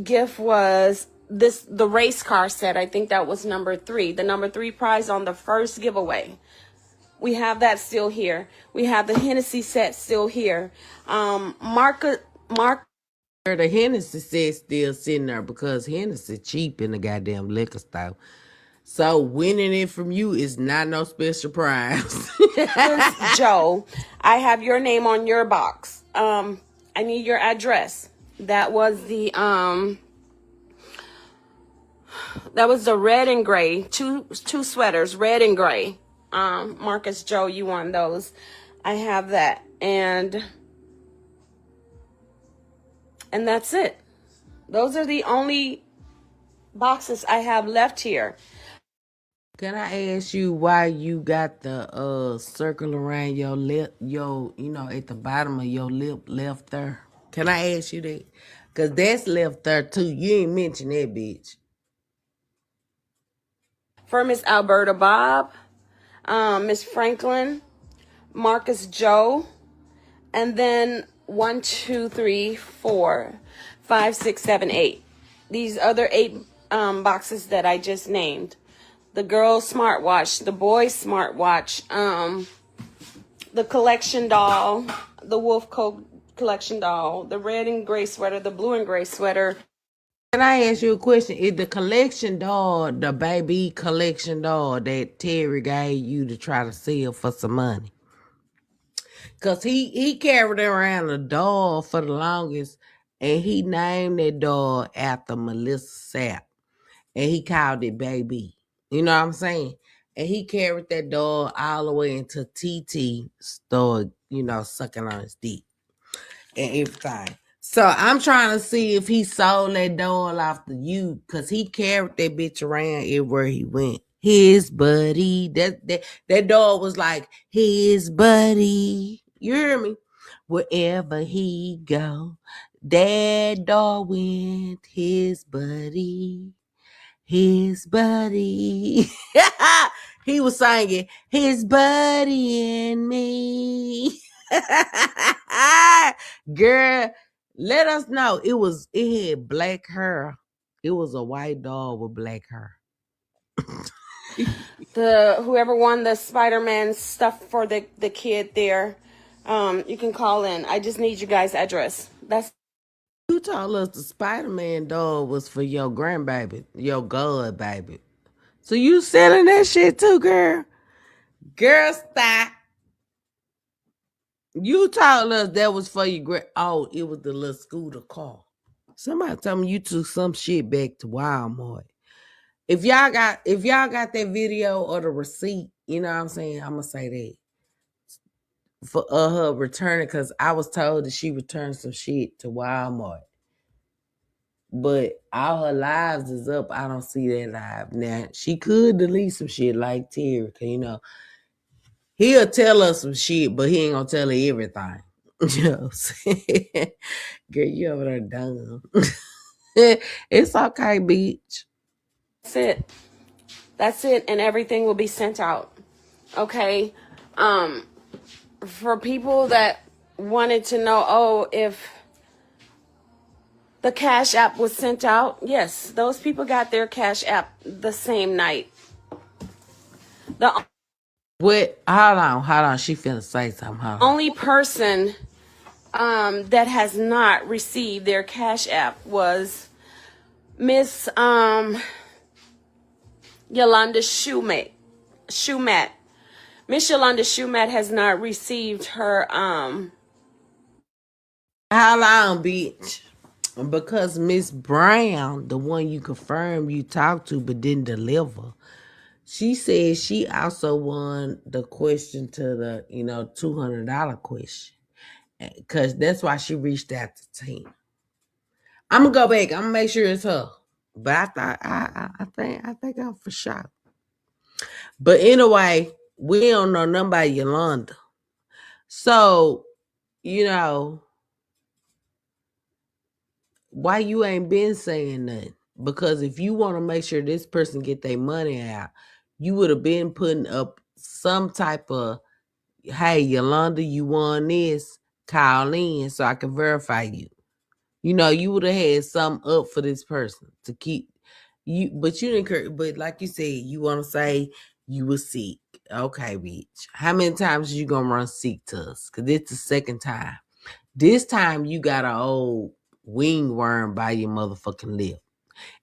[SPEAKER 4] gift was the race car set. I think that was number 3. The number 3 prize on the first giveaway. We have that still here. We have the Hennessy set still here. Mark.
[SPEAKER 2] The Hennessy says still sitting there because Hennessy cheap in the goddamn liquor store. So winning it from you is not no special prize.
[SPEAKER 4] Joe, I have your name on your box. I need your address. That was the red and gray, two sweaters, red and gray. Marcus Joe, you won those. I have that. And that's it. Those are the only boxes I have left here.
[SPEAKER 2] Can I ask you why you got the circle around your lip, at the bottom of your lip left there? Can I ask you that? Cause that's left there too. You ain't mention that, bitch.
[SPEAKER 4] For Miss Alberta Bob, Miss Franklin, Marcus Joe, and then 1, 2, 3, 4, 5, 6, 7, 8. These other 8 boxes that I just named. The girl's smartwatch, the boy's smartwatch, the collection doll, the wolf coat collection doll, the red and gray sweater, the blue and gray sweater.
[SPEAKER 2] Can I ask you a question? Is the collection doll the baby collection doll that Terry gave you to try to sell for some money? Cause he carried around a doll for the longest, and he named that doll after Melissa Sapp, and he called it Baby. You know what I'm saying? And he carried that doll all the way until TT started, sucking on his dick and everything. So I'm trying to see if he sold that doll off to you, cause he carried that bitch around everywhere he went. His buddy, that doll was like his buddy. You hear me? Wherever he go, that doll went. His buddy. His buddy. He was singing his buddy and me. Girl, let us know. It had black hair. It was a white dog with black hair.
[SPEAKER 4] Whoever won the Spider-Man stuff for the kid there, you can call in. I just need you guys' address.
[SPEAKER 2] You told us the Spider-Man dog was for your grandbaby, your god baby. So you selling that shit too, girl? Girl, stop. You told us that was for your it was the little scooter car. Somebody told me you took some shit back to Walmart. If y'all got that video or the receipt, you know what I'm saying? I'm gonna say that for her returning, because I was told that she returned some shit to Walmart. But all her lives is up. I don't see that live. Now, she could delete some shit like Terry, because, he'll tell us some shit, but he ain't gonna tell her everything. You know what I'm saying? Girl, you over there dumb. It's okay, bitch.
[SPEAKER 4] That's it, and everything will be sent out. Okay? For people that wanted to know, if the Cash App was sent out, yes, those people got their Cash App the same night.
[SPEAKER 2] What? Hold on. She finna say something. Hold on.
[SPEAKER 4] Only person that has not received their Cash App was Miss Yolanda Shumat. Miss Yolanda Shumat has not received her
[SPEAKER 2] How long, bitch? Because Miss Brown, the one you confirmed you talked to but didn't deliver, she said she also won the question to the, $200 question. Because that's why she reached out to Tina. I'm gonna go back. I'm gonna make sure it's her. But I think I'm for sure. But anyway, we don't know nothing about Yolanda. So, why you ain't been saying nothing? Because if you want to make sure this person get their money out, you would have been putting up some type of, hey, Yolanda, you won this, call in so I can verify you. You would have had something up for this person to keep you, but you didn't. But like you said, you want to say you were sick. Okay, bitch. How many times you gonna run sick to us? Because it's the second time. This time you got an old wingworm by your motherfucking lip.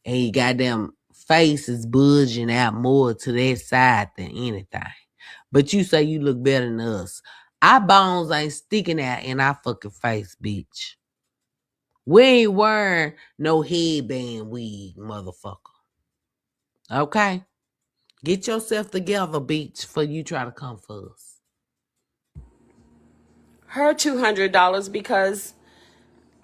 [SPEAKER 2] And your goddamn face is budging out more to that side than anything. But you say you look better than us. Our bones ain't sticking out in our fucking face, bitch. We ain't wearing no headband wig, motherfucker. Okay? Get yourself together, bitch, before you try to come for us.
[SPEAKER 4] Her $200 because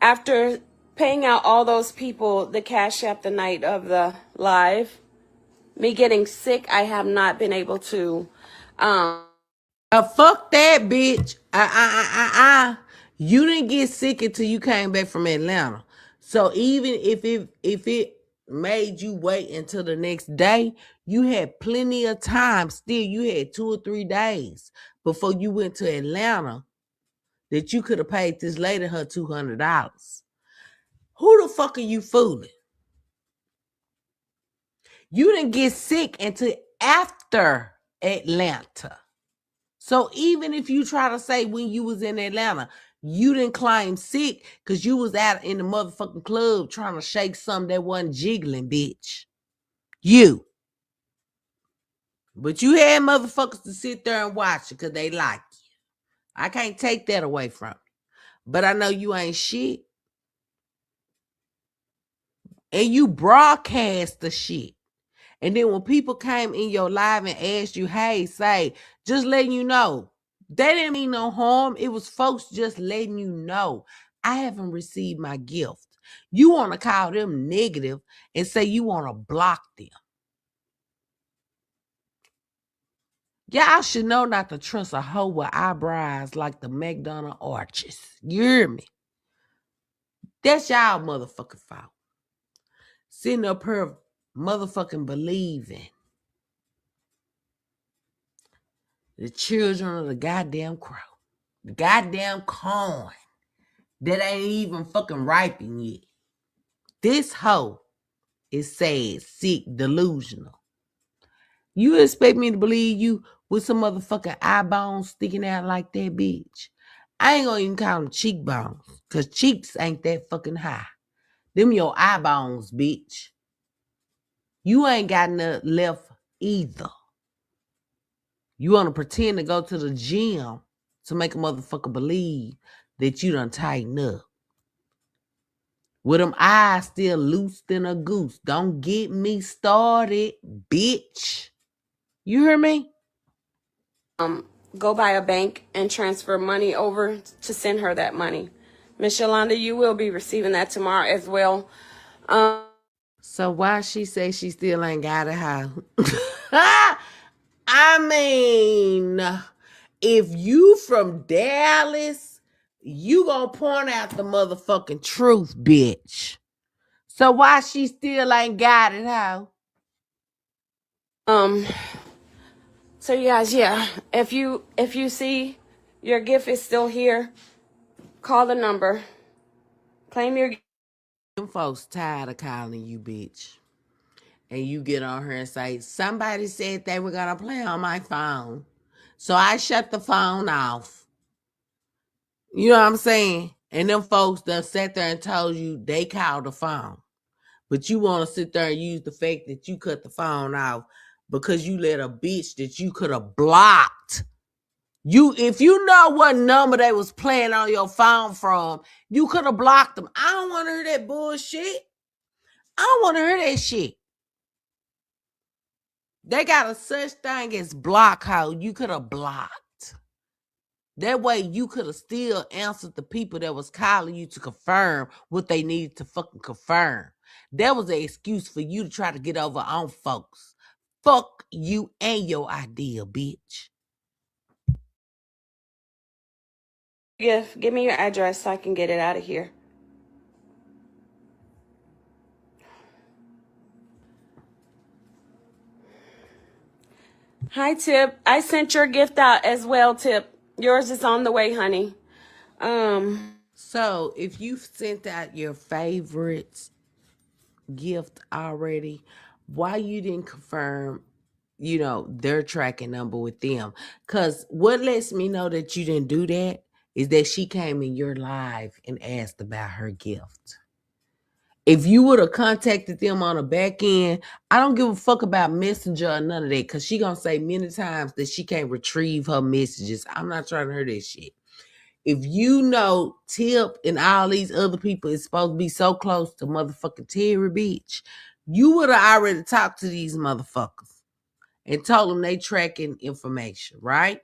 [SPEAKER 4] after paying out all those people the cash app the night of the live, me getting sick, I have not been able to.
[SPEAKER 2] Fuck that, bitch. You didn't get sick until you came back from Atlanta. So even if it made you wait until the next day, you had plenty of time. Still, you had 2 or 3 days before you went to Atlanta that you could have paid this lady her $200. Who the fuck are you fooling? You didn't get sick until after Atlanta. So even if you try to say when you was in Atlanta, you didn't claim sick because you was out in the motherfucking club trying to shake something that wasn't jiggling, bitch. You. But you had motherfuckers to sit there and watch it because they like you. I can't take that away from you. But I know you ain't shit. And you broadcast the shit. And then when people came in your live and asked you, hey, say, just letting you know, they didn't mean no harm. It was folks just letting you know, I haven't received my gift. You want to call them negative and say you want to block them. Y'all should know not to trust a hoe with eyebrows like the McDonald arches. You hear me? That's y'all motherfucking fault. Sitting up here motherfucking believing the children of the goddamn crow, the goddamn corn that ain't even fucking ripened yet. This hoe is sad, sick, delusional. You expect me to believe you with some motherfucking eye bones sticking out like that, bitch? I ain't gonna even call them cheekbones, because cheeks ain't that fucking high. Them your eye bones, bitch. You ain't got nothing left either. You want to pretend to go to the gym to make a motherfucker believe that you done tighten up. With them eyes still loose than a goose. Don't get me started, bitch. You hear me?
[SPEAKER 4] Go by a bank and transfer money over to send her that money. Miss Yolanda, you will be receiving that tomorrow as well.
[SPEAKER 2] So why she say she still ain't got it, how? I mean, if you from Dallas, you gonna point out the motherfucking truth, bitch. So why she still ain't got it, how?
[SPEAKER 4] So you guys, yeah, if you see your gift is still here, call the number. Claim your gift.
[SPEAKER 2] Them folks tired of calling you, bitch. And you get on her and say, somebody said they were gonna play on my phone. So I shut the phone off. You know what I'm saying? And them folks done sat there and told you they called the phone. But you want to sit there and use the fact that you cut the phone off because you let a bitch that you could have blocked. If you know what number they was playing on your phone from, you could have blocked them. I don't want to hear that bullshit. I don't want to hear that shit. They got a such thing as block how you could have blocked. That way you could have still answered the people that was calling you to confirm what they needed to fucking confirm. That was an excuse for you to try to get over on folks. Fuck you and your idea, bitch.
[SPEAKER 4] Gift. Give me your address so I can get it out of here. Hi, Tip. I sent your gift out as well, Tip. Yours is on the way, honey.
[SPEAKER 2] So if you've sent out your favorites gift already, why you didn't confirm, their tracking number with them? Because what lets me know that you didn't do that is that she came in your live and asked about her gift. If you would have contacted them on the back end, I don't give a fuck about Messenger or none of that, because she gonna say many times that she can't retrieve her messages. I'm not trying to hear that shit. If you know Tip and all these other people is supposed to be so close to motherfucking Terry, bitch, you would have already talked to these motherfuckers and told them they tracking information, right?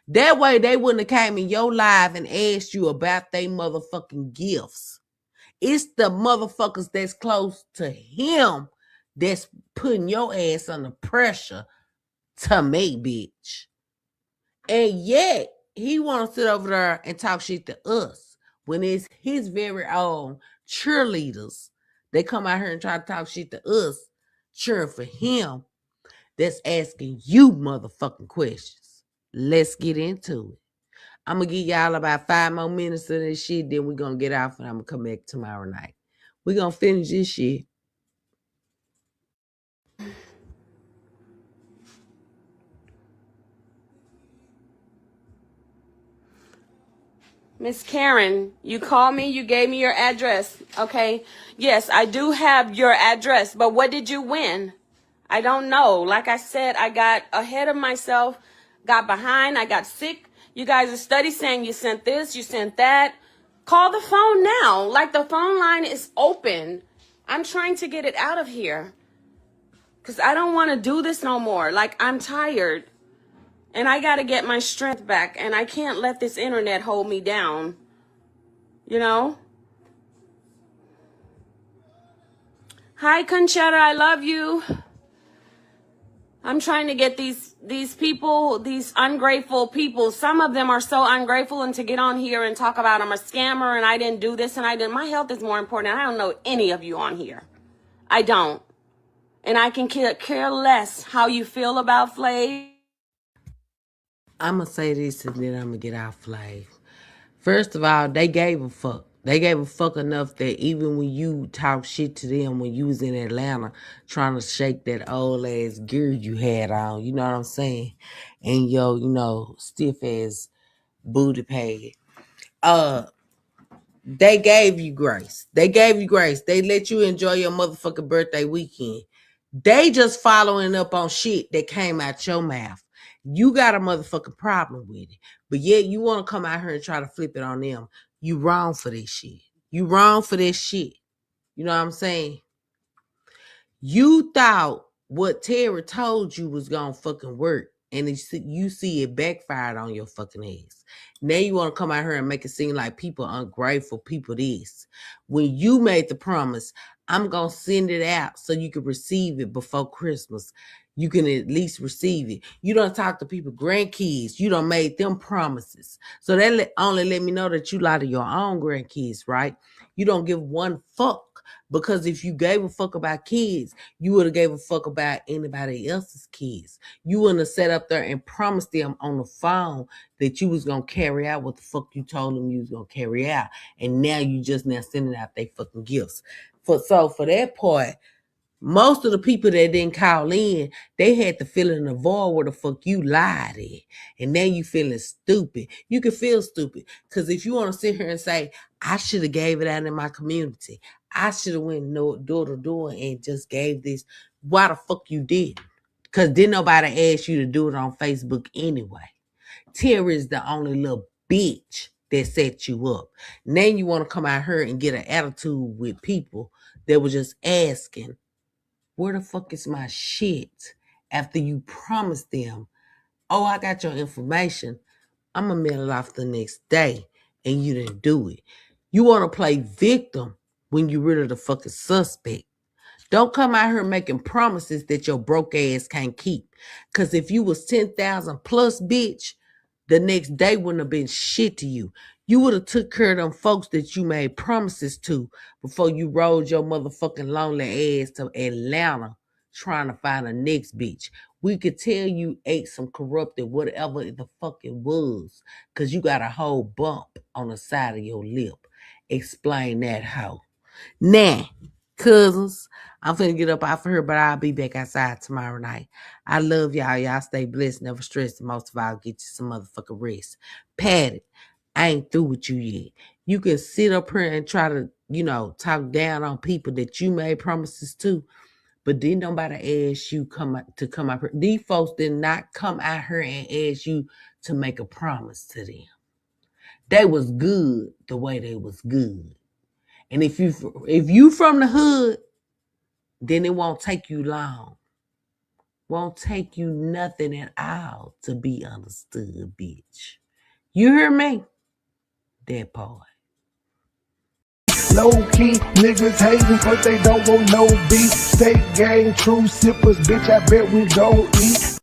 [SPEAKER 2] That way they wouldn't have came in your live and asked you about they motherfucking gifts. It's the motherfuckers that's close to him that's putting your ass under pressure to make, bitch. And yet, he want to sit over there and talk shit to us when it's his very own cheerleaders. They come out here and try to talk shit to us, cheering for him, that's asking you motherfucking questions. Let's get into it. I'm going to give y'all about 5 more minutes of this shit, then we're going to get off and I'm going to come back tomorrow night. We're going to finish this shit.
[SPEAKER 4] Miss Karen, you called me, you gave me your address, okay? Yes, I do have your address, but what did you win? I don't know. Like I said, I got ahead of myself, got behind, I got sick. You guys are study saying you sent this, you sent that. Call the phone now. Like, the phone line is open. I'm trying to get it out of here. Because I don't want to do this no more. Like, I'm tired. And I got to get my strength back. And I can't let this internet hold me down. You know? Hi, Conchetta. I love you. I'm trying to get these people, these ungrateful people. Some of them are so ungrateful, and to get on here and talk about I'm a scammer and I didn't do this and I didn't. My health is more important. I don't know any of you on here. I don't. And I can care less how you feel about Flav.
[SPEAKER 2] I'm going to say this and then I'm going to get out Flav. First of all, they gave a fuck. They gave a fuck enough that even when you talk shit to them when you was in Atlanta trying to shake that old ass gear you had on, you know what I'm saying? And yo, stiff ass booty pad. They gave you grace. They gave you grace. They let you enjoy your motherfucking birthday weekend. They just following up on shit that came out your mouth. You got a motherfucking problem with it. But yet you want to come out here and try to flip it on them. You wrong for this shit. You wrong for this shit. You know what I'm saying? You thought what Terry told you was gonna fucking work. And you see it backfired on your fucking ass. Now you want to come out here and make it seem like people ungrateful, people this. When you made the promise, I'm going to send it out so you can receive it before Christmas. You can at least receive it. You don't talk to people, grandkids. You don't made them promises. So that only let me know that you lie to your own grandkids, right? You don't give one fuck. Because if you gave a fuck about kids, you would have gave a fuck about anybody else's kids. You wouldn't have sat up there and promised them on the phone that you was going to carry out what the fuck you told them you was going to carry out. And now you just now sending out their fucking gifts. For that part, most of the people that didn't call in, they had to fill in the void where the fuck you lied at. And now you feeling stupid. You can feel stupid. Because if you want to sit here and say, I should have gave it out in my community. I should have went door to door and just gave this. Why the fuck you did? Because didn't nobody ask you to do it on Facebook anyway. Terry is the only little bitch that set you up. Now you want to come out here and get an attitude with people that were just asking, where the fuck is my shit? After you promised them, oh, I got your information, I'm going to mail it off the next day, and you didn't do it. You want to play victim when you rid of the fucking suspect. Don't come out here making promises that your broke ass can't keep. Because if you was 10,000 plus, bitch, the next day wouldn't have been shit to you. You would have took care of them folks that you made promises to before you rolled your motherfucking lonely ass to Atlanta trying to find a next bitch. We could tell you ate some corrupted whatever the fuck it was because you got a whole bump on the side of your lip. Explain that hoe. Now, cousins, I'm finna get up off of here, but I'll be back outside tomorrow night. I love y'all. Y'all stay blessed, never stressed, and most of all, get you some motherfucking rest. Paddie, I ain't through with you yet. You can sit up here and try to, talk down on people that you made promises to, but then nobody ask you to come out here. These folks did not come out here and ask you to make a promise to them. They was good the way they was good. And if you from the hood, then it won't take you long. Won't take you nothing at all to be understood, bitch. You hear me? That part.
[SPEAKER 1] Low key, niggas hating but they don't want no beef. State gang, true sippers, bitch, I bet we gon' eat.